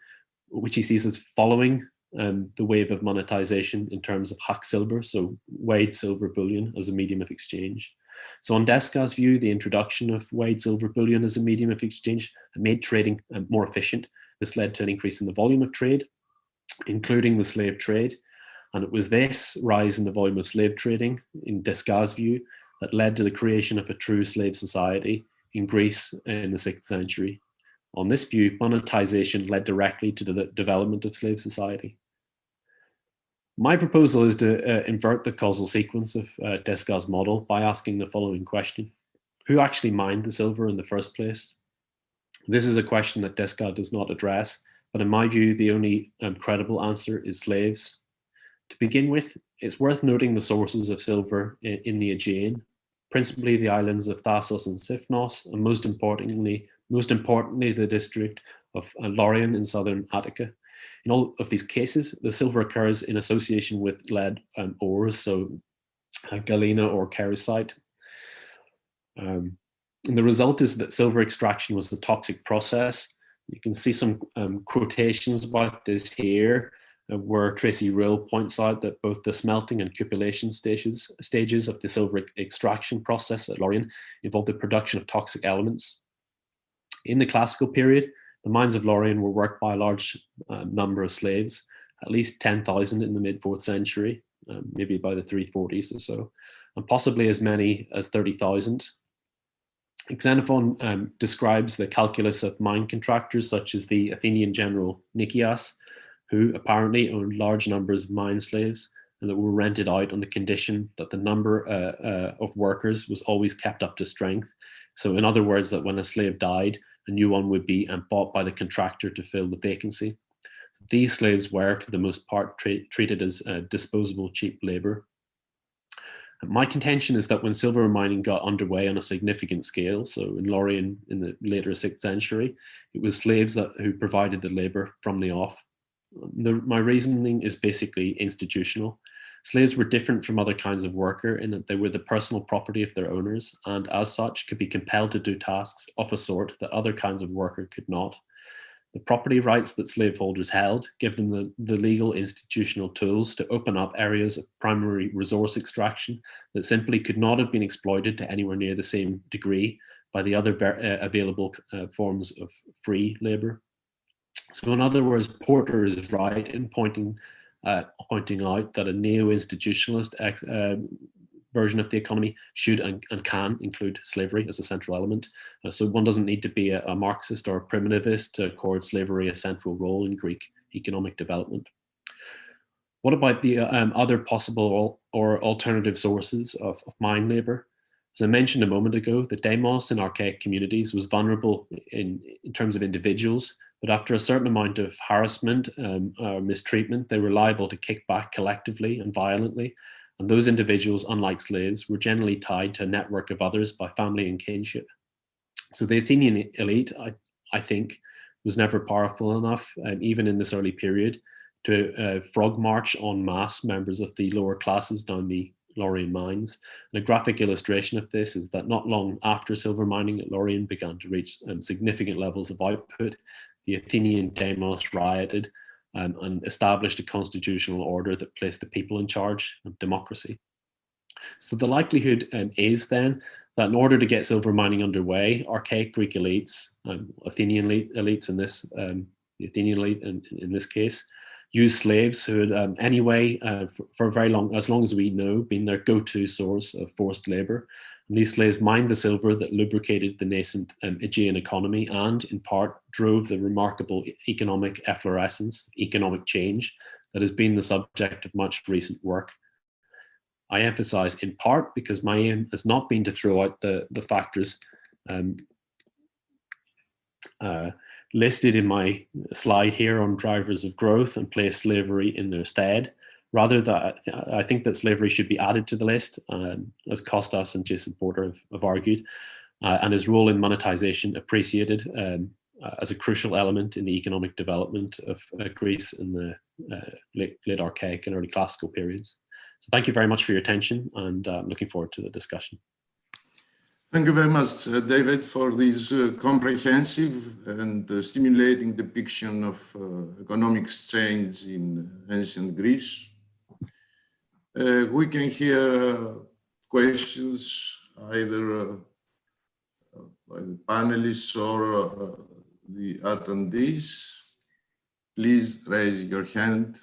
which he sees as following the wave of monetization in terms of hack silver, so weighed silver bullion as a medium of exchange. So on Descartes' view, the introduction of weighed silver bullion as a medium of exchange made trading more efficient. This led to an increase in the volume of trade, including the slave trade. And it was this rise in the volume of slave trading, in Descartes' view, that led to the creation of a true slave society in Greece in the 6th century. On this view, monetization led directly to the development of slave society. My proposal is to invert the causal sequence of Descartes' model by asking the following question: who actually mined the silver in the first place? This is a question that Descartes does not address, but in my view, the only credible answer is slaves. To begin with, it's worth noting the sources of silver in the Aegean, principally the islands of Thasos and Sifnos, and most importantly, the district of Lorien in southern Attica. In all of these cases, the silver occurs in association with lead ores, so galena or kerosite. And the result is that silver extraction was a toxic process. You can see some quotations about this here, where Tracy Rill points out that both the smelting and cupellation stages of the silver extraction process at Lorien involved the production of toxic elements. In the classical period, the mines of Lorien were worked by a large number of slaves, at least 10,000 in the mid-4th century, maybe by the 340s or so, and possibly as many as 30,000. Xenophon describes the calculus of mine contractors such as the Athenian general Nicias, who apparently owned large numbers of mine slaves and that were rented out on the condition that the number of workers was always kept up to strength. So in other words, that when a slave died, a new one would be bought by the contractor to fill the vacancy. These slaves were, for the most part, treated as disposable cheap labor. My contention is that when silver mining got underway on a significant scale, so in Lorien in the later 6th century, it was slaves who provided the labor from the off. My reasoning is basically institutional. Slaves were different from other kinds of worker in that they were the personal property of their owners and as such could be compelled to do tasks of a sort that other kinds of worker could not. The property rights that slaveholders held give them the legal institutional tools to open up areas of primary resource extraction that simply could not have been exploited to anywhere near the same degree by the other available forms of free labor. So in other words, Porter is right in pointing out that a neo-institutionalist version of the economy should and can include slavery as a central element. So one doesn't need to be a Marxist or a primitivist to accord slavery a central role in Greek economic development. What about the other possible or alternative sources of mine labor? As I mentioned a moment ago, the demos in archaic communities was vulnerable in terms of individuals, but after a certain amount of harassment or mistreatment, they were liable to kick back collectively and violently. And those individuals, unlike slaves, were generally tied to a network of others by family and kinship. So the Athenian elite, I think, was never powerful enough, even in this early period, to frog march en masse members of the lower classes down the Lorien mines. And a graphic illustration of this is that not long after silver mining at Lorien began to reach significant levels of output, the Athenian demos rioted and established a constitutional order that placed the people in charge of democracy. So the likelihood is then that in order to get silver mining underway, archaic Greek elites, Athenian elites in this, the Athenian elite in this case, used slaves who had anyway, for very long, as long as we know, been their go-to source of forced labor. And these slaves mined the silver that lubricated the nascent Aegean economy and, in part, drove the remarkable economic efflorescence, economic change, that has been the subject of much recent work. I emphasize in part because my aim has not been to throw out the factors listed in my slide here on drivers of growth and place slavery in their stead. Rather, that I think that slavery should be added to the list, as Kostas and Jason Porter have argued, and his role in monetization appreciated as a crucial element in the economic development of Greece in the late archaic and early classical periods. So thank you very much for your attention, and I'm looking forward to the discussion. Thank you very much, David, for this comprehensive and stimulating depiction of economic exchange in ancient Greece. We can hear questions either by the panelists or the attendees. Please raise your hand.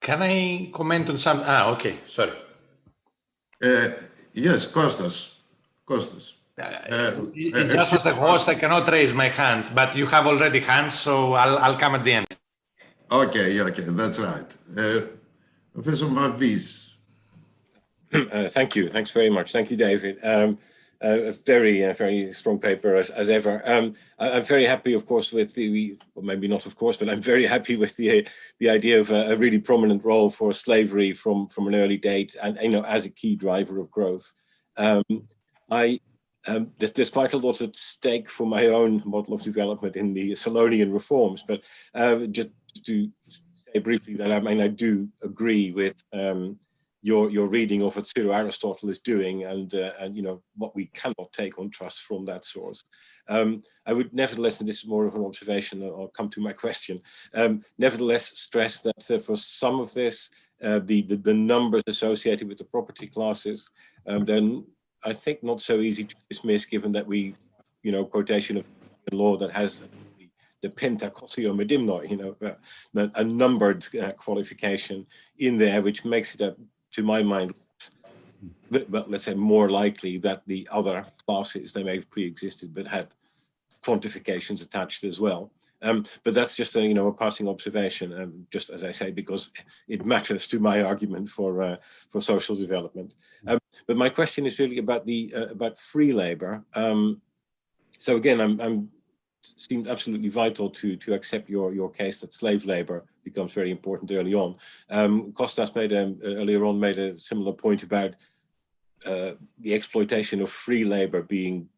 Can I comment on some? Okay, sorry. Yes, Kostas. Just as a host, I cannot raise my hand, but you have already hands, so I'll come at the end. Okay, that's right. Professor Davies. Thank you. Thanks very much. Thank you, David. A very strong paper as ever. I'm very happy, of course, with well, maybe not of course, but I'm very happy with the idea of a really prominent role for slavery from an early date, and as a key driver of growth. There's quite a lot at stake for my own model of development in the Solonian reforms, but just to say briefly that I do agree with your reading of what Pseudo Aristotle is doing, and what we cannot take on trust from that source. I would nevertheless, and this is more of an observation, I'll come to my question, nevertheless stress that for some of this, the numbers associated with the property classes, then I think not so easy to dismiss, given that we, quotation of law that has the pentakosio medimnoi, a numbered qualification in there, which makes it to my mind, but let's say more likely that the other classes, they may have pre-existed but had quantifications attached as well. But that's just a passing observation, just as I say, because it matters to my argument for social development. But my question is really about free labor. So again, I'm seemed absolutely vital to accept your case that slave labor becomes very important early on. Kostas earlier on made a similar point about the exploitation of free labor being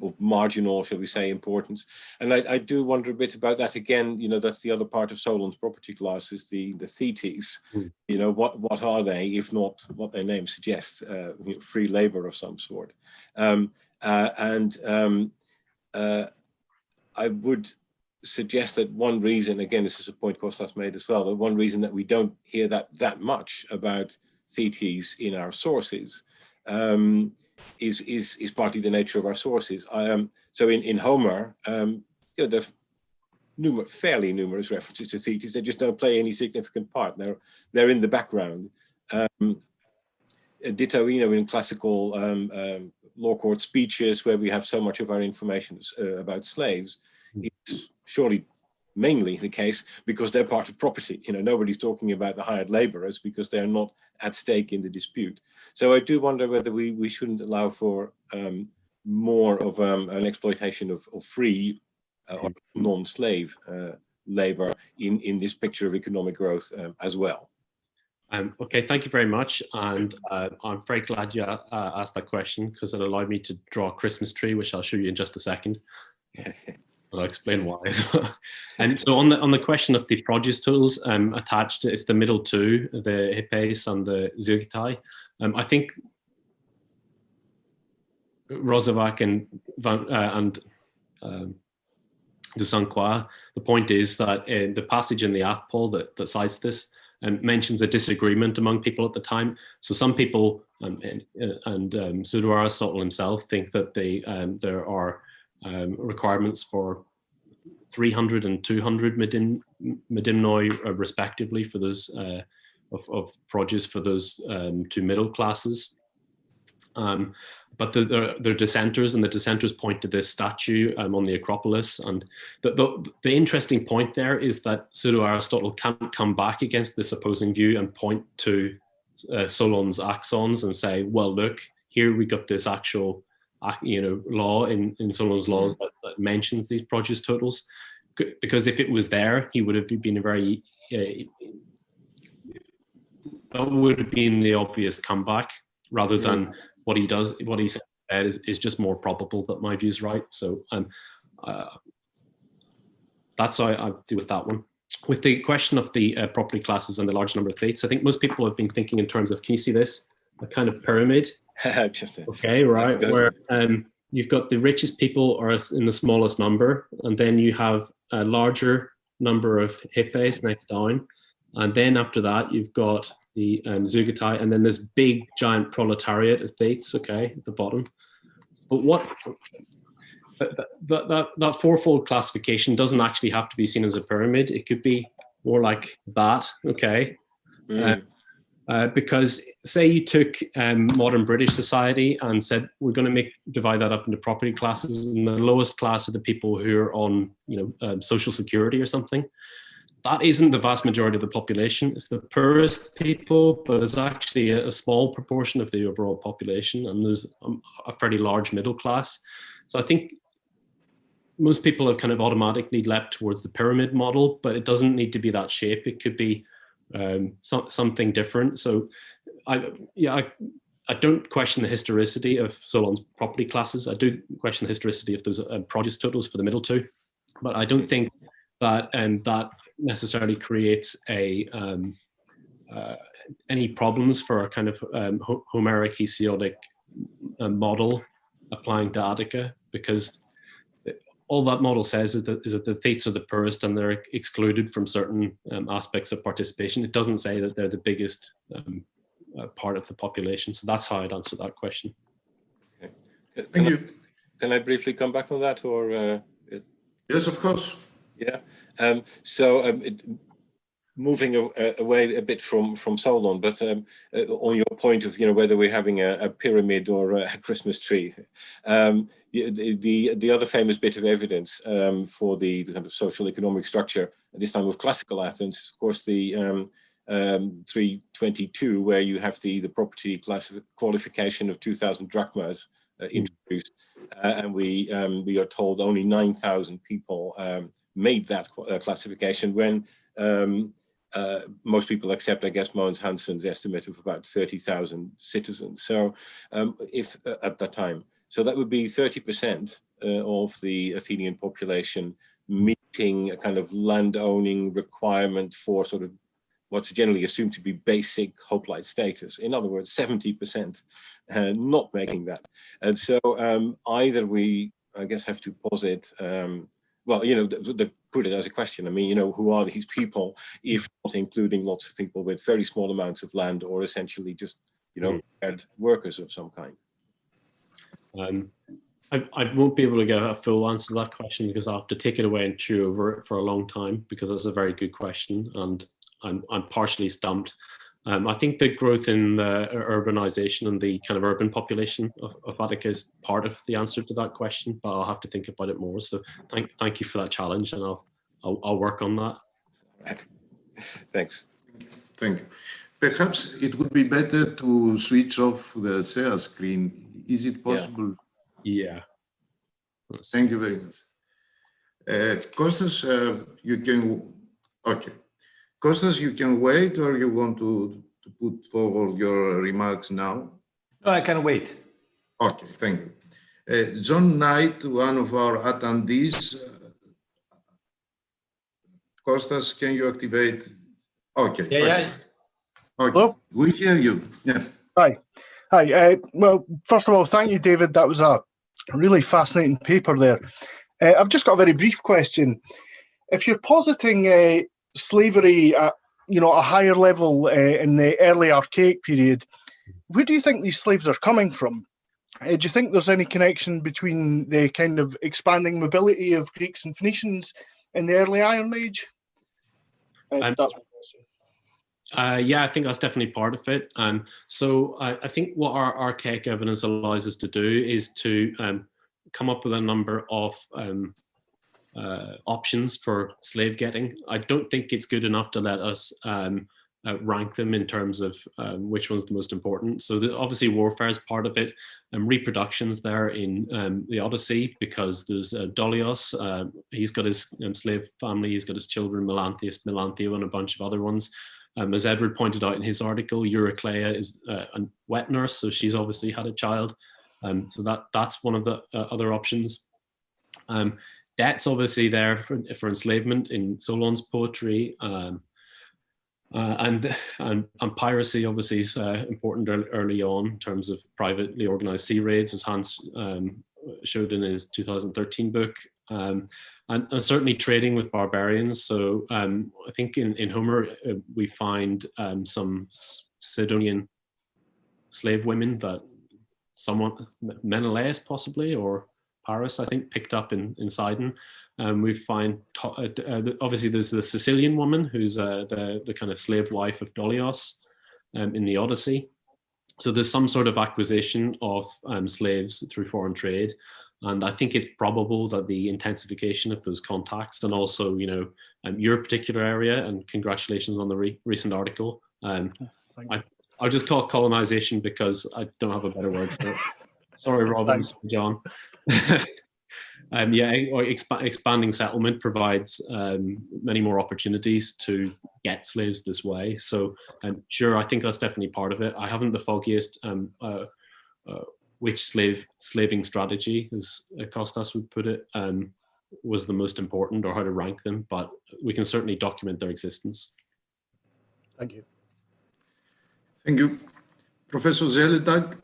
of marginal, shall we say, importance. And I do wonder a bit about that again. That's the other part of Solon's property classes, the thetes. What are they, if not what their name suggests, free labor of some sort. I would suggest that one reason, again, this is a point Kostas made as well, that one reason that we don't hear that much about thetes in our sources is partly the nature of our sources. So in Homer, there are fairly numerous references to thetes. They just don't play any significant part. They're in the background. Ditto, in classical law court speeches where we have so much of our information about slaves, it's surely mainly the case because they're part of property. Nobody's talking about the hired laborers because they're not at stake in the dispute. So I do wonder whether we shouldn't allow for more of an exploitation of free or non-slave labor in this picture of economic growth as well. Okay, thank you very much. And I'm very glad you asked that question because it allowed me to draw a Christmas tree, which I'll show you in just a second. I'll explain why as well. And so on the question of the produce tools attached, it's the middle two, the hippes and the zeugitai. I think Rozovac and de Saint-Croix, the point is that the passage in the Athpol that cites this mentions a disagreement among people at the time. So some people, and Pseudo-Aristotle himself, think that there are requirements for 300 and 200 medimnoi respectively for those of produce for those two middle classes. but they're dissenters, and the dissenters point to this statue on the Acropolis. And the interesting point there is that pseudo-Aristotle can't come back against this opposing view and point to Solon's axons and say, well, look, here we got this actual law in Solon's laws that mentions these produce totals. Because if it was there, he would have been a very that would have been the obvious comeback, rather than what he does. What he said is just more probable that my view is right. So that's how I deal with that one. With the question of the property classes and the large number of thetes, I think most people have been thinking in terms of, can you see this? A kind of pyramid. Okay, right, where you've got the richest people are in the smallest number, and then you have a larger number of hippies next down, and then after that you've got the Zugatai, and then this big giant proletariat of thetes, okay, at the bottom. But what that fourfold classification doesn't actually have to be seen as a pyramid. It could be more like that, okay. Because say you took modern British society and said, we're going to divide that up into property classes, and the lowest class are the people who are on social security or something. That isn't the vast majority of the population. It's the poorest people, but it's actually a small proportion of the overall population, and there's a fairly large middle class. So I think most people have kind of automatically leapt towards the pyramid model, but it doesn't need to be that shape. It could be something different. So I don't question the historicity of Solon's property classes. I do question the historicity of those produce totals for the middle two, but I don't think that that necessarily creates any problems for a kind of Homeric Hesiotic model applying to Attica, because all that model says is that the thetes are the poorest and they're excluded from certain aspects of participation. It doesn't say that they're the biggest part of the population. So that's how I'd answer that question. Okay. Thank you. Can I briefly come back on that, or? Yes, of course. Yeah. Moving away a bit from Solon, but on your point of whether we're having a pyramid or a Christmas tree, the other famous bit of evidence for the kind of social economic structure at this time of classical Athens, of course, the 322, where you have the property qualification of 2,000 drachmas introduced, and we are told only 9,000 people made that classification, when most people accept, I guess, Mogens Hansen's estimate of about 30,000 citizens. So if at that time, so that would be 30% of the Athenian population meeting a kind of land-owning requirement for sort of what's generally assumed to be basic hoplite status. In other words, 70% not making that. And so either we, I guess, have to posit, well, put it as a question. I mean, who are these people, if not including lots of people with very small amounts of land, or essentially just, workers of some kind? I won't be able to get a full answer to that question, because I'll have to take it away and chew over it for a long time, because that's a very good question, and I'm partially stumped. I think the growth in the urbanization and the kind of urban population of Attica is part of the answer to that question, but I'll have to think about it more. So thank you for that challenge, and I'll work on that. Thanks. Thank you. Perhaps it would be better to switch off the share screen. Is it possible? Yeah. Thank you very much. Kostas, you can. Okay. Kostas, you can wait, or you want to put forward your remarks now? No, I can wait. Okay, thank you. John Knight, one of our attendees. Kostas, can you activate? Okay. Yeah, okay. yeah. Okay. Hello? We hear you. Yeah. Hi. Hi. Well, first of all, thank you, David. That was a really fascinating paper there. I've just got a very brief question. If you're positing slavery at a higher level in the early archaic period, where do you think these slaves are coming from? Do you think there's any connection between the kind of expanding mobility of Greeks and Phoenicians in the early Iron Age? That's my question. Yeah, I think that's definitely part of it. So I think what our archaic evidence allows us to do is to come up with a number of options for slave getting. I don't think it's good enough to let us rank them in terms of which one's the most important. So obviously warfare is part of it, and reproduction's there in the Odyssey, because there's Dolios, he's got his slave family, he's got his children, Melanthius, Melanthio, and a bunch of other ones. As Edward pointed out in his article, Eurycleia is a wet nurse, so she's obviously had a child. So that's one of the other options. Debt's obviously there for enslavement in Solon's poetry, and piracy obviously is important early on in terms of privately organized sea raids, as Hans showed in his 2013 book. And certainly trading with barbarians. So I think in Homer, we find some Sidonian slave women that someone, Menelaus possibly, or Paris, I think, picked up in Sidon. We find, obviously there's the Sicilian woman who's the kind of slave wife of Dolios in the Odyssey. So there's some sort of acquisition of slaves through foreign trade. And I think it's probable that the intensification of those contacts, and also, your particular area, and congratulations on the recent article. I'll just call it colonization because I don't have a better word for it. Sorry, Robin, John. Expanding settlement provides many more opportunities to get slaves this way. So sure, I think that's definitely part of it. I haven't the foggiest which slaving strategy, as Kostas would put it, was the most important, or how to rank them, but we can certainly document their existence. Thank you. Thank you. Professor Zelledag.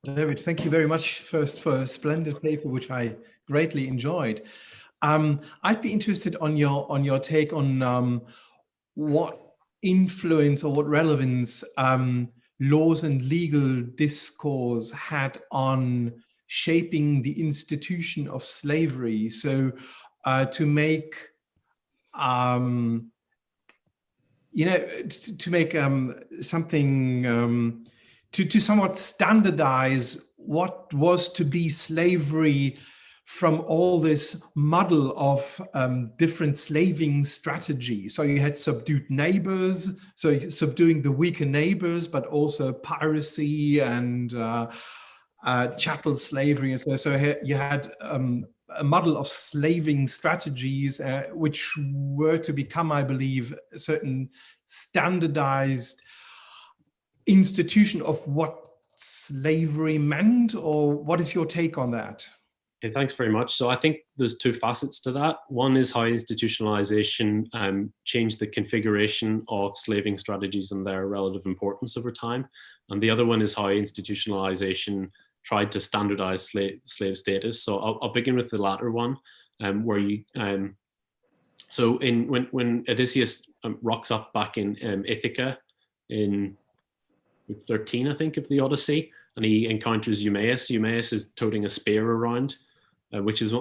David, thank you very much first for a splendid paper, which I greatly enjoyed. I'd be interested on your take on what influence or what relevance laws and legal discourse had on shaping the institution of slavery. So to make something, to somewhat standardize what was to be slavery from all this muddle of different slaving strategies. So you had subdued neighbors, so subduing the weaker neighbors, but also piracy and chattel slavery. And so you had a muddle of slaving strategies, which were to become, I believe, a certain standardized institution of what slavery meant. Or what is your take on that? Okay, thanks very much. So I think there's two facets to that. One is how institutionalization changed the configuration of slaving strategies and their relative importance over time. And the other one is how institutionalization tried to standardize slave status. So I'll begin with the latter one, where you, so when Odysseus rocks up back in Ithaca in 13, I think, of the Odyssey, and he encounters Eumaeus. Eumaeus is toting a spear around, which is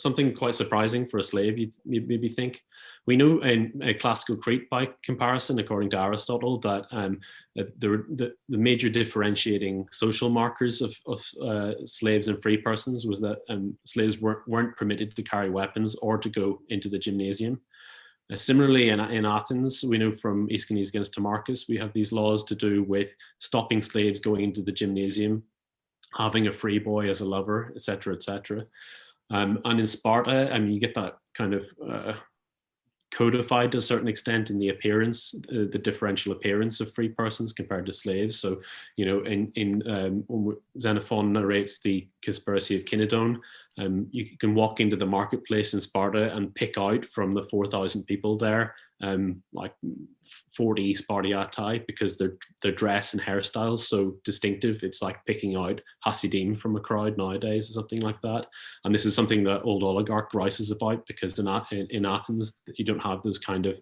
something quite surprising for a slave, you'd maybe think. We know in classical Crete, by comparison, according to Aristotle, that the major differentiating social markers of slaves and free persons was that slaves weren't permitted to carry weapons or to go into the gymnasium. Similarly, in Athens, we know from Aeschines against Morakis, we have these laws to do with stopping slaves going into the gymnasium, having a free boy as a lover, etc., etc. And in Sparta, you get that kind of codified to a certain extent in the appearance, the differential appearance of free persons compared to slaves. So, when Xenophon narrates the conspiracy of Cynodon, you can walk into the marketplace in Sparta and pick out from the 4,000 people there, like 40 Spartiati, because their dress and hairstyles so distinctive. It's like picking out Hasidim from a crowd nowadays or something like that. And this is something that old oligarch rouses about, because in Athens, you don't have those kind of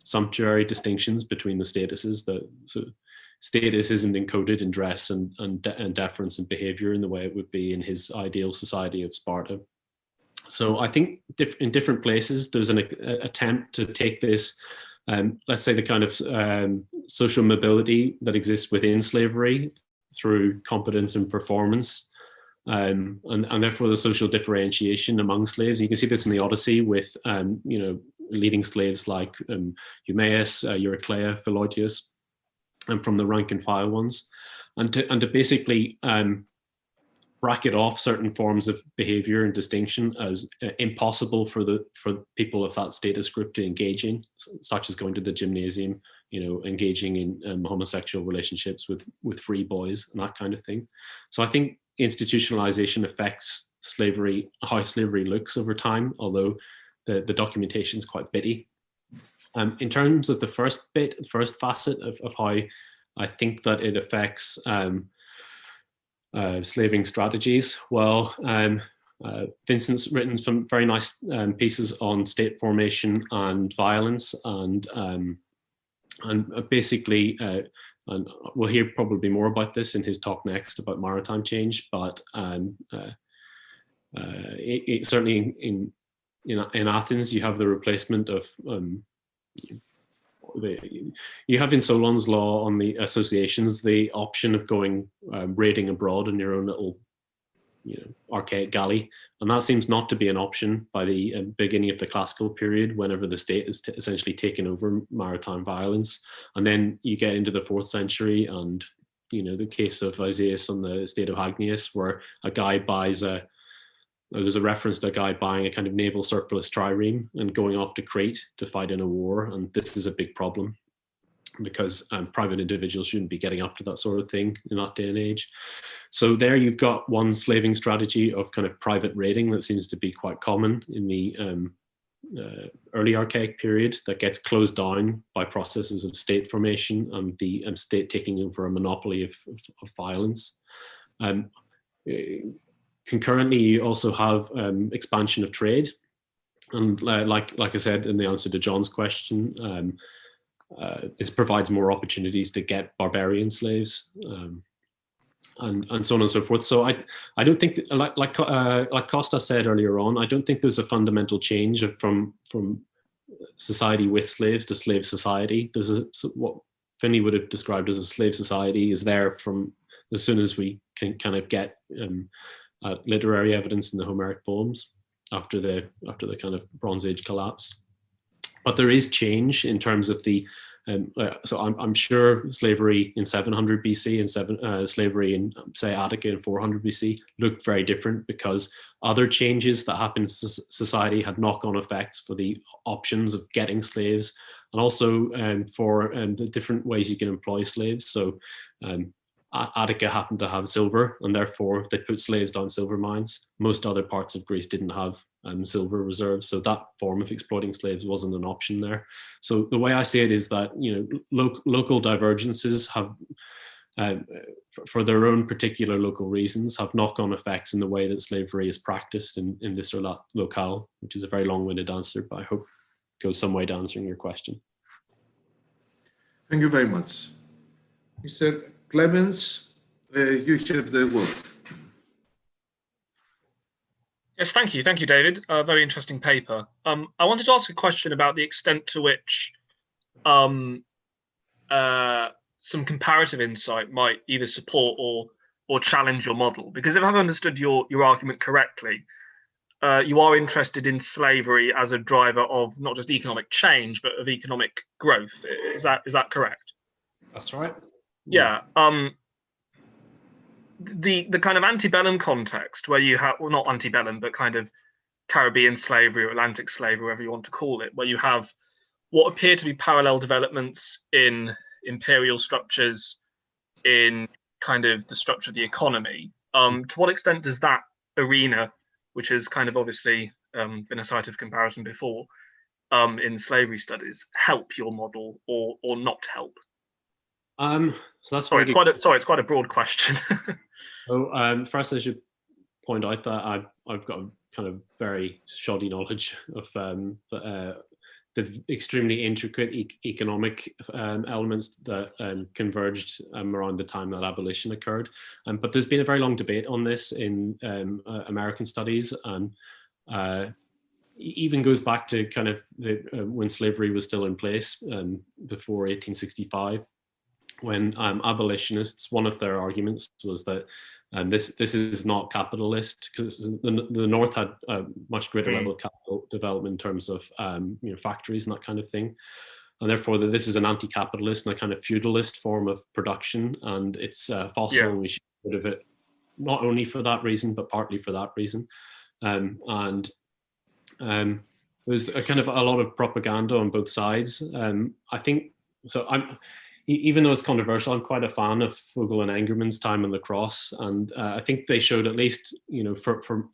sumptuary distinctions between the statuses. So status isn't encoded in dress and deference and behavior in the way it would be in his ideal society of Sparta. So I think in different places, there's an attempt to take this, let's say the kind of social mobility that exists within slavery through competence and performance, and therefore the social differentiation among slaves. You can see this in the Odyssey with, you know, leading slaves like Eumaeus, Euryclea, Philoetius, and from the rank and file ones, and to basically bracket off certain forms of behavior and distinction as impossible for people of that status group to engage in, such as going to the gymnasium, you know, engaging in homosexual relationships with free boys and that kind of thing. So I think institutionalization affects slavery, how slavery looks over time, although the documentation is quite bitty. In terms of the first facet of how I think that it affects slaving strategies, well, Vincent's written some very nice pieces on state formation and violence, and basically, and we'll hear probably more about this in his talk next about maritime change, but it certainly in Athens, you have the replacement of you have in Solon's law on the associations the option of going raiding abroad in your own little, you know, archaic galley, and that seems not to be an option by the beginning of the classical period, whenever the state is essentially taken over maritime violence. And then you get into the 4th century, and you know the case of Isaeus on the state of Agnias, where a guy buys there's a reference to a guy buying a kind of naval surplus trireme and going off to Crete to fight in a war. And this is a big problem because private individuals shouldn't be getting up to that sort of thing in that day and age. So there you've got one slaving strategy of kind of private raiding that seems to be quite common in the early archaic period, that gets closed down by processes of state formation and the state taking over a monopoly of violence. Concurrently, you also have expansion of trade, and like I said in the answer to John's question, this provides more opportunities to get barbarian slaves, and so on and so forth. So I don't think that, like Kostas said earlier on, I don't think there's a fundamental change from society with slaves to slave society. There's what Finney would have described as a slave society is there from as soon as we can kind of get literary evidence in the Homeric poems after the kind of Bronze Age collapse. But there is change in terms of the so I'm sure slavery in 700 BC and slavery in say Attica in 400 BC looked very different, because other changes that happened in society had knock-on effects for the options of getting slaves, and also for the different ways you can employ slaves. So Attica happened to have silver, and therefore they put slaves down silver mines. Most other parts of Greece didn't have silver reserves, so that form of exploiting slaves wasn't an option there. So the way I see it is that, you know, local divergences have, for their own particular local reasons, have knock-on effects in the way that slavery is practiced in this or that locale, which is a very long-winded answer, but I hope it goes some way to answering your question. Thank you very much. Mr. Clemens, you have the word. Yes, thank you. Thank you, David. Very interesting paper. I wanted to ask a question about the extent to which some comparative insight might either support or challenge your model. Because if I've understood your argument correctly, you are interested in slavery as a driver of not just economic change, but of economic growth. Is that correct? That's right. Yeah. The kind of antebellum context where you have, well, not antebellum, but kind of Caribbean slavery or Atlantic slavery, whatever you want to call it, where you have what appear to be parallel developments in imperial structures, in kind of the structure of the economy. To what extent does that arena, which has kind of obviously been a site of comparison before in slavery studies, help your model or not help? So that's it's quite a broad question. So first, I should point out that I've got a kind of very shoddy knowledge of the extremely intricate economic elements that converged around the time that abolition occurred. But there's been a very long debate on this in American studies, and even goes back to kind of when slavery was still in place before 1865, when abolitionists, one of their arguments was that this is not capitalist, because the North had a much greater level of capital development in terms of factories and that kind of thing, and therefore that this is an anti-capitalist and a kind of feudalist form of production, and it's fossil, and we should get rid of it, not only for that reason but partly for that reason. There's a kind of a lot of propaganda on both sides. I think so. Even though it's controversial, I'm quite a fan of Vogel and Engerman's Time on the Cross, and I think they showed, at least for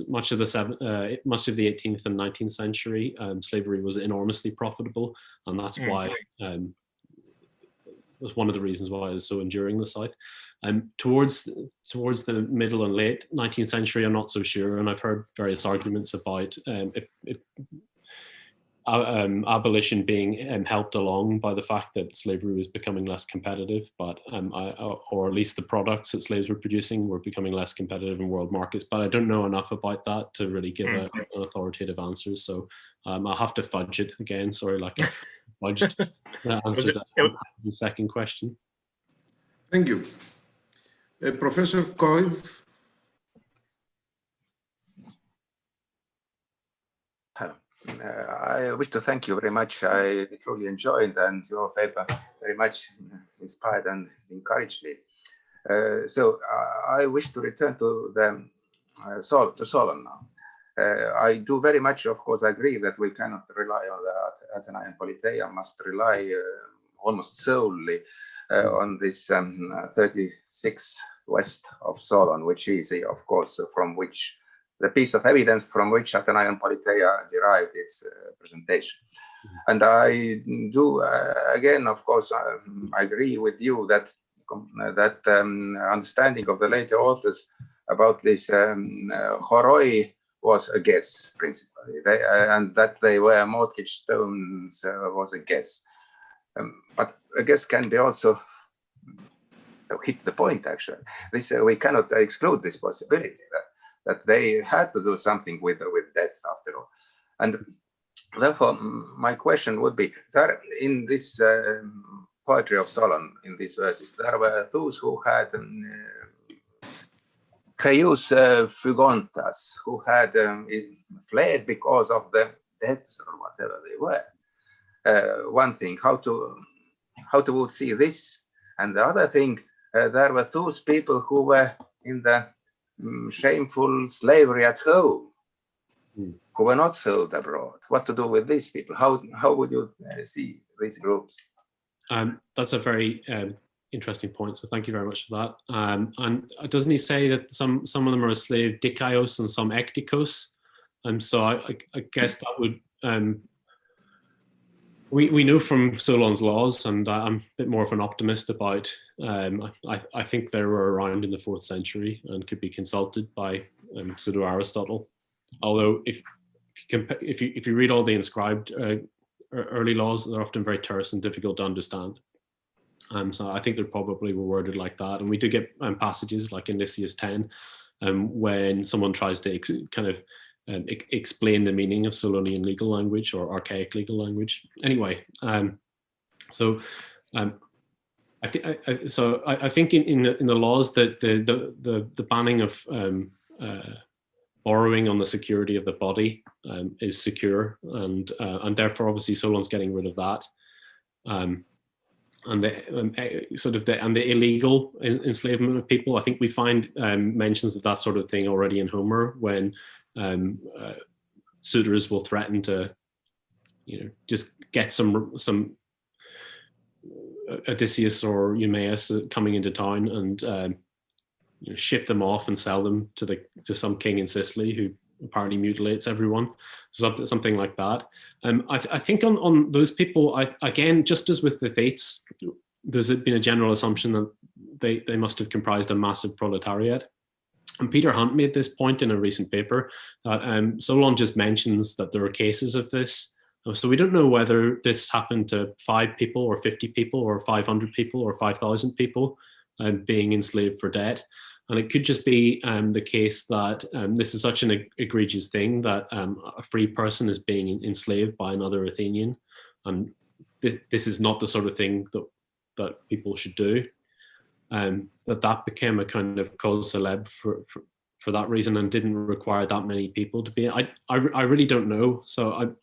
much of the 18th and 19th century, slavery was enormously profitable, and that's why was one of the reasons why it's so enduring in the South. Towards the middle and late 19th century, I'm not so sure, and I've heard various arguments about abolition being helped along by the fact that slavery was becoming less competitive, but or at least the products that slaves were producing were becoming less competitive in world markets. But I don't know enough about that to really give an authoritative answer. So I'll have to fudge it again. Sorry, like I've fudged the answer to the second question. Thank you. Professor Koiv. I wish to thank you very much. I truly enjoyed, and your paper very much inspired and encouraged me. So I wish to return to the Solon now. I do very much, of course, agree that we cannot rely on the Athenian Politeia, must rely almost solely on this 36 west of Solon, which is, of course, from which the piece of evidence from which Athenian Politeia derived its presentation. And I do, again, of course, I agree with you that understanding of the later authors about this horoi was a guess, principally, and that they were mortgage stones was a guess. But a guess can be also hit the point, actually. This we cannot exclude this possibility that they had to do something with deaths after all. And therefore, my question would be, that in this poetry of Solon, in these verses, there were those who had Creus fugontas, who had fled because of the deaths or whatever they were. One thing, how to would see this, and the other thing, there were those people who were in the shameful slavery at home, who were not sold abroad. What to do with these people? How would you see these groups? That's a very interesting point. So thank you very much for that. And doesn't he say that some of them are a slave dikaios and some ektikos? So I guess that would we know from Solon's laws, and I'm a bit more of an optimist about. I think they were around in the 4th century and could be consulted by pseudo Aristotle. Although if you read all the inscribed early laws, they're often very terse and difficult to understand. So I think they probably were worded like that. And we do get passages like in Lysias 10, when someone tries to kind of explain the meaning of Solonian legal language or archaic legal language. Anyway, I think in the laws that the banning of borrowing on the security of the body is secure, and therefore obviously Solon's getting rid of that. And the illegal enslavement of people. I think we find mentions of that sort of thing already in Homer, when suitors will threaten to, just get some Odysseus or Eumaeus coming into town and ship them off and sell them to some king in Sicily who apparently mutilates everyone, something like that. I think on those people, again, just as with the Thetes, there's been a general assumption that they must have comprised a massive proletariat. And Peter Hunt made this point in a recent paper that Solon just mentions that there are cases of this. So we don't know whether this happened to 5 people or 50 people or 500 people or 5,000 people being enslaved for debt. And it could just be the case that this is such an egregious thing that a free person is being enslaved by another Athenian. And this is not the sort of thing that people should do. That became a kind of cause célèbre for that reason, and didn't require that many people to be. I really don't know. So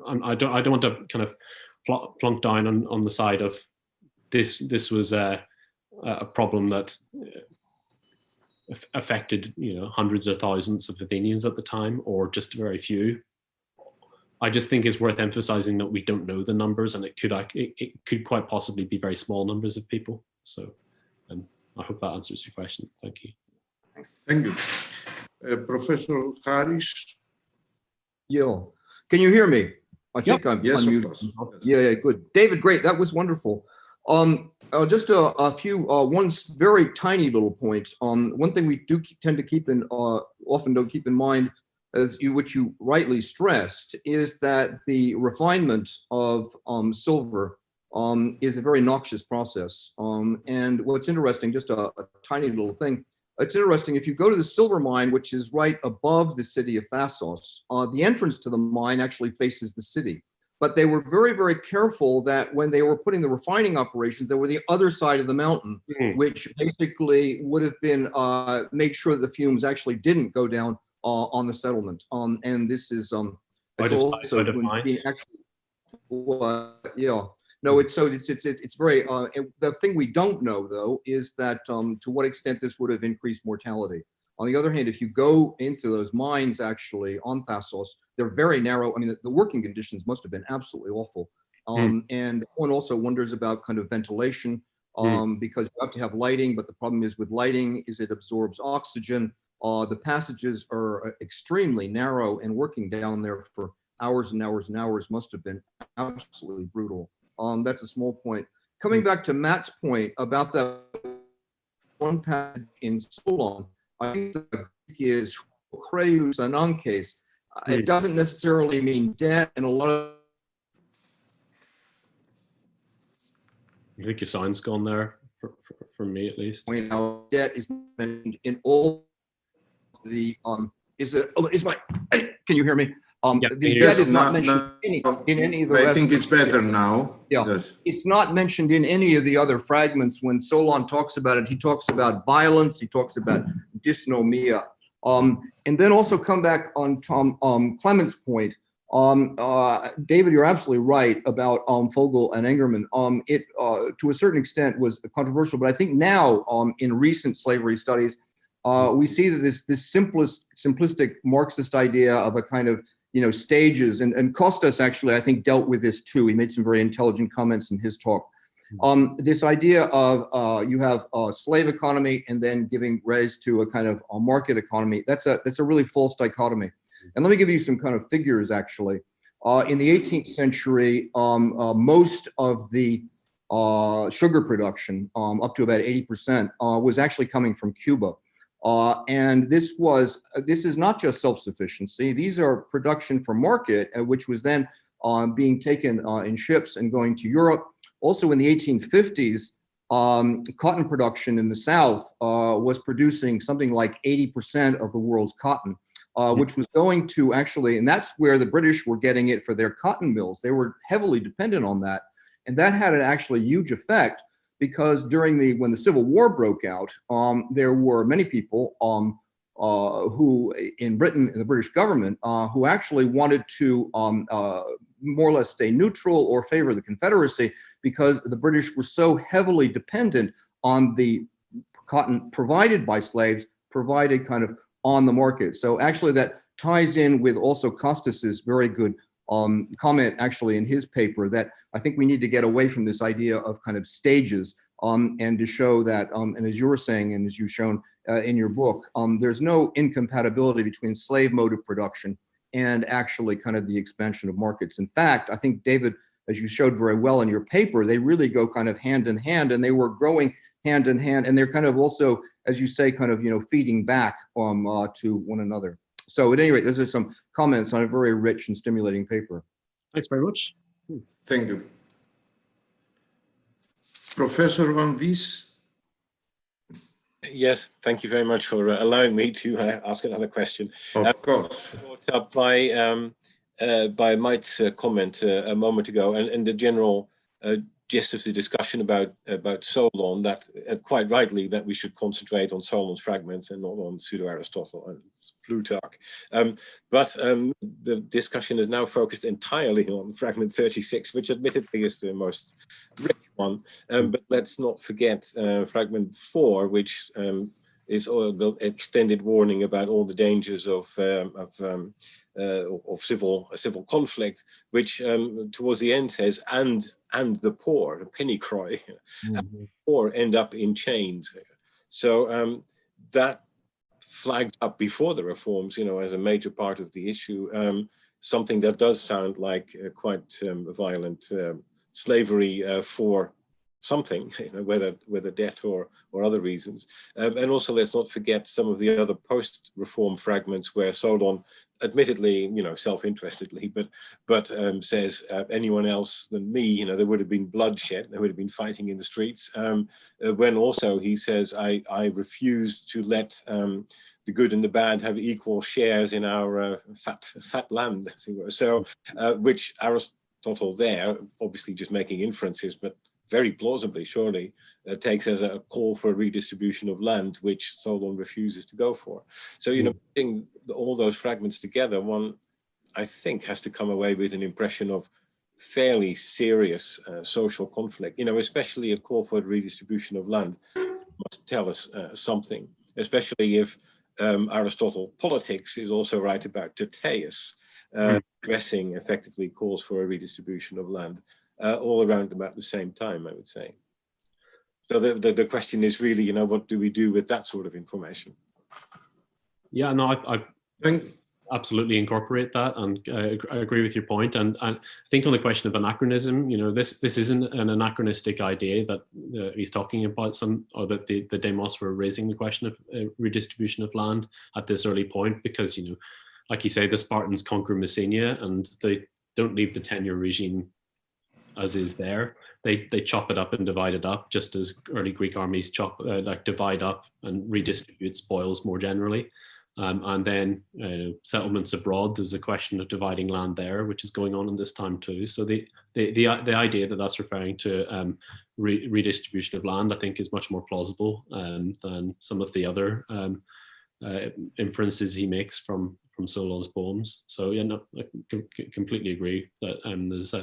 I don't want to kind of plunk down on the side of this was a problem that affected hundreds or thousands of Athenians at the time, or just very few. I just think it's worth emphasizing that we don't know the numbers, and it could quite possibly be very small numbers of people. So I hope that answers your question. Thank you. Thanks. Thank you. Professor Harris? Yeah. Can you hear me? I think I'm unmuted. Of course. Yes. Yeah, good. David, great. That was wonderful. Just a few, one very tiny little points. One thing we do tend to keep often don't keep in mind, which you rightly stressed, is that the refinement of silver is a very noxious process. And what's interesting, just a tiny little thing, it's interesting, if you go to the silver mine, which is right above the city of Thasos, the entrance to the mine actually faces the city. But they were very, very careful that when they were putting the refining operations, they were the other side of the mountain, which basically would have been made sure that the fumes actually didn't go down on the settlement. And this is it's also actually, yeah. No, it's very. The thing we don't know though is that to what extent this would have increased mortality. On the other hand, if you go into those mines actually on Thasos, they're very narrow. I mean, the working conditions must have been absolutely awful. And one also wonders about kind of ventilation because you have to have lighting, but the problem is with lighting is it absorbs oxygen. The passages are extremely narrow, and working down there for hours and hours and hours must have been absolutely brutal. That's a small point. Coming back to Matt's point about that one passage in Solon, I think the Greek is kreus anankes. It doesn't necessarily mean debt, and a lot of. I think your sign's gone there for me at least. Point out debt is mentioned in all the can you hear me? The debt is not mentioned in any of the rest. I think it's better now. Yeah, yes. It's not mentioned in any of the other fragments. When Solon talks about it, he talks about violence, he talks about dysnomia. And then also come back on Clement's point. David, you're absolutely right about Fogel and Engerman. It to a certain extent was controversial, but I think now in recent slavery studies, we see that this simplistic Marxist idea of a kind of stages, and Kostas actually I think dealt with this too. He made some very intelligent comments in his talk. This idea of you have a slave economy and then giving rise to a kind of a market economy. That's a really false dichotomy. And let me give you some kind of figures actually. In the 18th century, most of the sugar production, up to about 80%, was actually coming from Cuba. And this is not just self-sufficiency. These are production for market, which was then being taken in ships and going to Europe. Also in the 1850s, cotton production in the South was producing something like 80% of the world's cotton, which was going to actually, and that's where the British were getting it for their cotton mills. They were heavily dependent on that. And that had an actually huge effect because when the Civil War broke out, there were many people who in Britain, in the British government, who actually wanted to more or less stay neutral or favor the Confederacy because the British were so heavily dependent on the cotton provided by slaves, provided kind of on the market. So actually that ties in with also Kostas's very good comment actually in his paper that I think we need to get away from this idea of kind of stages and to show that, and as you were saying, and as you've shown in your book, there's no incompatibility between slave mode of production and actually kind of the expansion of markets. In fact, I think, David, as you showed very well in your paper, they really go kind of hand in hand, and they were growing hand in hand, and they're kind of also, as you say, kind of, feeding back to one another. So at any rate, those are some comments on a very rich and stimulating paper. Thanks very much. Thank you. Professor Van Wies? Yes, thank you very much for allowing me to ask another question. Of course. Brought up by Mike's comment a moment ago, and the general gist of the discussion about Solon, that quite rightly that we should concentrate on Solon's fragments and not on pseudo-Aristotle and Plutarch. But the discussion is now focused entirely on fragment 36, which admittedly is the most rich one. But let's not forget fragment 4, which is the extended warning about all the dangers of civil conflict, which towards the end says, and the poor, the penny croy, and the poor end up in chains. So that flagged up before the reforms, as a major part of the issue, something that does sound like quite violent slavery for something, whether debt or other reasons. And also, let's not forget some of the other post-reform fragments where Solon, admittedly, self-interestedly, but says anyone else than me, there would have been bloodshed, there would have been fighting in the streets. When also he says, I refuse to let the good and the bad have equal shares in our fat land, as it were. So, which Aristotle there, obviously just making inferences, but very plausibly, surely, takes as a call for a redistribution of land, which Solon refuses to go for. So, putting all those fragments together, one, I think, has to come away with an impression of fairly serious social conflict, especially a call for a redistribution of land must tell us something, especially if Aristotle politics is also right about Tyrtaeus, addressing effectively calls for a redistribution of land. All around about the same time, I would say. So the question is really, what do we do with that sort of information? Yeah, no, I absolutely incorporate that, and I agree with your point. And I think on the question of anachronism, this isn't an anachronistic idea that he's talking about, or that the demos were raising the question of redistribution of land at this early point, because like you say, the Spartans conquer Messenia and they don't leave the tenure regime as is there. They chop it up and divide it up, just as early Greek armies divide up and redistribute spoils more generally. And then settlements abroad, there's a question of dividing land there, which is going on in this time too. So the idea that that's referring to redistribution of land, I think, is much more plausible than some of the other inferences he makes from Solon's poems. So yeah, no, I completely agree that there's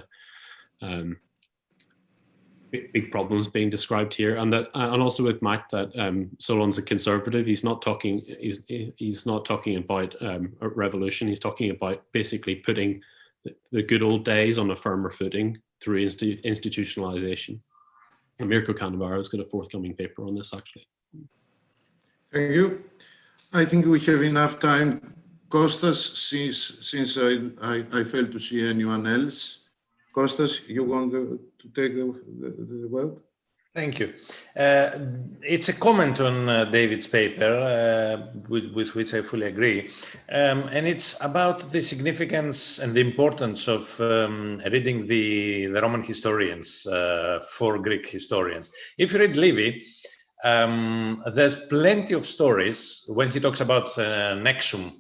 big problems being described here, and also with Mike that Solon's a conservative. He's not talking about a revolution. He's talking about basically putting the good old days on a firmer footing through institutionalization. And Mirko Cannavaro's got a forthcoming paper on this, actually. Thank you. I think we have enough time. Kostas, since I failed to see anyone else. Kostas, you want to take the word? Thank you. It's a comment on David's paper, with which I fully agree. And it's about the significance and the importance of reading the Roman historians for Greek historians. If you read Livy, there's plenty of stories when he talks about Nexum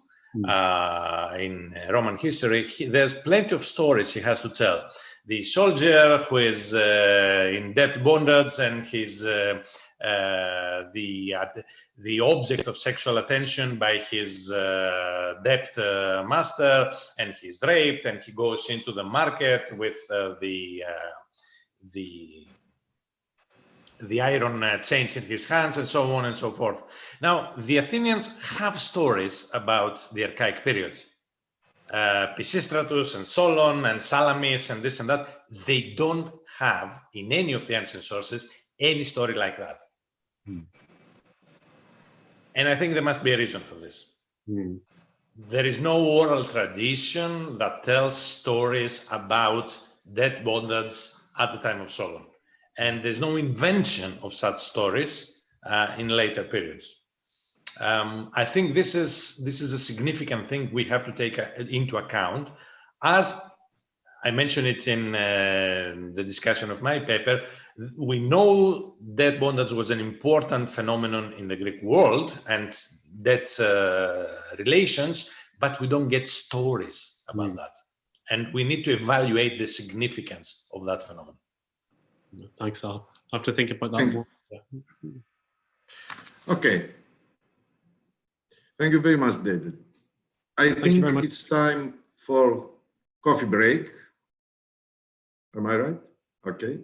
in Roman history. There's plenty of stories he has to tell. The soldier who is in debt bondage and he's the object of sexual attention by his debt master, and he's raped, and he goes into the market with the iron chains in his hands, and so on and so forth. Now, the Athenians have stories about the archaic period. Pisistratus and Solon and Salamis and this and that. They don't have in any of the ancient sources any story like that. And I think there must be a reason for this. There is no oral tradition that tells stories about debt bondage at the time of Solon. And there's no invention of such stories in later periods. I think this is a significant thing we have to take into account as I mentioned it in the discussion of my paper. We know that bondage was an important phenomenon in the Greek world and that relations, but we don't get stories about that. And we need to evaluate the significance of that phenomenon. Thanks, I'll have to think about that more. Okay. Thank you very much, David. I think it's time for coffee break. Am I right? Okay.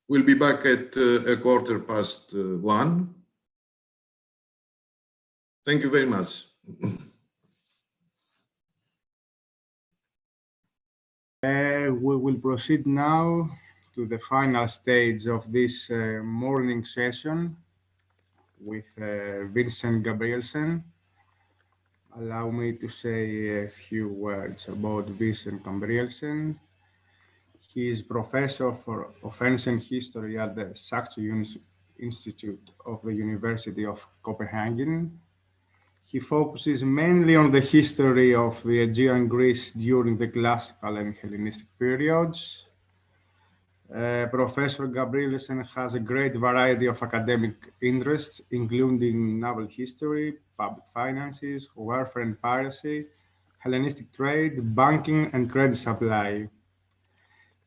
We'll be back at 1:15. Thank you very much. We will proceed now to the final stage of this morning session with Vincent Gabrielsen. Allow me to say a few words about Vincent Gabrielsen. He is professor of ancient history at the Saxo Institute of the University of Copenhagen. He focuses mainly on the history of the Aegean Greece during the classical and Hellenistic periods. Professor Gabrielsen has a great variety of academic interests, including naval history, public finances, warfare and piracy, Hellenistic trade, banking, and credit supply.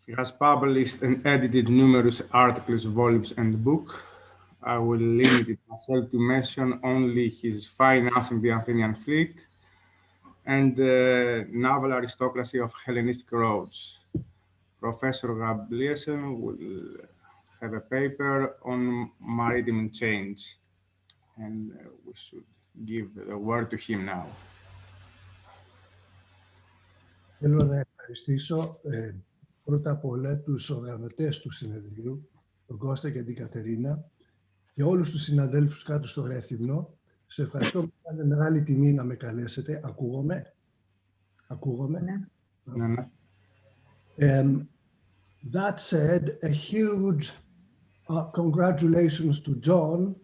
He has published and edited numerous articles, volumes, and books. I will limit myself to mention only his Financing the Athenian Fleet and the Naval Aristocracy of Hellenistic Roads. Professor Gabrielsen will have a paper on maritime change, and we should give the word to him now. Θέλω να ευχαριστήσω πρώτα απ' όλα τους οργανωτές του συνεδρίου, τον Κώστα και την Κατερίνα, και όλους τους συναδέλφους κάτω στο Ρethymno. Σε ευχαριστώ, μου κάνει μεγάλη τιμή να με καλέσετε. Ακούγομαι? Ακούγομαι? Ναι. That said, a huge congratulations to John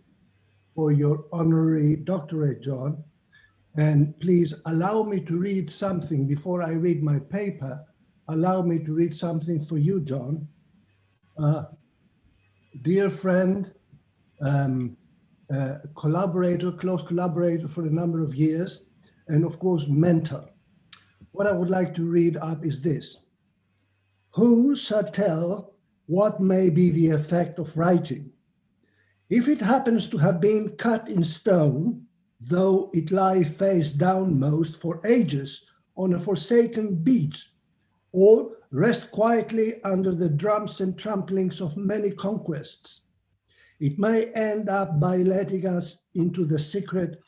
for your honorary doctorate, John. And please allow me to read something before I read my paper. Allow me to read something for you, John. Dear friend, collaborator, close collaborator for a number of years, and of course, mentor. What I would like to read up is this. Who shall tell what may be the effect of writing? If it happens to have been cut in stone, though it lie face downmost for ages on a forsaken beach, or rest quietly under the drums and tramplings of many conquests, it may end up by letting us into the secret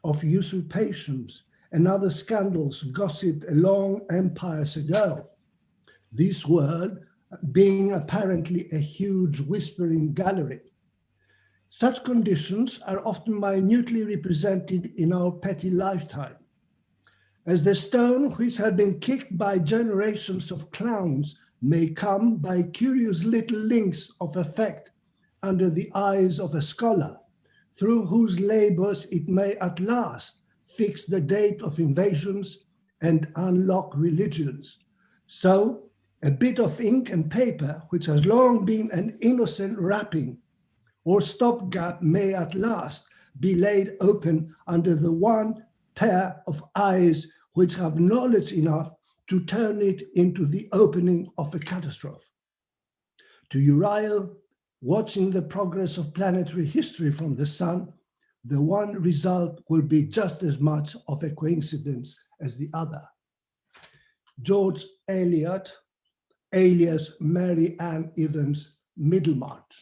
of usurpations and other scandals gossiped along empires ago. This world being apparently a huge whispering gallery. Such conditions are often minutely represented in our petty lifetime. As the stone which had been kicked by generations of clowns may come by curious little links of effect under the eyes of a scholar, through whose labors it may at last fix the date of invasions and unlock religions. So, a bit of ink and paper, which has long been an innocent wrapping or stopgap, may at last be laid open under the one pair of eyes which have knowledge enough to turn it into the opening of a catastrophe. To Uriel, watching the progress of planetary history from the sun, the one result will be just as much of a coincidence as the other. George Eliot, alias Mary Ann Evans, Middlemarch.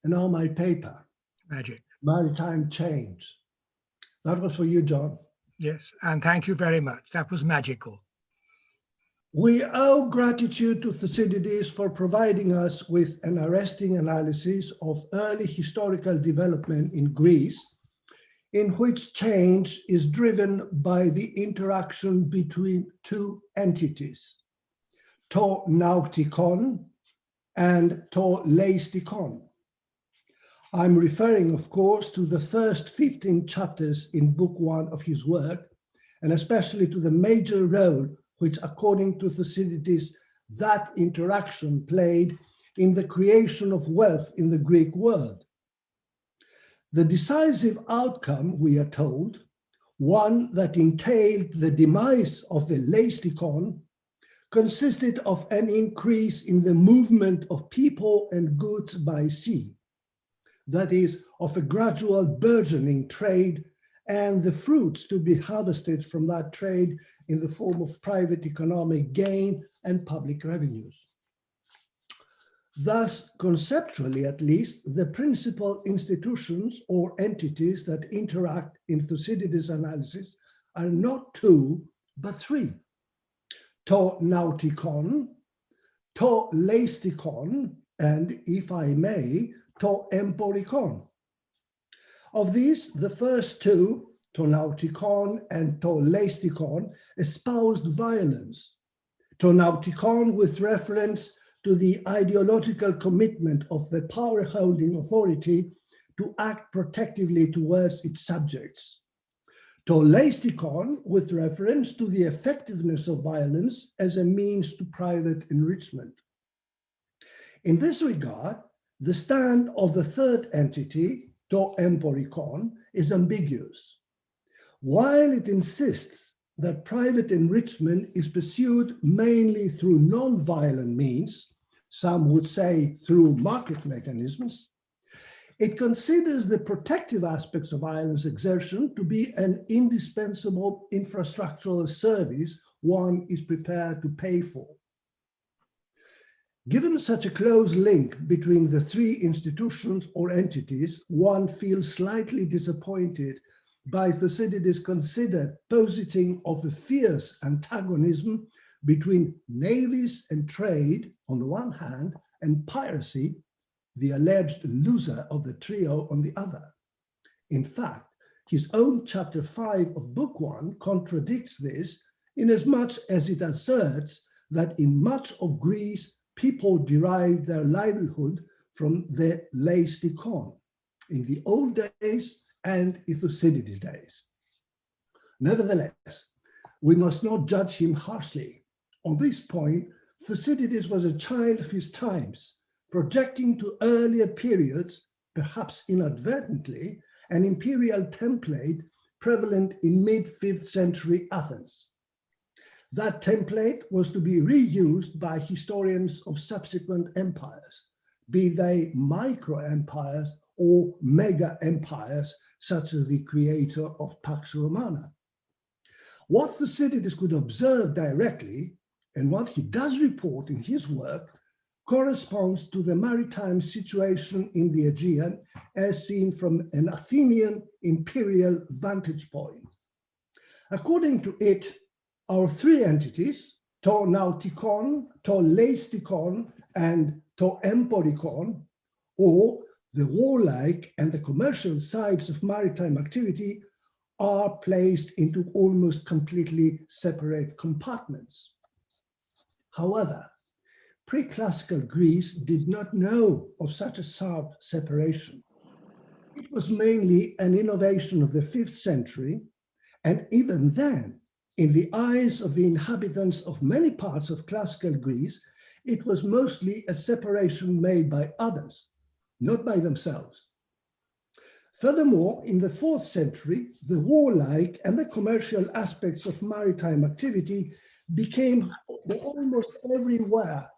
And now my paper. Magic. Maritime Change. That was for you, John. Yes, and thank you very much. That was magical. We owe gratitude to Thucydides for providing us with an arresting analysis of early historical development in Greece, in which change is driven by the interaction between two entities, to nautikon and to leistikon. I'm referring, of course, to the first 15 chapters in Book 1 of his work, and especially to the major role which according to Thucydides, that interaction played in the creation of wealth in the Greek world. The decisive outcome, we are told, one that entailed the demise of the leistikon, consisted of an increase in the movement of people and goods by sea, that is, of a gradual burgeoning trade and the fruits to be harvested from that trade in the form of private economic gain and public revenues. Thus, conceptually at least, the principal institutions or entities that interact in Thucydides' analysis are not two, but three: to nautikon, to leistikon, and, if I may, to emporikon. Of these, the first two, to nautikon and to leistikon, espoused violence. To nautikon with reference to the ideological commitment of the power-holding authority to act protectively towards its subjects. To leistikon with reference to the effectiveness of violence as a means to private enrichment. In this regard, the stand of the third entity, to emporikon, is ambiguous. While it insists that private enrichment is pursued mainly through non-violent means, some would say through market mechanisms, it considers the protective aspects of violence exertion to be an indispensable infrastructural service one is prepared to pay for. Given such a close link between the three institutions or entities, one feels slightly disappointed by Thucydides' considered positing of a fierce antagonism between navies and trade on the one hand, and piracy, the alleged loser of the trio, on the other. In fact, his own chapter 5 of book 1 contradicts this, inasmuch as it asserts that in much of Greece, people derived their livelihood from the leistikon in the old days and in Thucydides' days. Nevertheless, we must not judge him harshly. On this point, Thucydides was a child of his times, projecting to earlier periods, perhaps inadvertently, an imperial template prevalent in mid-5th century Athens. That template was to be reused by historians of subsequent empires, be they micro-empires or mega-empires, such as the creator of Pax Romana. What Thucydides could observe directly, and what he does report in his work, corresponds to the maritime situation in the Aegean as seen from an Athenian imperial vantage point. According to it, our three entities, to nautikon, to leistikon, and to emporikon, or the warlike and the commercial sides of maritime activity, are placed into almost completely separate compartments. However, pre-classical Greece did not know of such a sharp separation. It was mainly an innovation of the 5th century, and even then, in the eyes of the inhabitants of many parts of classical Greece, it was mostly a separation made by others, not by themselves. Furthermore, in the 4th century, the warlike and the commercial aspects of maritime activity became almost everywhere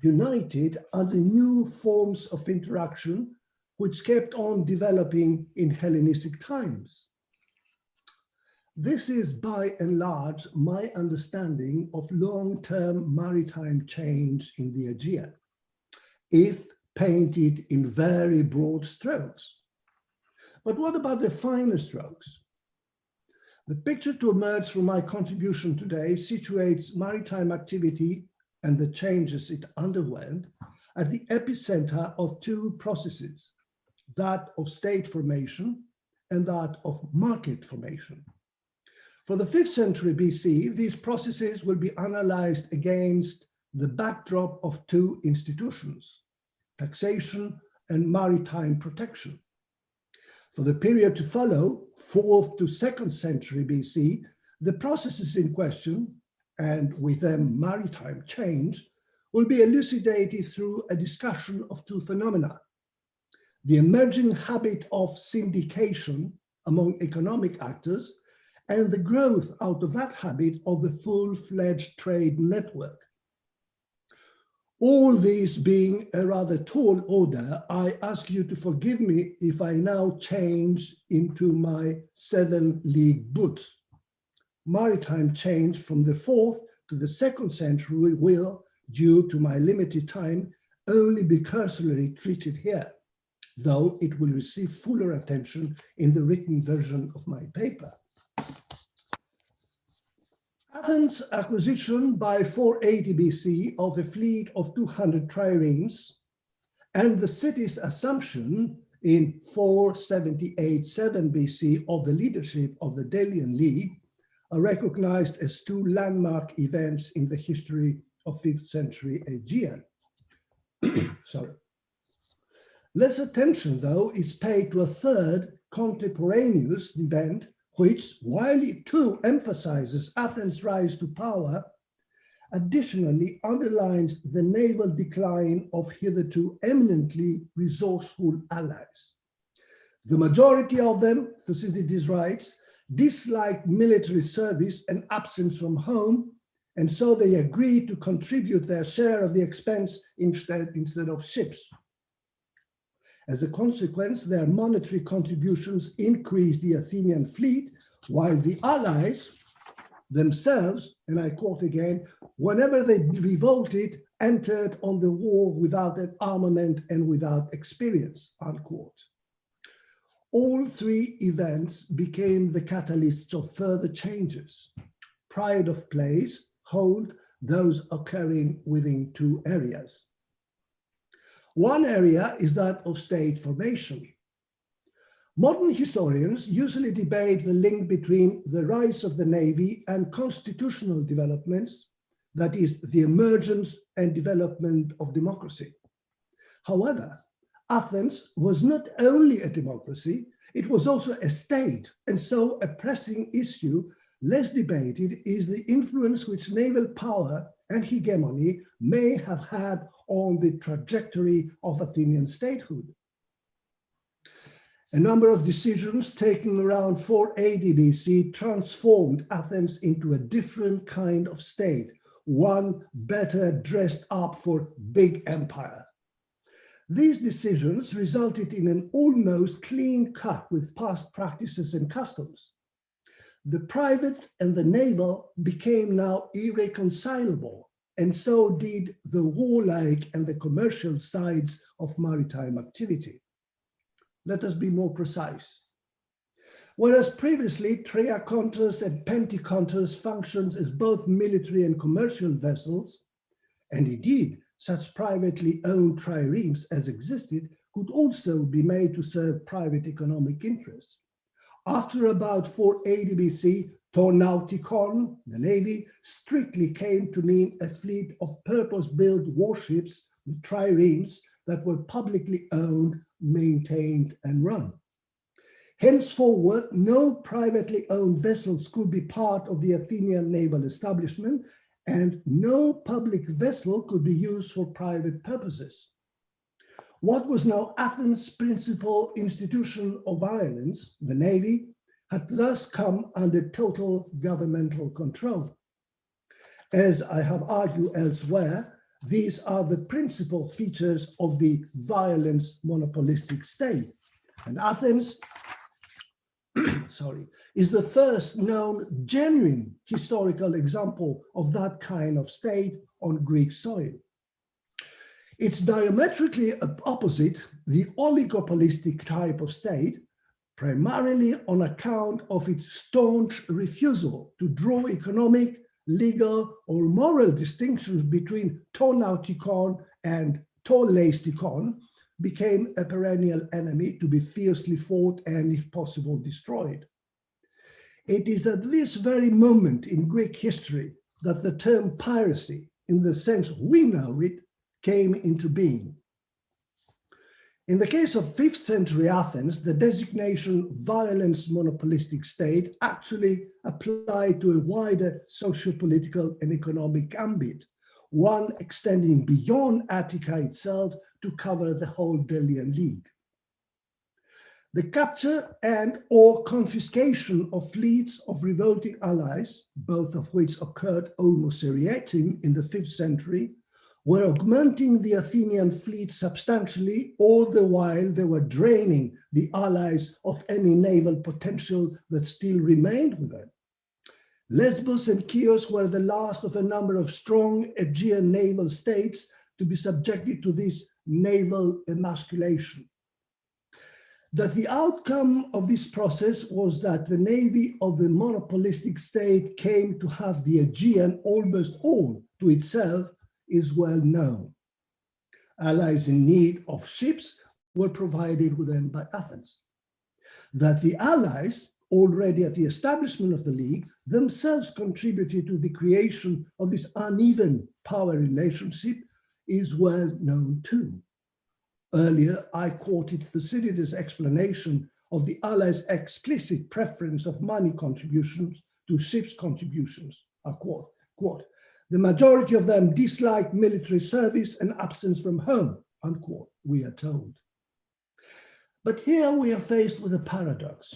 united under new forms of interaction, which kept on developing in Hellenistic times. This is by and large my understanding of long-term maritime change in the Aegean, if painted in very broad strokes. But what about the finer strokes? The picture to emerge from my contribution today situates maritime activity and the changes it underwent at the epicenter of two processes, that of state formation and that of market formation. For the 5th century BC, these processes will be analyzed against the backdrop of two institutions, taxation and maritime protection. For the period to follow, 4th to 2nd century BC, the processes in question, and with them maritime change, will be elucidated through a discussion of two phenomena: the emerging habit of syndication among economic actors, and the growth out of that habit of the full-fledged trade network. All these being a rather tall order, I ask you to forgive me if I now change into my 7th League boots. Maritime change from the 4th to the 2nd century will, due to my limited time, only be cursorily treated here, though it will receive fuller attention in the written version of my paper. Athens' acquisition by 480 BC of a fleet of 200 triremes and the city's assumption in 478-7 BC of the leadership of the Delian League are recognized as two landmark events in the history of 5th century Aegean. Sorry. Less attention, though, is paid to a third contemporaneous event which, while it too emphasizes Athens' rise to power, additionally underlines the naval decline of hitherto eminently resourceful allies. The majority of them, Thucydides writes, disliked military service and absence from home, and so they agreed to contribute their share of the expense instead of ships. As a consequence, their monetary contributions increased the Athenian fleet, while the allies themselves, and I quote again, whenever they revolted, entered on the war without an armament and without experience, unquote. All three events became the catalysts of further changes. Pride of place hold those occurring within two areas. One area is that of state formation. Modern historians usually debate the link between the rise of the navy and constitutional developments, that is, the emergence and development of democracy. However, Athens was not only a democracy, it was also a state, and so a pressing issue, less debated, is the influence which naval power and hegemony may have had on the trajectory of Athenian statehood. A number of decisions taken around 480 BC transformed Athens into a different kind of state, one better dressed up for big empire. These decisions resulted in an almost clean cut with past practices and customs. The private and the naval became now irreconcilable, and so did the warlike and the commercial sides of maritime activity. Let us be more precise. Whereas previously Triacontos and Penticontos functioned as both military and commercial vessels, and indeed such privately owned triremes as existed could also be made to serve private economic interests. After about 480 BC, to nautikon, the navy, strictly came to mean a fleet of purpose-built warships, the triremes, that were publicly owned, maintained, and run. Henceforward, no privately owned vessels could be part of the Athenian naval establishment, and no public vessel could be used for private purposes. What was now Athens' principal institution of violence, the navy, had thus come under total governmental control. As I have argued elsewhere, these are the principal features of the violence monopolistic state. And Athens, is the first known genuine historical example of that kind of state on Greek soil. It's diametrically opposite the oligopolistic type of state, primarily on account of its staunch refusal to draw economic, legal, or moral distinctions between to nautikon and to leistikon, became a perennial enemy to be fiercely fought and, if possible, destroyed. It is at this very moment in Greek history that the term piracy, in the sense we know it, came into being. In the case of 5th century Athens, the designation violence monopolistic state actually applied to a wider socio-political and economic ambit, one extending beyond Attica itself to cover the whole Delian League. The capture and or confiscation of fleets of revolting allies, both of which occurred almost seriatim in the 5th century, were augmenting the Athenian fleet substantially, all the while they were draining the allies of any naval potential that still remained with them. Lesbos and Chios were the last of a number of strong Aegean naval states to be subjected to this naval emasculation. That the outcome of this process was that the navy of the monopolistic state came to have the Aegean almost all to itself is well known. Allies in need of ships were provided with them by Athens. That the allies, already at the establishment of the League, themselves contributed to the creation of this uneven power relationship is well known too. Earlier, I quoted Thucydides' explanation of the allies' explicit preference of money contributions to ships' contributions. I quote, "The majority of them dislike military service and absence from home," unquote, we are told. But here we are faced with a paradox.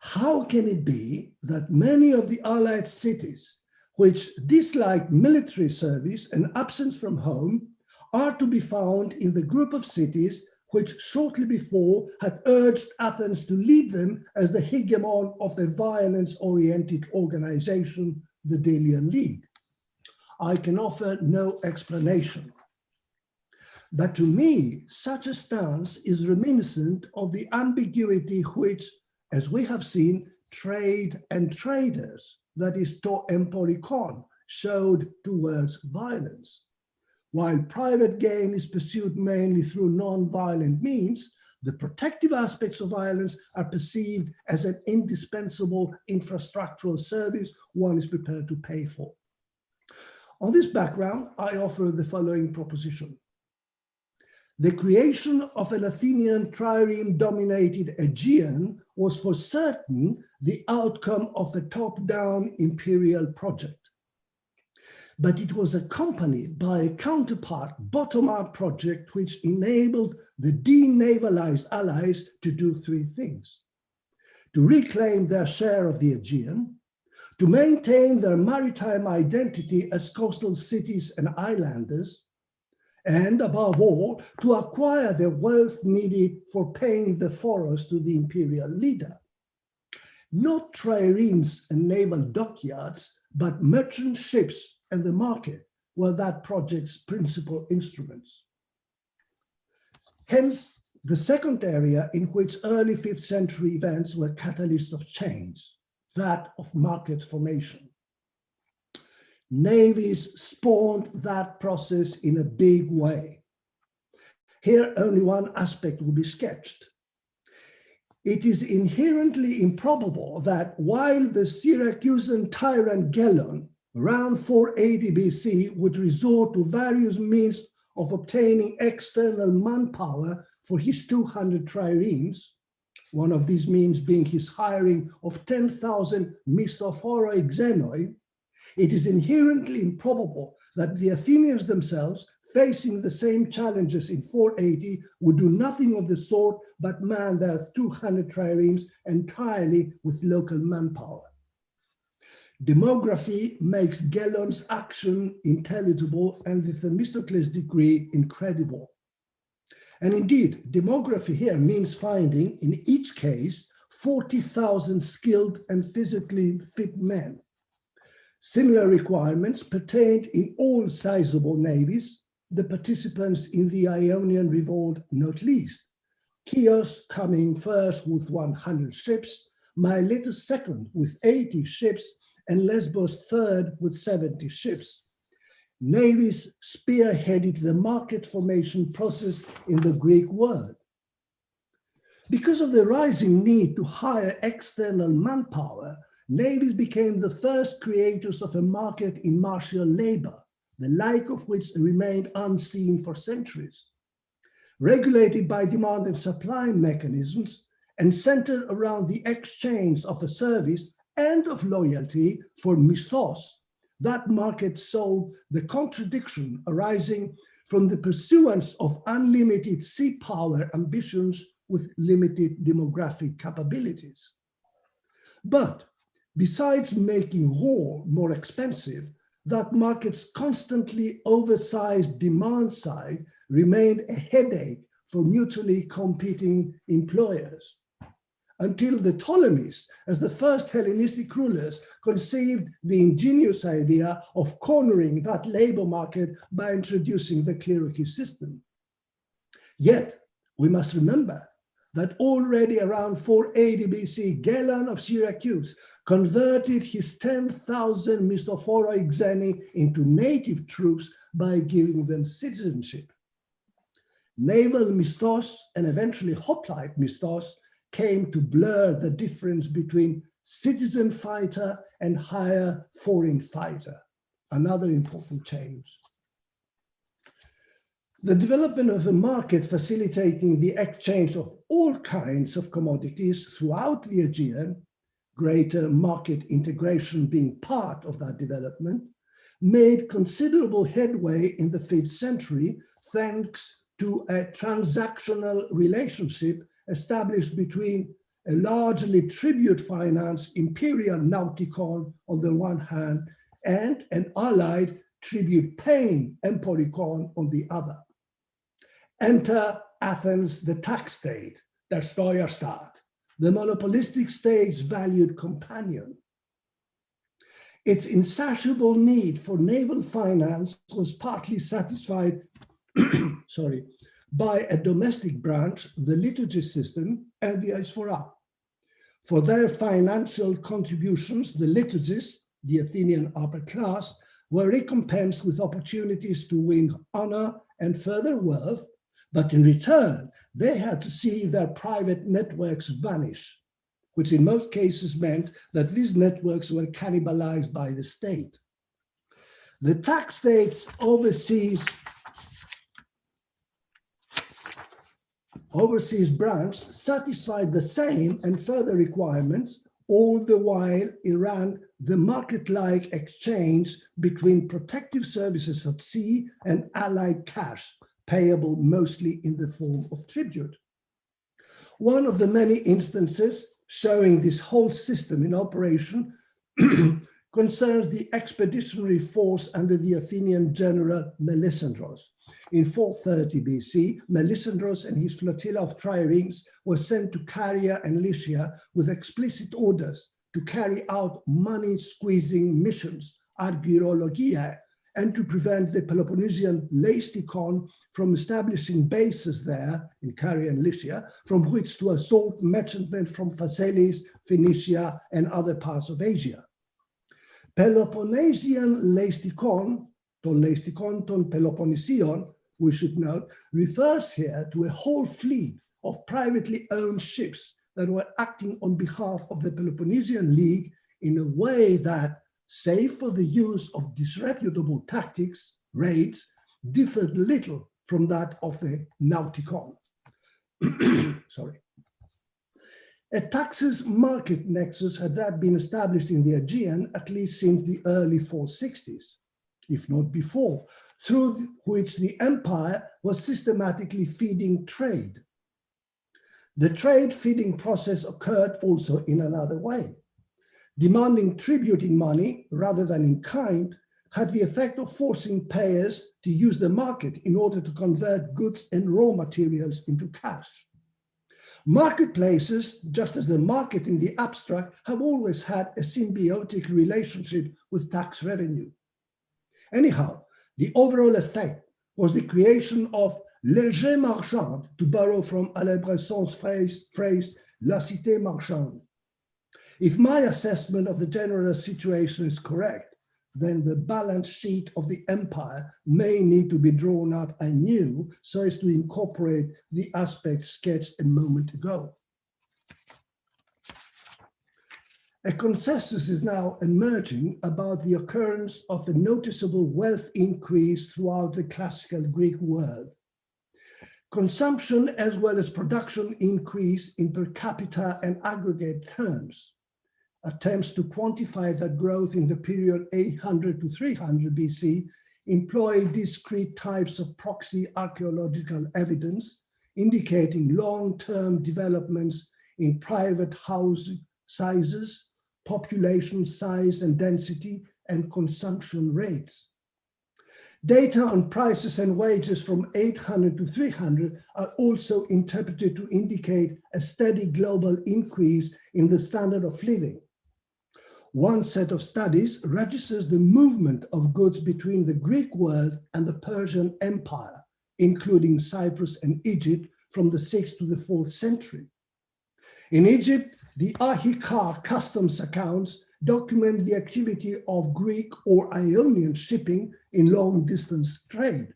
How can it be that many of the allied cities which dislike military service and absence from home are to be found in the group of cities which shortly before had urged Athens to lead them as the hegemon of the violence-oriented organization, the Delian League? I can offer no explanation. But to me, such a stance is reminiscent of the ambiguity which, as we have seen, trade and traders, that is to emporikon, showed towards violence. While private gain is pursued mainly through non-violent means, the protective aspects of violence are perceived as an indispensable infrastructural service one is prepared to pay for. On this background, I offer the following proposition. The creation of an Athenian trireme-dominated Aegean was for certain the outcome of a top-down imperial project. But it was accompanied by a counterpart bottom-up project which enabled the denavalized allies to do three things: to reclaim their share of the Aegean, to maintain their maritime identity as coastal cities and islanders, and above all, to acquire the wealth needed for paying the foros to the imperial leader. Not triremes and naval dockyards, but merchant ships and the market were that project's principal instruments. Hence, the second area in which early 5th century events were catalysts of change, that of market formation. Navies spawned that process in a big way. Here, only one aspect will be sketched. It is inherently improbable that while the Syracusan tyrant Gelon, around 480 BC, would resort to various means of obtaining external manpower for his 200 triremes, one of these means being his hiring of 10,000 Misthophoroi Xenoi, it is inherently improbable that the Athenians themselves, facing the same challenges in 480, would do nothing of the sort but man their 200 triremes entirely with local manpower. Demography makes Gelon's action intelligible and the Themistocles decree incredible. And indeed, demography here means finding, in each case, 40,000 skilled and physically fit men. Similar requirements pertained in all sizable navies, the participants in the Ionian Revolt not least. Chios coming first with 100 ships, Miletus second with 80 ships, and Lesbos third with 70 ships. Navies spearheaded the market formation process in the Greek world. Because of the rising need to hire external manpower, navies became the first creators of a market in martial labor, the like of which remained unseen for centuries. regulated by demand and supply mechanisms, and centered around the exchange of a service and of loyalty for misthos. That market solved the contradiction arising from the pursuance of unlimited sea power ambitions with limited demographic capabilities. But besides making war more expensive, that market's constantly oversized demand side remained a headache for mutually competing employers, until the Ptolemies, as the first Hellenistic rulers, conceived the ingenious idea of cornering that labor market by introducing the clerical system. Yet, we must remember that already around 480 BC, Gelon of Syracuse converted his 10,000 Misthophoroi Xeni into native troops by giving them citizenship. Naval misthos and eventually hoplite misthos came to blur the difference between citizen fighter and higher foreign fighter, another important change. The development of a market facilitating the exchange of all kinds of commodities throughout the Aegean, greater market integration being part of that development, made considerable headway in the 5th century thanks to a transactional relationship established between a largely tribute-financed imperial nautikon on the one hand and an allied tribute-paying emporikon on the other. Enter Athens, the tax state, der Steuerstaat, the monopolistic state's valued companion. Its insatiable need for naval finance was partly satisfied by a domestic branch, the liturgy system, and the aisphora. For their financial contributions, the liturgists, the Athenian upper class, were recompensed with opportunities to win honor and further wealth, but in return, they had to see their private networks vanish, which in most cases meant that these networks were cannibalized by the state. The tax state's overseas branch satisfied the same and further requirements, all the while it ran the market-like exchange between protective services at sea and allied cash, payable mostly in the form of tribute. One of the many instances showing this whole system in operation concerns the expeditionary force under the Athenian general Melisandros. In 430 BC, Melisandros and his flotilla of triremes were sent to Caria and Lycia with explicit orders to carry out money-squeezing missions, argyrologia, and to prevent the Peloponnesian Leistikon from establishing bases there in Caria and Lycia, from which to assault merchantmen from Vasilis, Phoenicia, and other parts of Asia. Peloponnesian Leistikon, ton Leistikon, ton Peloponnesion, we should note, refers here to a whole fleet of privately owned ships that were acting on behalf of the Peloponnesian League in a way that, save for the use of disreputable tactics, raids, differed little from that of the Nautikon. Sorry. A taxes market nexus had that been established in the Aegean at least since the early 460s, if not before, through which the empire was systematically feeding trade. The trade feeding process occurred also in another way. Demanding tribute in money rather than in kind had the effect of forcing payers to use the market in order to convert goods and raw materials into cash. Marketplaces, just as the market in the abstract, have always had a symbiotic relationship with tax revenue. Anyhow, the overall effect was the creation of léger marchand, to borrow from Alain Bresson's phrase, la cité marchande. If my assessment of the general situation is correct, then the balance sheet of the empire may need to be drawn up anew so as to incorporate the aspects sketched a moment ago. A consensus is now emerging about the occurrence of a noticeable wealth increase throughout the classical Greek world. Consumption as well as production increase in per capita and aggregate terms. Attempts to quantify that growth in the period 800 to 300 BC employ discrete types of proxy archaeological evidence indicating long-term developments in private house sizes, population size and density, and consumption rates. Data on prices and wages from 800 to 300 are also interpreted to indicate a steady global increase in the standard of living. One set of studies registers the movement of goods between the Greek world and the Persian Empire, including Cyprus and Egypt from the 6th to the 4th century. In Egypt, the archaic customs accounts document the activity of Greek or Ionian shipping in long-distance trade.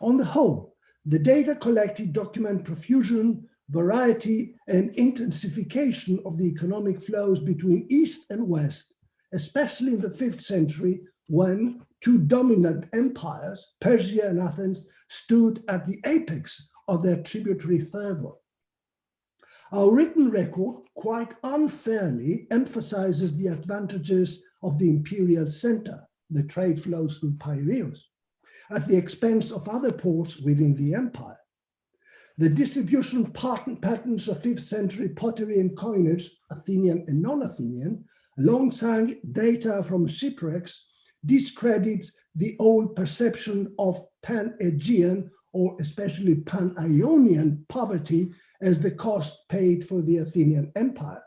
On the whole, the data collected document profusion, variety, and intensification of the economic flows between East and West, especially in the 5th century, when two dominant empires, Persia and Athens, stood at the apex of their tributary fervor. Our written record quite unfairly emphasizes the advantages of the imperial center, the trade flows through Piraeus, at the expense of other ports within the empire. The distribution patterns of 5th century pottery and coinage, Athenian and non-Athenian, alongside data from shipwrecks, discredits the old perception of pan-Aegean or especially pan-Ionian poverty as the cost paid for the Athenian Empire.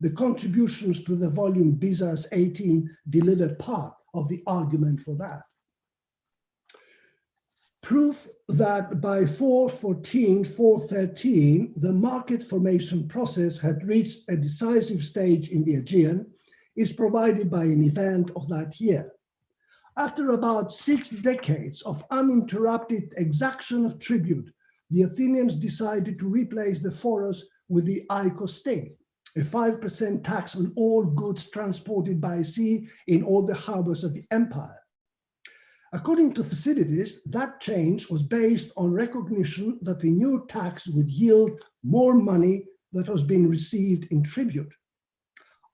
The contributions to the volume Bizas 18 deliver part of the argument for that. Proof that by 414, 413, the market formation process had reached a decisive stage in the Aegean is provided by an event of that year. After about 6 decades of uninterrupted exaction of tribute, the Athenians decided to replace the phoros with the oikostea, a 5% tax on all goods transported by sea in all the harbors of the empire. According to Thucydides, that change was based on recognition that the new tax would yield more money that was being received in tribute.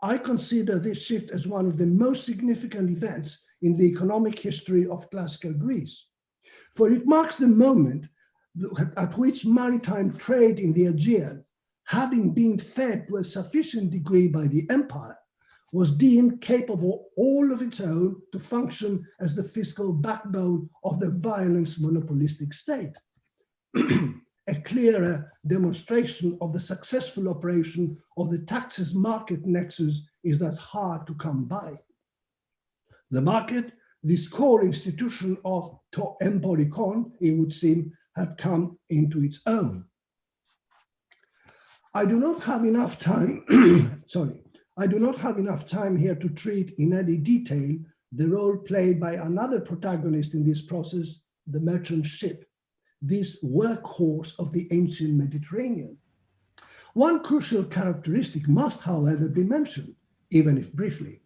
I consider this shift as one of the most significant events in the economic history of classical Greece, for it marks the moment at which maritime trade in the Aegean, having been fed to a sufficient degree by the empire, was deemed capable all of its own to function as the fiscal backbone of the violence monopolistic state. A clearer demonstration of the successful operation of the taxes market nexus is thus hard to come by. The market, this core institution of to emporikon, it would seem, had come into its own. I do not have enough time, I do not have enough time here to treat in any detail the role played by another protagonist in this process, the merchant ship, this workhorse of the ancient Mediterranean. One crucial characteristic must, however, be mentioned, even if briefly.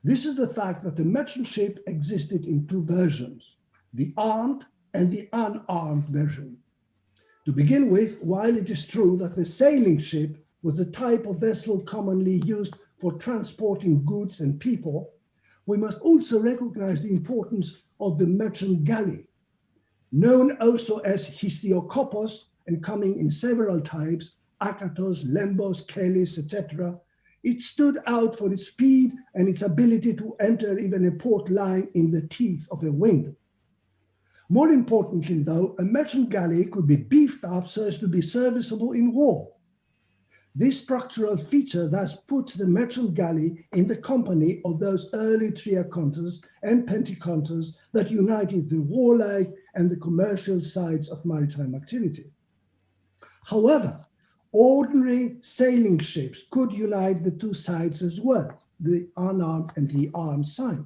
This is the fact that the merchant ship existed in two versions, the armed and the unarmed version. To begin with, while it is true that the sailing ship was the type of vessel commonly used for transporting goods and people, we must also recognize the importance of the merchant galley, known also as histiokopos and coming in several types, akatos, lembos, kelis, etc. It stood out for its speed and its ability to enter even a port line in the teeth of a wind. More importantly, though, a merchant galley could be beefed up so as to be serviceable in war. This structural feature thus puts the merchant galley in the company of those early triacontas and penticontas that united the warlike and the commercial sides of maritime activity. However, ordinary sailing ships could unite the two sides as well, the unarmed and the armed side.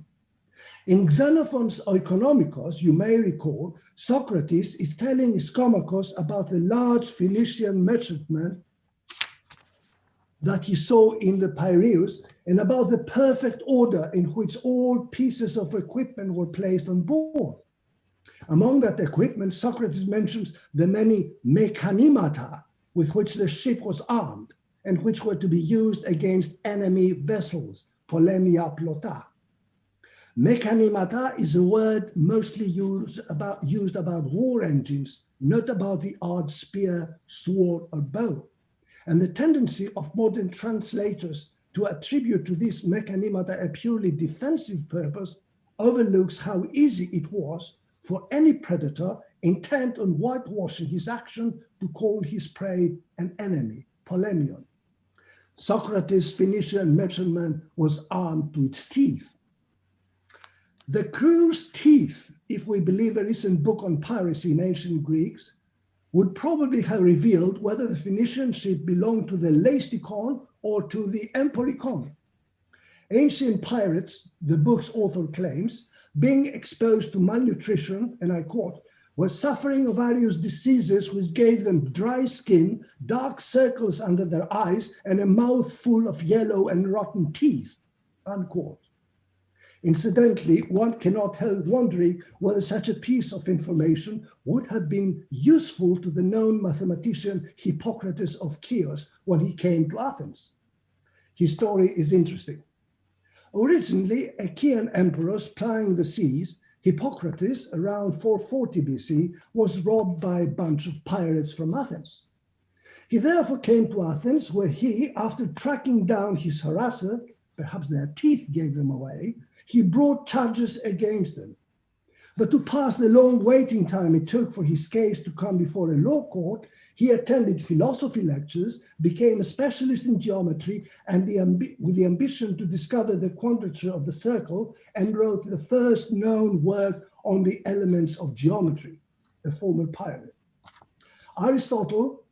In Xenophon's Oikonomikos, you may recall, Socrates is telling Ischomachos about the large Phoenician merchantman that he saw in the Piraeus and about the perfect order in which all pieces of equipment were placed on board. Among that equipment, Socrates mentions the many mechanimata with which the ship was armed and which were to be used against enemy vessels, polemia plota. Mechanimata is a word mostly used about war engines, not about the odd spear, sword, or bow. And the tendency of modern translators to attribute to these mechanimata a purely defensive purpose overlooks how easy it was for any predator intent on whitewashing his action to call his prey an enemy, polemion. Socrates' Phoenician merchantman was armed to its teeth. The crew's teeth, if we believe a recent book on piracy in ancient Greeks, would probably have revealed whether the Phoenician ship belonged to the Leistikon or to the Emporikon. Ancient pirates, the book's author claims, being exposed to malnutrition, and I quote, were suffering of various diseases which gave them dry skin, dark circles under their eyes, and a mouth full of yellow and rotten teeth, unquote. Incidentally, one cannot help wondering whether such a piece of information would have been useful to the known mathematician Hippocrates of Chios when he came to Athens. His story is interesting. Originally, Achaean emperors plying the seas, Hippocrates, around 440 BC, was robbed by a bunch of pirates from Athens. He therefore came to Athens, where he, after tracking down his harasser, perhaps their teeth gave them away, he brought charges against them. But to pass the long waiting time it took for his case to come before a law court, he attended philosophy lectures, became a specialist in geometry, and with the ambition to discover the quadrature of the circle, and wrote the first known work on the elements of geometry, a former pirate. Aristotle,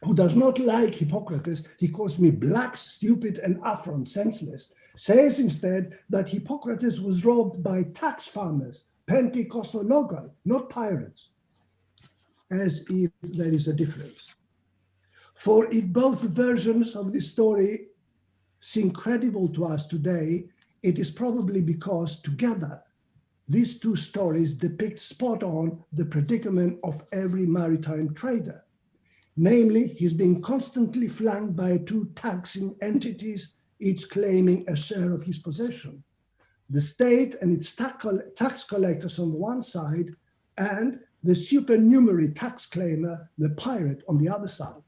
who does not like Hippocrates, he calls me black, stupid, and affront, senseless, says instead that Hippocrates was robbed by tax farmers, Pentecostologi, not pirates, as if there is a difference. For if both versions of this story seem credible to us today, it is probably because together these two stories depict spot on the predicament of every maritime trader. Namely, he's being constantly flanked by two taxing entities, each claiming a share of his possession. The state and its tax collectors on the one side, and the supernumerary tax claimer, the pirate, on the other side.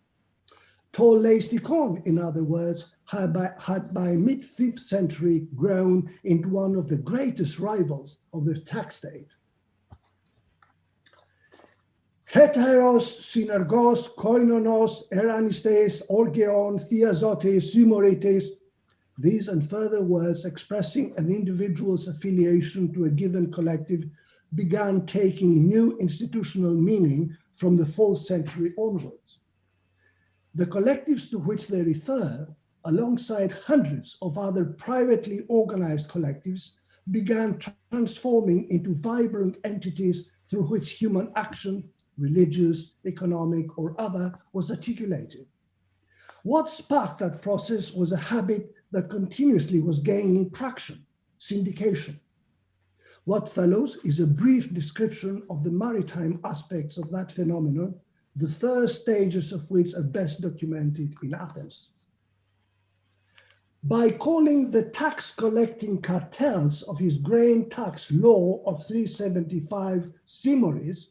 Tall Leistikon, in other words, had by mid-5th century grown into one of the greatest rivals of the tax state. Heteros, synergos, koinonos, eranistes, orgeon, thiazotes, sumorites, these and further words expressing an individual's affiliation to a given collective began taking new institutional meaning from the 4th century onwards. The collectives to which they refer, alongside hundreds of other privately organized collectives, began transforming into vibrant entities through which human action, religious, economic, or other, was articulated. What sparked that process was a habit that continuously was gaining traction, syndication. What follows is a brief description of the maritime aspects of that phenomenon, the first stages of which are best documented in Athens. By calling the tax collecting cartels of his grain tax law of 375 simoris,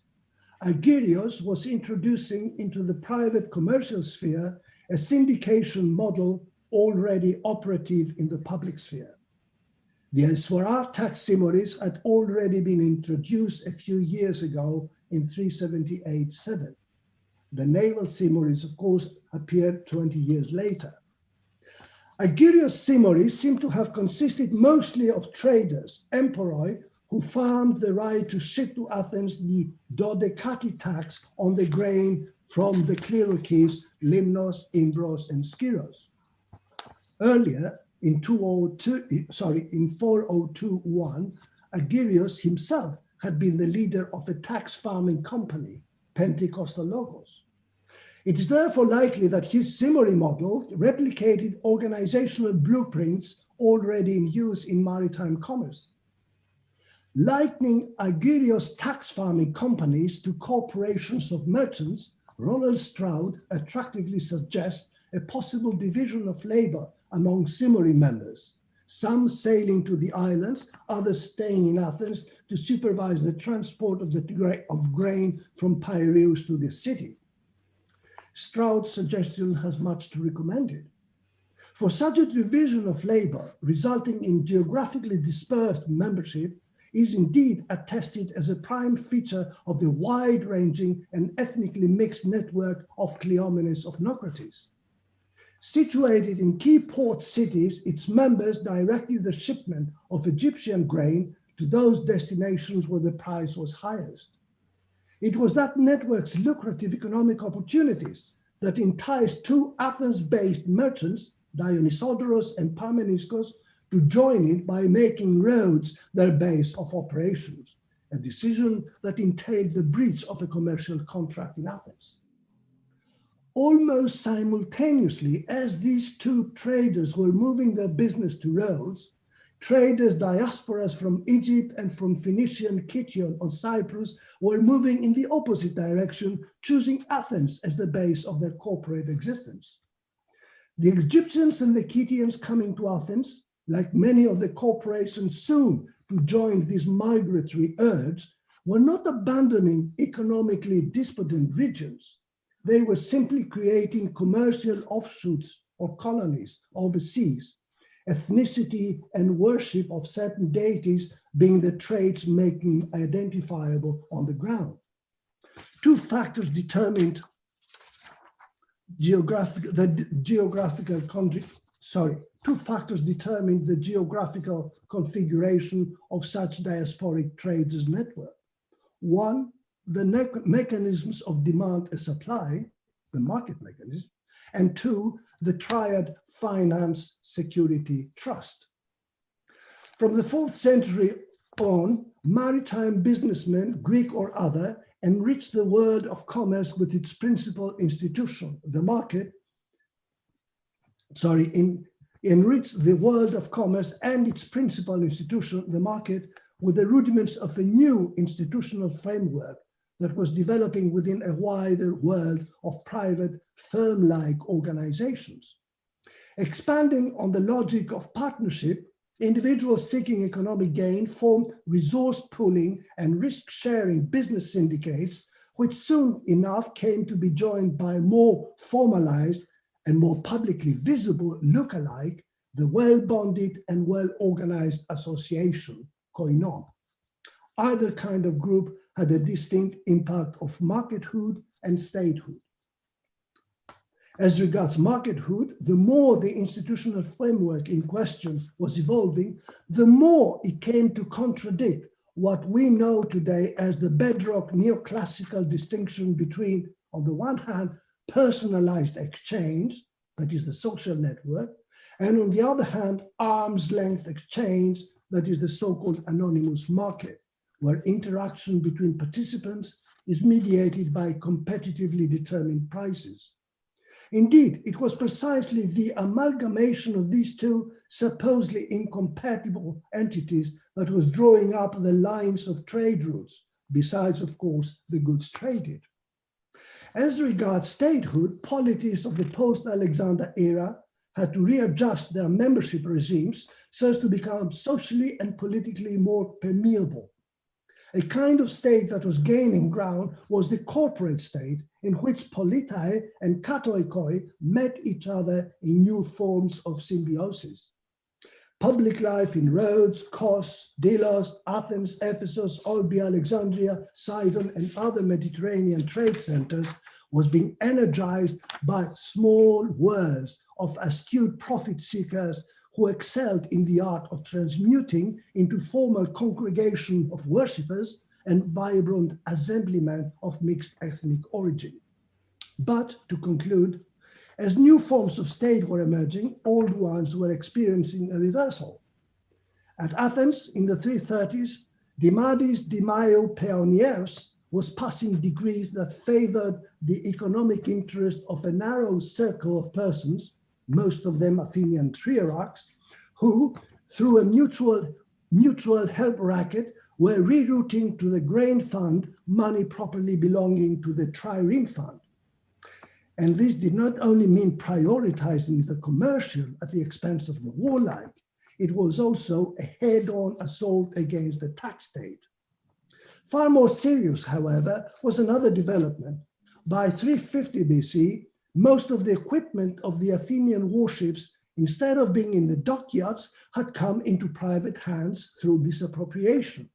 Argyrios was introducing into the private commercial sphere a syndication model already operative in the public sphere. The Esphora tax simoris had already been introduced a few years ago in 378-7. The naval simoris, of course, appeared 20 years later. Argyrios simoris seem to have consisted mostly of traders, emperoi, who farmed the right to ship to Athens the dodecati tax on the grain from the Clearchees, Limnos, Imbros, and Skyros. Earlier, in 402-1, Argyrios himself had been the leader of a tax farming company, Pentecostologos. It is therefore likely that his simori model replicated organizational blueprints already in use in maritime commerce. Likening Aegean tax farming companies to corporations of merchants, Ronald Stroud attractively suggests a possible division of labor among Simuri members, some sailing to the islands, others staying in Athens to supervise the transport of grain from Piraeus to the city. Stroud's suggestion has much to recommend it. For such a division of labor resulting in geographically dispersed membership is indeed attested as a prime feature of the wide-ranging and ethnically mixed network of Cleomenes of Naucratis. Situated in key port cities, its members directed the shipment of Egyptian grain to those destinations where the price was highest. It was that network's lucrative economic opportunities that enticed two Athens-based merchants, Dionysodoros and Parmeniskos, to join it by making roads their base of operations, a decision that entailed the breach of a commercial contract in Athens. Almost simultaneously, as these two traders were moving their business to Rhodes, traders diasporas from Egypt and from Phoenician Kition on Cyprus were moving in the opposite direction, choosing Athens as the base of their corporate existence. The Egyptians and the Kitians coming to Athens, like many of the corporations soon to join this migratory urge, were not abandoning economically disputant regions. They were simply creating commercial offshoots or colonies overseas, ethnicity and worship of certain deities being the traits making identifiable on the ground. Two factors determined the geographical configuration of such diasporic traders' network. One, the mechanisms of demand and supply, the market mechanism, and two, the triad finance, security, trust. From the 4th century on, maritime businessmen, Greek or other, enriched the world of commerce with its principal institution, the market, enriched the world of commerce and its principal institution, the market, with the rudiments of a new institutional framework that was developing within a wider world of private firm-like organizations. Expanding on the logic of partnership, individuals seeking economic gain formed resource pooling and risk-sharing business syndicates, which soon enough came to be joined by more formalized and more publicly visible look-alike, the well-bonded and well-organized association, koinon. Either kind of group had a distinct impact of markethood and statehood. As regards markethood, the more the institutional framework in question was evolving, the more it came to contradict what we know today as the bedrock neoclassical distinction between, on the one hand, personalized exchange, that is the social network, and on the other hand, arm's length exchange, that is the so-called anonymous market, where interaction between participants is mediated by competitively determined prices. Indeed, it was precisely the amalgamation of these two supposedly incompatible entities that was drawing up the lines of trade routes, besides, of course, the goods traded. As regards statehood, polities of the post-Alexander era had to readjust their membership regimes so as to become socially and politically more permeable. A kind of state that was gaining ground was the corporate state, in which politai and katoikoi met each other in new forms of symbiosis. Public life in Rhodes, Kos, Delos, Athens, Ephesus, Olbia, Alexandria, Sidon, and other Mediterranean trade centers was being energized by small whirls of astute profit seekers who excelled in the art of transmuting into formal congregation of worshippers and vibrant assemblymen of mixed ethnic origin. But to conclude, as new forms of state were emerging, old ones were experiencing a reversal. At Athens in the 330s, Dimadis Dimaio Peoniers was passing decrees that favored the economic interest of a narrow circle of persons, most of them Athenian triarchs, who, through a mutual help racket, were rerouting to the grain fund money properly belonging to the trireme fund. And this did not only mean prioritizing the commercial at the expense of the warlike, it was also a head-on assault against the tax state. Far more serious, however, was another development. By 350 BC, most of the equipment of the Athenian warships, instead of being in the dockyards, had come into private hands through misappropriation.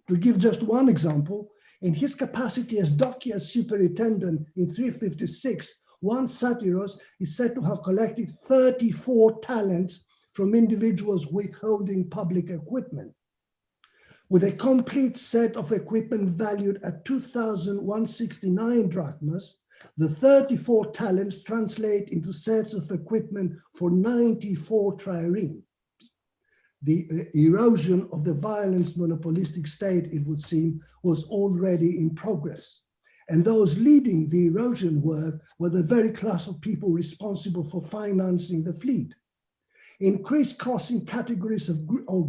To give just one example, in his capacity as dockyard superintendent in 356, one satyros is said to have collected 34 talents from individuals withholding public equipment. With a complete set of equipment valued at 2,169 drachmas, the 34 talents translate into sets of equipment for 94 triremes. The erosion of the violent monopolistic state, it would seem, was already in progress. And those leading the erosion work were the very class of people responsible for financing the fleet. In crisscrossing categories of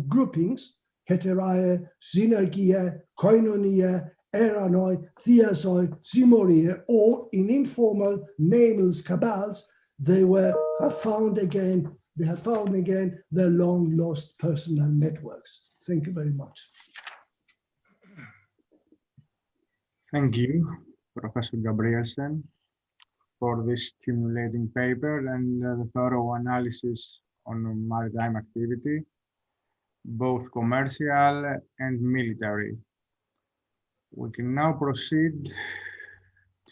groupings, heterai, synergia, koinonia, eranoi, theasoi, simoria, or in informal nameless cabals, they had found again their long lost personal networks. Thank you very much. Thank you, Professor Gabrielsen, for this stimulating paper and the thorough analysis on maritime activity, both commercial and military. We can now proceed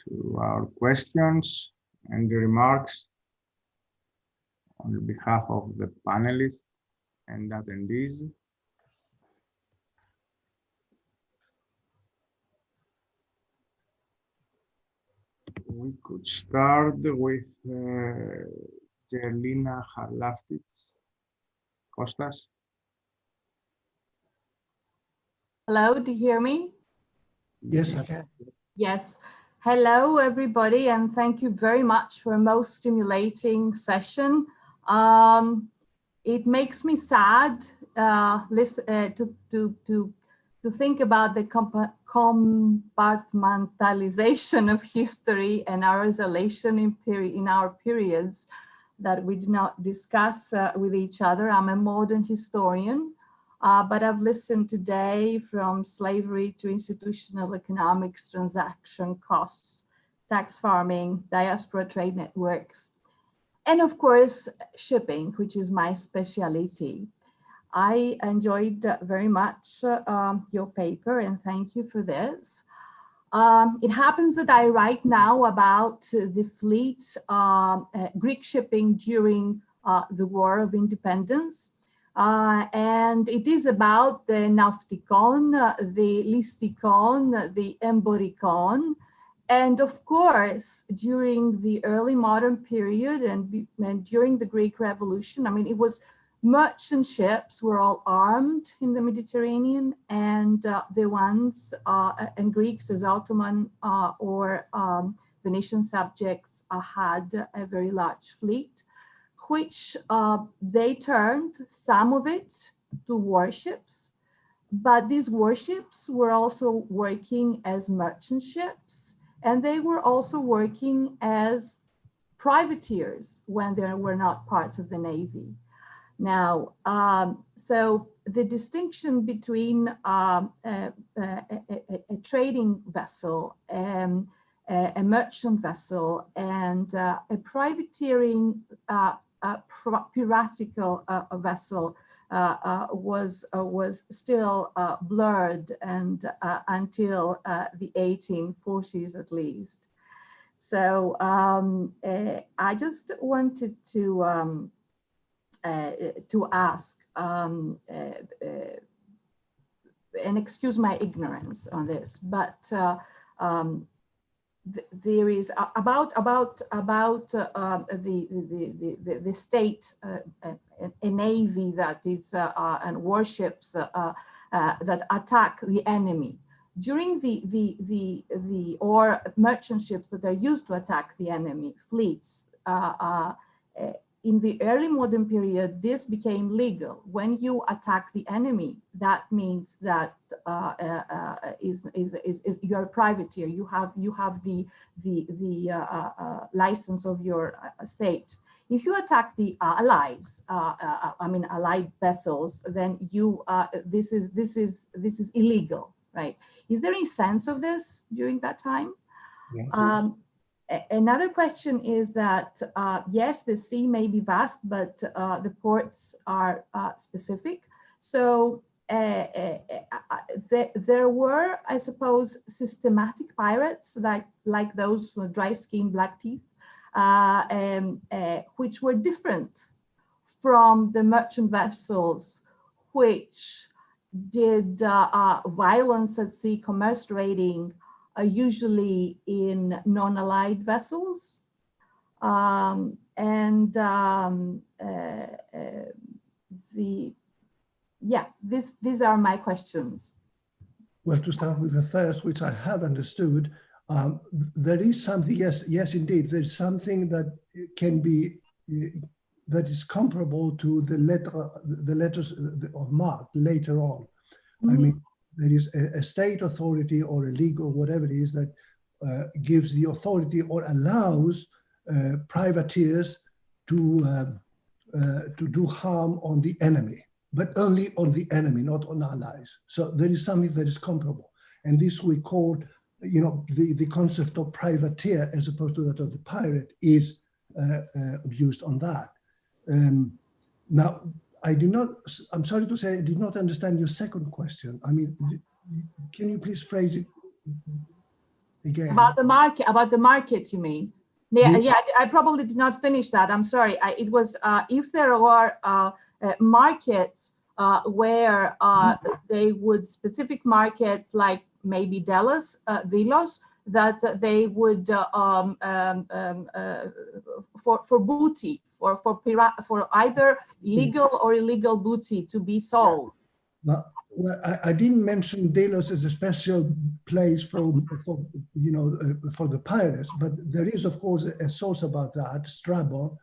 to our questions and the remarks on behalf of the panelists and attendees. We could start with Jelena Harlaftis. Kostas? Hello, do you hear me? Yes, I can. Yes. Hello, everybody, and thank you very much for a most stimulating session. It makes me sad to think about the compartmentalization of history and our isolation in our periods that we do not discuss with each other. I'm a modern historian, but I've listened today from slavery to institutional economics, transaction costs, tax farming, diaspora trade networks, and of course, shipping, which is my specialty. I enjoyed very much your paper, and thank you for this. It happens that I write now about the fleet, Greek shipping during the War of Independence. And it is about the Naftikon, the Listikon, the Emborikon. And of course, during the early modern period and during the Greek Revolution, I mean, it was merchant ships were all armed in the Mediterranean, and the ones and Greeks as Ottoman or Venetian subjects had a very large fleet, which they turned some of it to warships, but these warships were also working as merchant ships, and they were also working as privateers when they were not part of the Navy. Now, so the distinction between a trading vessel, a merchant vessel, and a privateering piratical vessel was still blurred and until the 1840s at least. So I just wanted to ask, and excuse my ignorance on this, but there is about the state, a navy that is and warships that attack the enemy. During or merchant ships that are used to attack the enemy, fleets, in the early modern period, this became legal. When you attack the enemy, that means that you're a privateer. You have the license of your state. If you attack the allies, allied vessels, then this is illegal, right? Is there any sense of this during that time? Yeah. Another question is that, yes, the sea may be vast, but the ports are specific. So there were, I suppose, systematic pirates like those with dry skin, black teeth, which were different from the merchant vessels, which did violence at sea, commerce trading, usually in non-allied vessels. These are my questions. Well, to start with the first, which I have understood, there is something, yes, indeed, there's something that can be, that is comparable to the letters of marque later on. Mm-hmm. I mean, there is a state authority or a league or whatever it is that gives the authority or allows privateers to do harm on the enemy, but only on the enemy, not on allies. So there is something that is comparable. And this we call, the concept of privateer as opposed to that of the pirate is used on that. Now, I'm sorry to say, I did not understand your second question. I mean, can you please phrase it again? About the market, you mean? Yeah, I probably did not finish that. I'm sorry. It was if there are markets where they would, specific markets like maybe Delos, that they would for booty, for either legal or illegal booty to be sold. Well, I didn't mention Delos as a special place for the pirates, but there is of course a source about that, Strabon,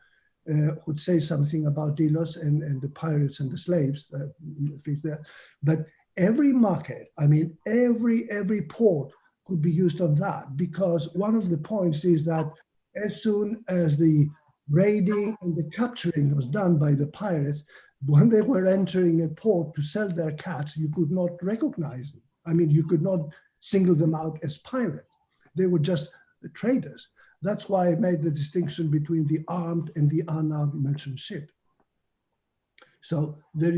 would say something about Delos and the pirates and the slaves that fit there. But every market, I mean, every port could be used on that, because one of the points is that as soon as the raiding and the capturing was done by the pirates, when they were entering a port to sell their cats, you could not recognize them. I mean, you could not single them out as pirates. They were just the traders. That's why I made the distinction between the armed and the unarmed merchant ship. So there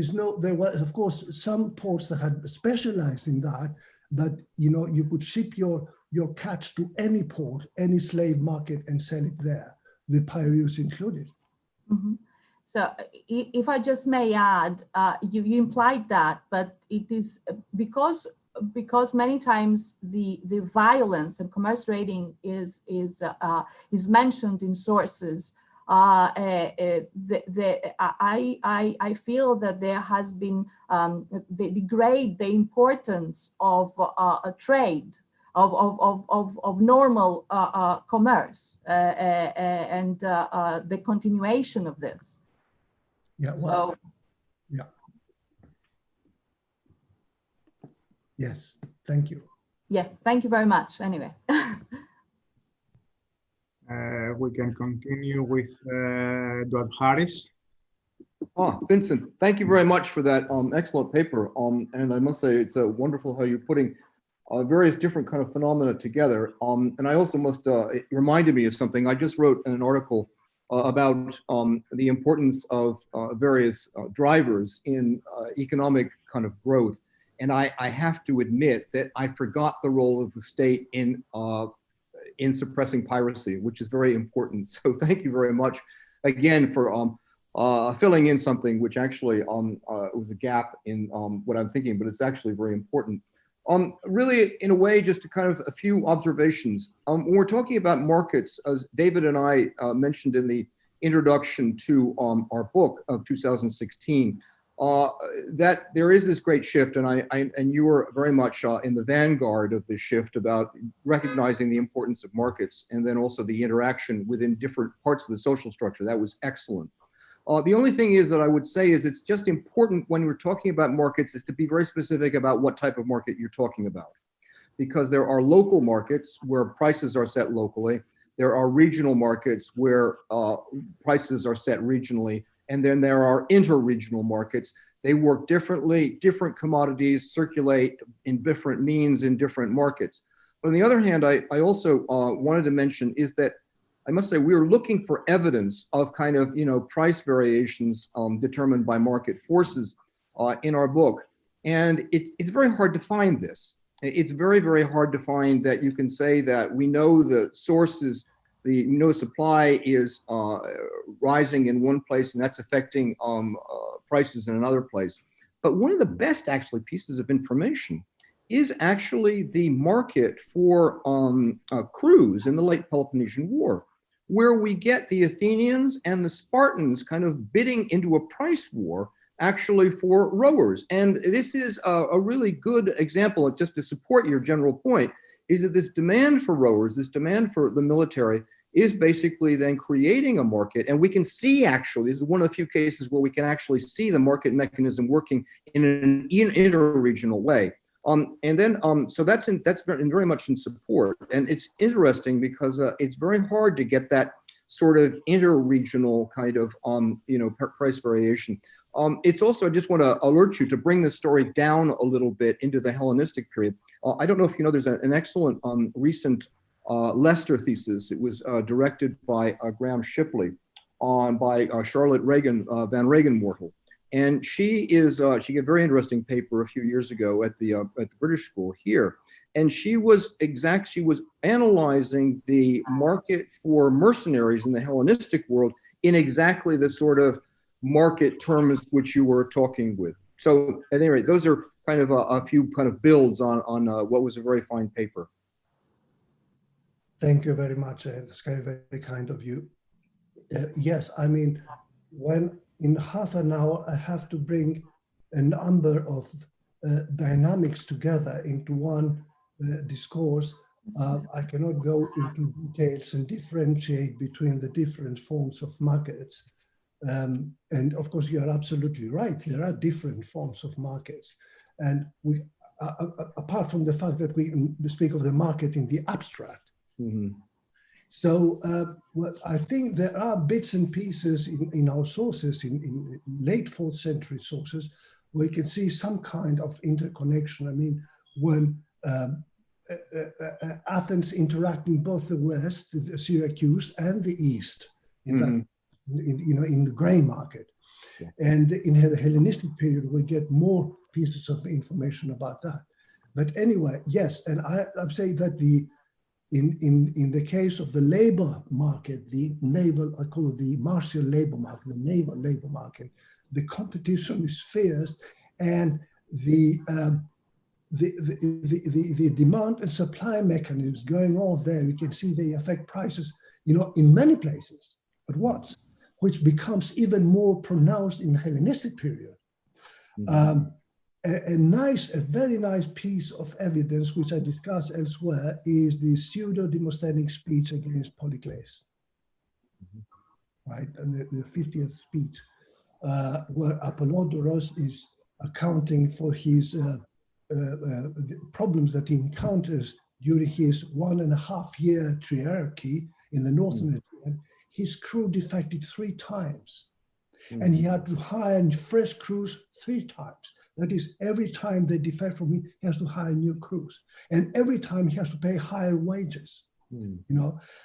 were, of course, some ports that had specialized in that, but you could ship your cats to any port, any slave market, and sell it there, the Piraeus included. Mm-hmm. So if I just may add, you implied that, but it is because many times the violence and commerce raiding is mentioned in sources. I feel that there has been they degrade the importance of a trade of normal commerce and the continuation of this. Yeah. Well, yeah. Yes. Thank you. Yes. Thank you very much. Anyway. We can continue with Edward Harris. Vincent, thank you very much for that excellent paper. And I must say, it's wonderful how you're putting various different kind of phenomena together. And I also must, it reminded me of something. I just wrote an article about the importance of various drivers in economic kind of growth. And I have to admit that I forgot the role of the state in suppressing piracy, which is very important. So thank you very much again for filling in something which actually was a gap in what I'm thinking, but it's actually very important. Really, in a way, just kind of a few observations. When we're talking about markets, as David and I mentioned in the introduction to our book of 2016, that there is this great shift, and you were very much in the vanguard of this shift about recognizing the importance of markets and then also the interaction within different parts of the social structure. That was excellent. The only thing is that I would say is it's just important when we're talking about markets is to be very specific about what type of market you're talking about. Because there are local markets where prices are set locally. There are regional markets where prices are set regionally. And then there are inter-regional markets. They work differently. Different commodities circulate in different means in different markets. But on the other hand, I also wanted to mention is that I must say we were looking for evidence of kind of, price variations determined by market forces in our book. And it's very hard to find this. It's very, very hard to find that you can say that we know the sources, supply is rising in one place and that's affecting prices in another place. But one of the best actually pieces of information is actually the market for crews in the late Peloponnesian War, where we get the Athenians and the Spartans kind of bidding into a price war actually for rowers. And this is a really good example, just to support your general point, is that this demand for rowers, this demand for the military is basically then creating a market. And we can see actually, this is one of the few cases where we can actually see the market mechanism working in an inter-regional way. So that's very much in support. And it's interesting because it's very hard to get that sort of inter-regional kind of price variation. It's also, I just want to alert you to bring the story down a little bit into the Hellenistic period. I don't know if you know, there's an excellent recent Leicester thesis. It was directed by Graham Shipley by Charlotte Reagan, Van Regenwortel. And she gave a very interesting paper a few years ago at the British School here. And she was analyzing the market for mercenaries in the Hellenistic world in exactly the sort of market terms which you were talking with. So at any rate, those are kind of a few kind of builds on what was a very fine paper. Thank you very much. That's very, very kind of you. Yes, I mean, when in half an hour, I have to bring a number of dynamics together into one discourse. I cannot go into details and differentiate between the different forms of markets. And of course, you are absolutely right. There are different forms of markets. And we, apart from the fact that we speak of the market in the abstract. Mm-hmm. So well, I think there are bits and pieces in our sources, in late 4th century sources, where you can see some kind of interconnection. I mean, when Athens interacting both the West, the Syracuse, and the East, in that, in the gray market. Yeah. And in the Hellenistic period, we get more pieces of information about that. But anyway, yes, and I'm saying that in the case of the labor market, the naval, I call it the martial labor market, the naval labor market, the competition is fierce, and the demand and supply mechanisms going on there, you can see they affect prices, in many places at once, which becomes even more pronounced in the Hellenistic period. Mm-hmm. A very nice piece of evidence, which I discuss elsewhere, is the pseudo-Demosthenes speech against Polykles, right? And the 50th speech, where Apollodorus is accounting for his the problems that he encounters during his 1.5-year triarchy in the northern Aegean. His crew defected 3 times, and he had to hire fresh crews 3 times. That is, every time they defect from him, he has to hire new crews. And every time he has to pay higher wages. And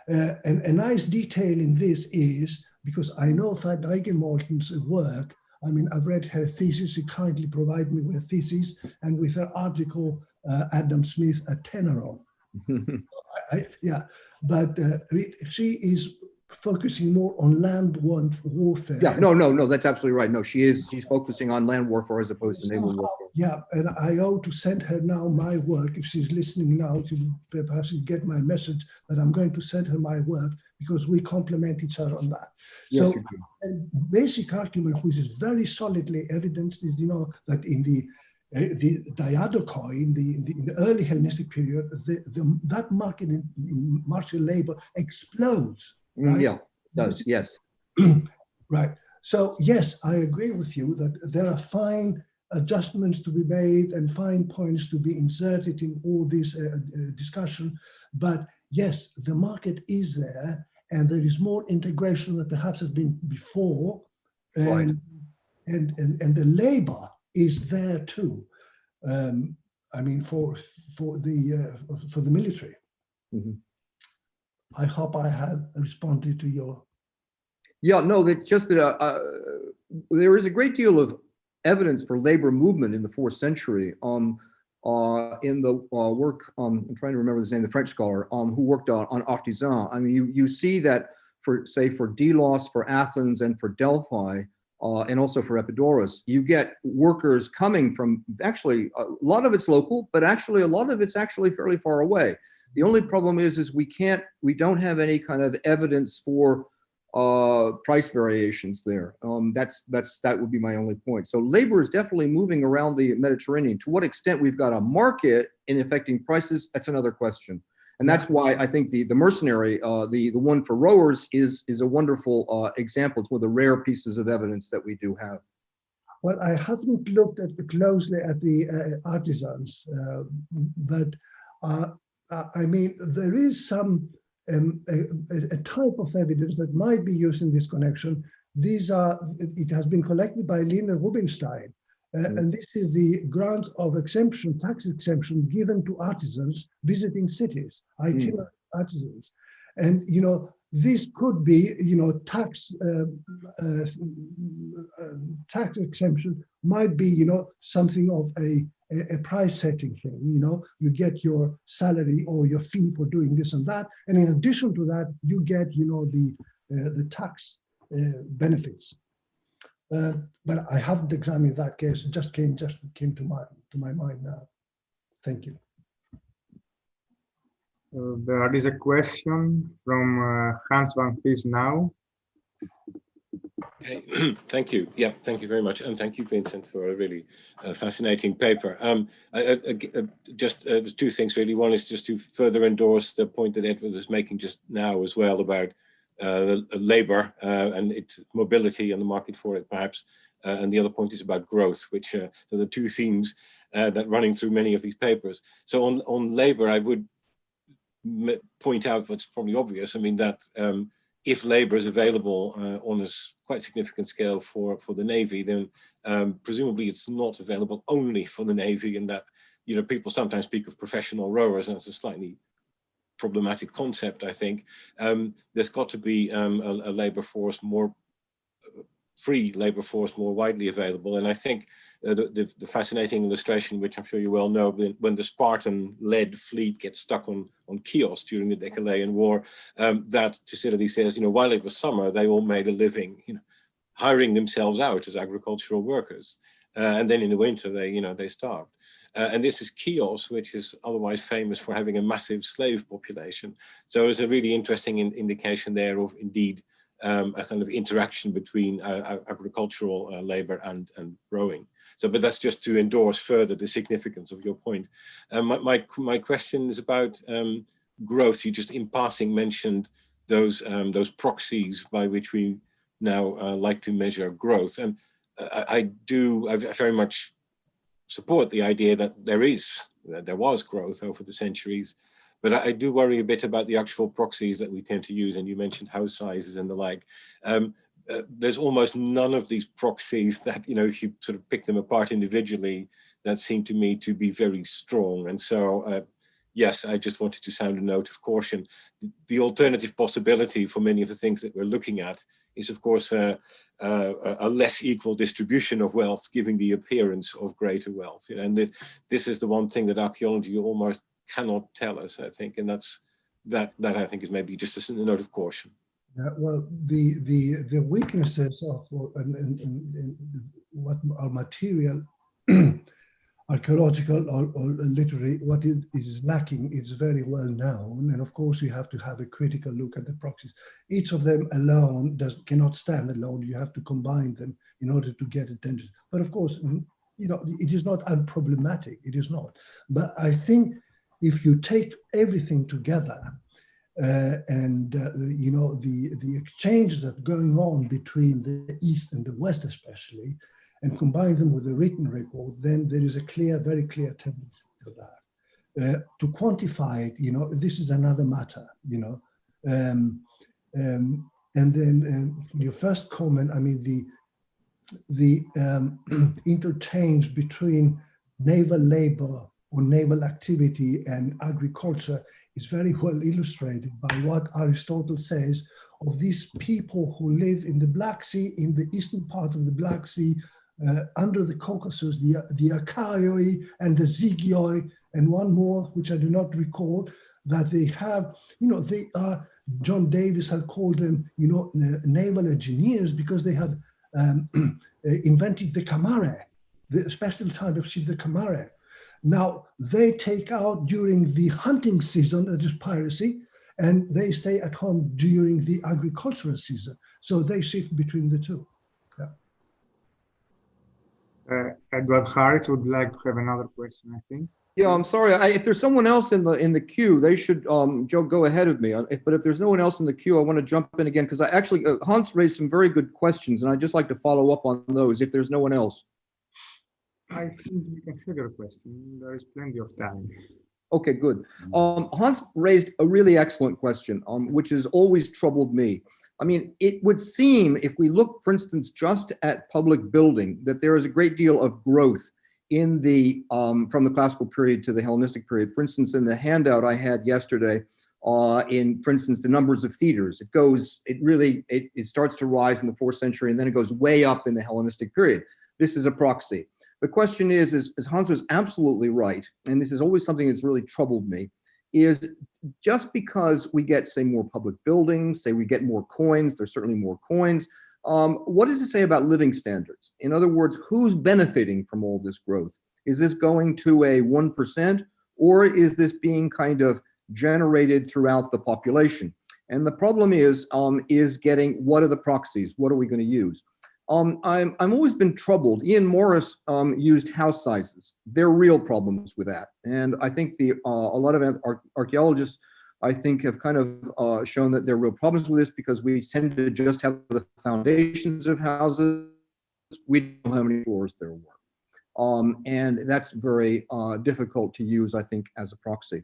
a nice detail in this is, because I know that Regenwortel's work, I mean, I've read her thesis, she kindly provided me with a thesis, and with her article, Adam Smith, a tenor on. But she is focusing more on land warfare. Yeah, no, that's absolutely right. No, she's focusing on land warfare as opposed to naval warfare. Yeah, and I owe to send her now my work. If she's listening now, to perhaps get my message that I'm going to send her my work, because we complement each other on that. Yes, so, and basic argument, which is very solidly evidenced, is that in the diadochoi, in the early Hellenistic period, that market in martial labor explodes. Right? Yeah, it does, yes. Right. So yes, I agree with you that there are fine adjustments to be made and fine points to be inserted in all this discussion. But yes, the market is there, and there is more integration than perhaps has been before, and the labor is there too. I mean, for the military. Mm-hmm. I hope I have responded to your. Yeah, no, that just that there is a great deal of evidence for labor movement in the 4th century. In the work, I'm trying to remember his name, the French scholar who worked on artisan. I mean, you see that for, say, for Delos, for Athens, and for Delphi, and also for Epidaurus, you get workers coming from, actually, a lot of it's local, but actually a lot of it's actually fairly far away. The only problem is we don't have any kind of evidence for price variations there. That would be my only point. So labor is definitely moving around the Mediterranean. To what extent we've got a market in affecting prices, that's another question. And that's why I think the mercenary, the one for rowers is a wonderful example. It's one of the rare pieces of evidence that we do have. Well, I haven't looked closely at the artisans, but I mean, there is some a type of evidence that might be used in this connection. It has been collected by Lina Rubinstein, and this is the grant of exemption, tax exemption given to artisans visiting cities, itinerant artisans. And, you know, this could be, you know, tax exemption might be, you know, something of a price setting thing. You know, you get your salary or your fee for doing this and that, and in addition to that, you get, you know, the tax benefits. But I haven't examined that case. It just came to my mind now. Thank you. There is a question from Hans van Vlies now. Okay. Thank you. Yeah, thank you very much. And thank you, Vincent, for a really fascinating paper. Just two things, really. One is just to further endorse the point that Edward was making just now as well about labor and its mobility and the market for it, perhaps. And the other point is about growth, which are the two themes that running through many of these papers. So on labor, I would point out what's probably obvious. I mean, that if labor is available on a quite significant scale for the Navy, then presumably it's not available only for the Navy, and that, you know, people sometimes speak of professional rowers, and it's a slightly problematic concept, I think. There's got to be a labor force, more free labor force, more widely available. And I think the fascinating illustration, which I'm sure you well know, when the Spartan-led fleet gets stuck on Chios during the Decalaean War, that Thucydides says, you know, while it was summer, they all made a living, you know, hiring themselves out as agricultural workers. And then in the winter, they starved. And this is Chios, which is otherwise famous for having a massive slave population. So it's a really interesting indication there of, indeed, a kind of interaction between agricultural labor and rowing. So, but that's just to endorse further the significance of your point. My question is about growth. You just in passing mentioned those proxies by which we now like to measure growth. And I very much support the idea that there was growth over the centuries. But I do worry a bit about the actual proxies that we tend to use, and you mentioned house sizes and the like. There's almost none of these proxies that, you know, if you sort of pick them apart individually, that seem to me to be very strong. And so, yes, I just wanted to sound a note of caution. The alternative possibility for many of the things that we're looking at is, of course, a less equal distribution of wealth, giving the appearance of greater wealth. And this is the one thing that archaeology almost cannot tell us, I think, and that I think is maybe just a note of caution. Well, the weaknesses of and what are material, archaeological or literary, what is lacking is very well known, and of course you have to have a critical look at the proxies. Each of them alone cannot stand alone. You have to combine them in order to get attention. But of course, you know, it is not unproblematic. It is not. But I think if you take everything together, you know, the exchanges that are going on between the East and the West especially, and combine them with the written record, then there is a very clear tendency to that. To quantify it, you know, this is another matter, you know. And then your first comment, I mean, the interchange between naval labor or naval activity and agriculture is very well illustrated by what Aristotle says of these people who live in the Black Sea, in the eastern part of the Black Sea, under the Caucasus, the Archaeoi and the Zygioi, and one more, which I do not recall, that they have, you know, they are, John Davies had called them, you know, naval engineers, because they have invented the kamare, the special type of ship, the kamare. Now, they take out during the hunting season, that is piracy, and they stay at home during the agricultural season. So they shift between the two. Yeah. Edward Harris would like to have another question, I think. Yeah, I'm sorry. If there's someone else in the queue, they should go ahead of me. But if there's no one else in the queue, I want to jump in again, because I actually Hans raised some very good questions, and I'd just like to follow up on those if there's no one else. I think we can have your question. There is plenty of time. Okay, good. Hans raised a really excellent question, which has always troubled me. I mean, it would seem, if we look, for instance, just at public building, that there is a great deal of growth in the from the classical period to the Hellenistic period. For instance, in the handout I had yesterday, for instance, the numbers of theaters, it starts to rise in the 4th century, and then it goes way up in the Hellenistic period. This is a proxy. The question is Hans was absolutely right, and this is always something that's really troubled me, is just because we get, say, more public buildings, say we get more coins, there's certainly more coins, what does it say about living standards? In other words, who's benefiting from all this growth? Is this going to a 1%, or is this being kind of generated throughout the population? And the problem is getting, what are the proxies? What are we going to use? I've always been troubled. Ian Morris used house sizes. There are real problems with that. And I think a lot of archaeologists, I think, have kind of shown that there are real problems with this, because we tend to just have the foundations of houses. We don't know how many floors there were. And that's very difficult to use, I think, as a proxy,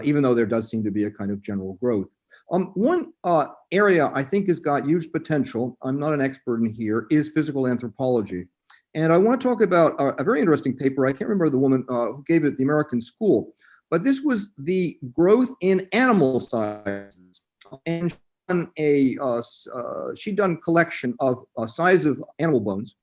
even though there does seem to be a kind of general growth. One area I think has got huge potential, I'm not an expert in here, is physical anthropology. And I want to talk about a very interesting paper. I can't remember the woman who gave it at the American School, but this was the growth in animal sizes. And she'd done collection of size of animal bones,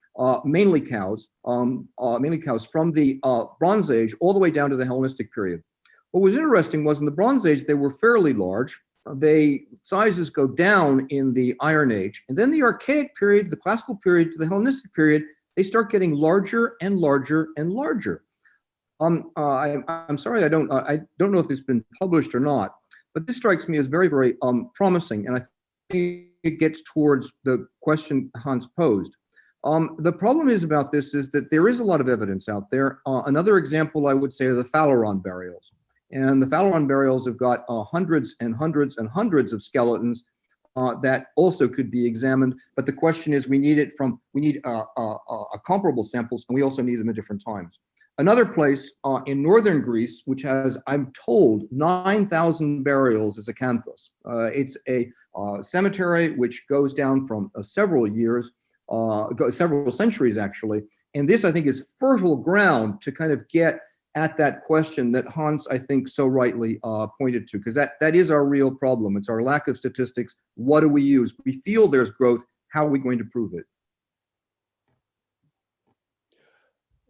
mainly cows from the Bronze Age all the way down to the Hellenistic period. What was interesting was in the Bronze Age, they were fairly large. Sizes go down in the Iron Age, and then the Archaic period, the Classical period to the Hellenistic period, they start getting larger and larger and larger. I'm sorry, I don't know if it's been published or not, but this strikes me as very, very promising, and I think it gets towards the question Hans posed. The problem is about this is that there is a lot of evidence out there. Another example I would say are the Phaleron burials. And the Phaleron burials have got hundreds and hundreds and hundreds of skeletons that also could be examined. But the question is, we need comparable samples, and we also need them at different times. Another place in northern Greece, which has, I'm told, 9,000 burials, is Acanthus. It's a cemetery which goes down from several years, several centuries actually. And this, I think, is fertile ground to kind of get at that question that Hans, I think, so rightly pointed to, because that is our real problem. It's our lack of statistics. What do we use? We feel there's growth. How are we going to prove it?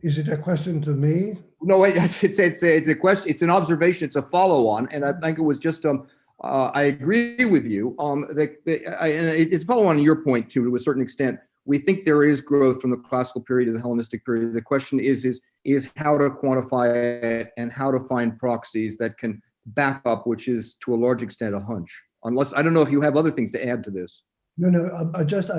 Is it a question to me? No, it's a question. It's an observation. It's a follow-on, and I think it was just I agree with you. It's a follow-on to your point too, to a certain extent. We think there is growth from the classical period to the Hellenistic period. The question is how to quantify it and how to find proxies that can back up, which is to a large extent a hunch. Unless, I don't know if you have other things to add to this. No, I just,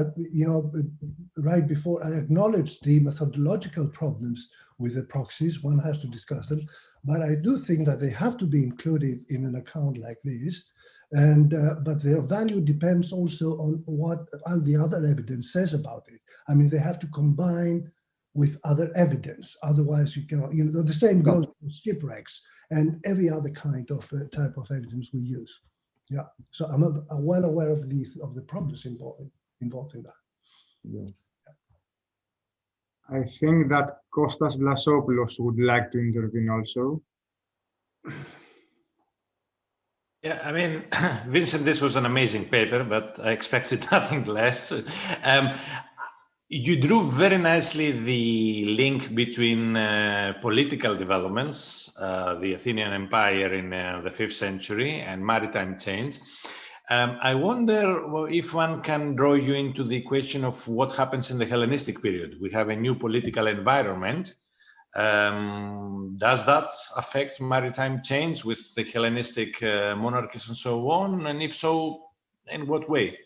right before I acknowledged the methodological problems with the proxies, one has to discuss them, but I do think that they have to be included in an account like this, And but their value depends also on what all the other evidence says about it. I mean, they have to combine with other evidence. Otherwise, you cannot. You know, the same goes for shipwrecks and every other kind of type of evidence we use. Yeah. So I'm well aware of the problems involved in that. Yeah. I think that Kostas Vlassopoulos would like to intervene also. Yeah, I mean, Vincent, this was an amazing paper, but I expected nothing less. You drew very nicely the link between political developments, the Athenian Empire in the 5th century, and maritime change. I wonder if one can draw you into the question of what happens in the Hellenistic period. We have a new political environment. Does that affect maritime change with the Hellenistic monarchies and so on? And if so, in what way?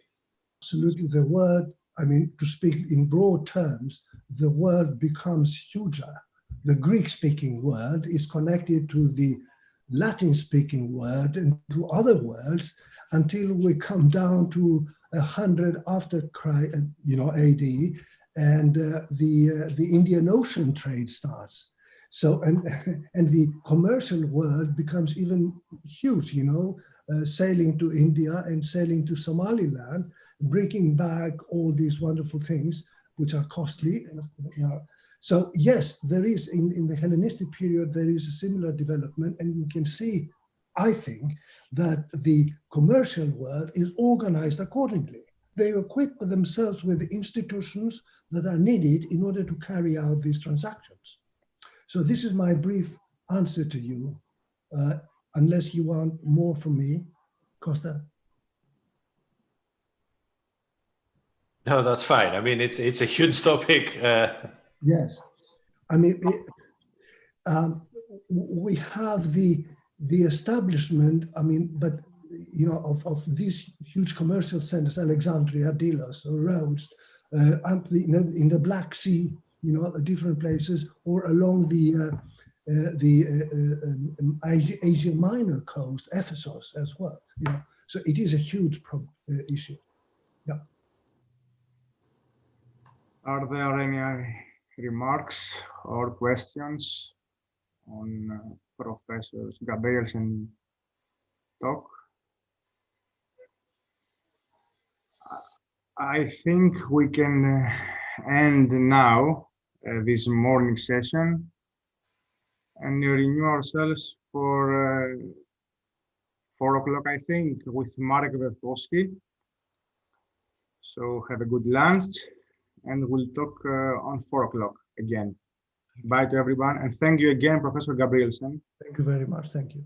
Absolutely. The word, I mean, to speak in broad terms, the word becomes huger. The Greek-speaking word is connected to the Latin-speaking word and to other words until we come down to 100 after AD, and the Indian Ocean trade starts. So and the commercial world becomes even huge. Sailing to India and sailing to Somaliland, bringing back all these wonderful things which are costly. And so yes, there is in the Hellenistic period there is a similar development, and we can see, I think, that the commercial world is organized accordingly. They equip themselves with the institutions that are needed in order to carry out these transactions. So this is my brief answer to you, unless you want more from me, Costa. No, that's fine. I mean, it's a huge topic. Yes, I mean, we have the establishment. I mean, but of these huge commercial centers, Alexandria, Delos, or Rhodes, in the Black Sea, different places, or along the Asia Minor coast, Ephesus as well. So it is a huge issue. Yeah. Are there any remarks or questions on Professor Gabrielsen's talk? I think we can end now this morning session and renew ourselves for 4 o'clock, I think, with Marek Verkowski. So have a good lunch, and we'll talk on 4 o'clock again. Bye to everyone, and thank you again, Professor Gabrielsen. Thank you very much. Thank you.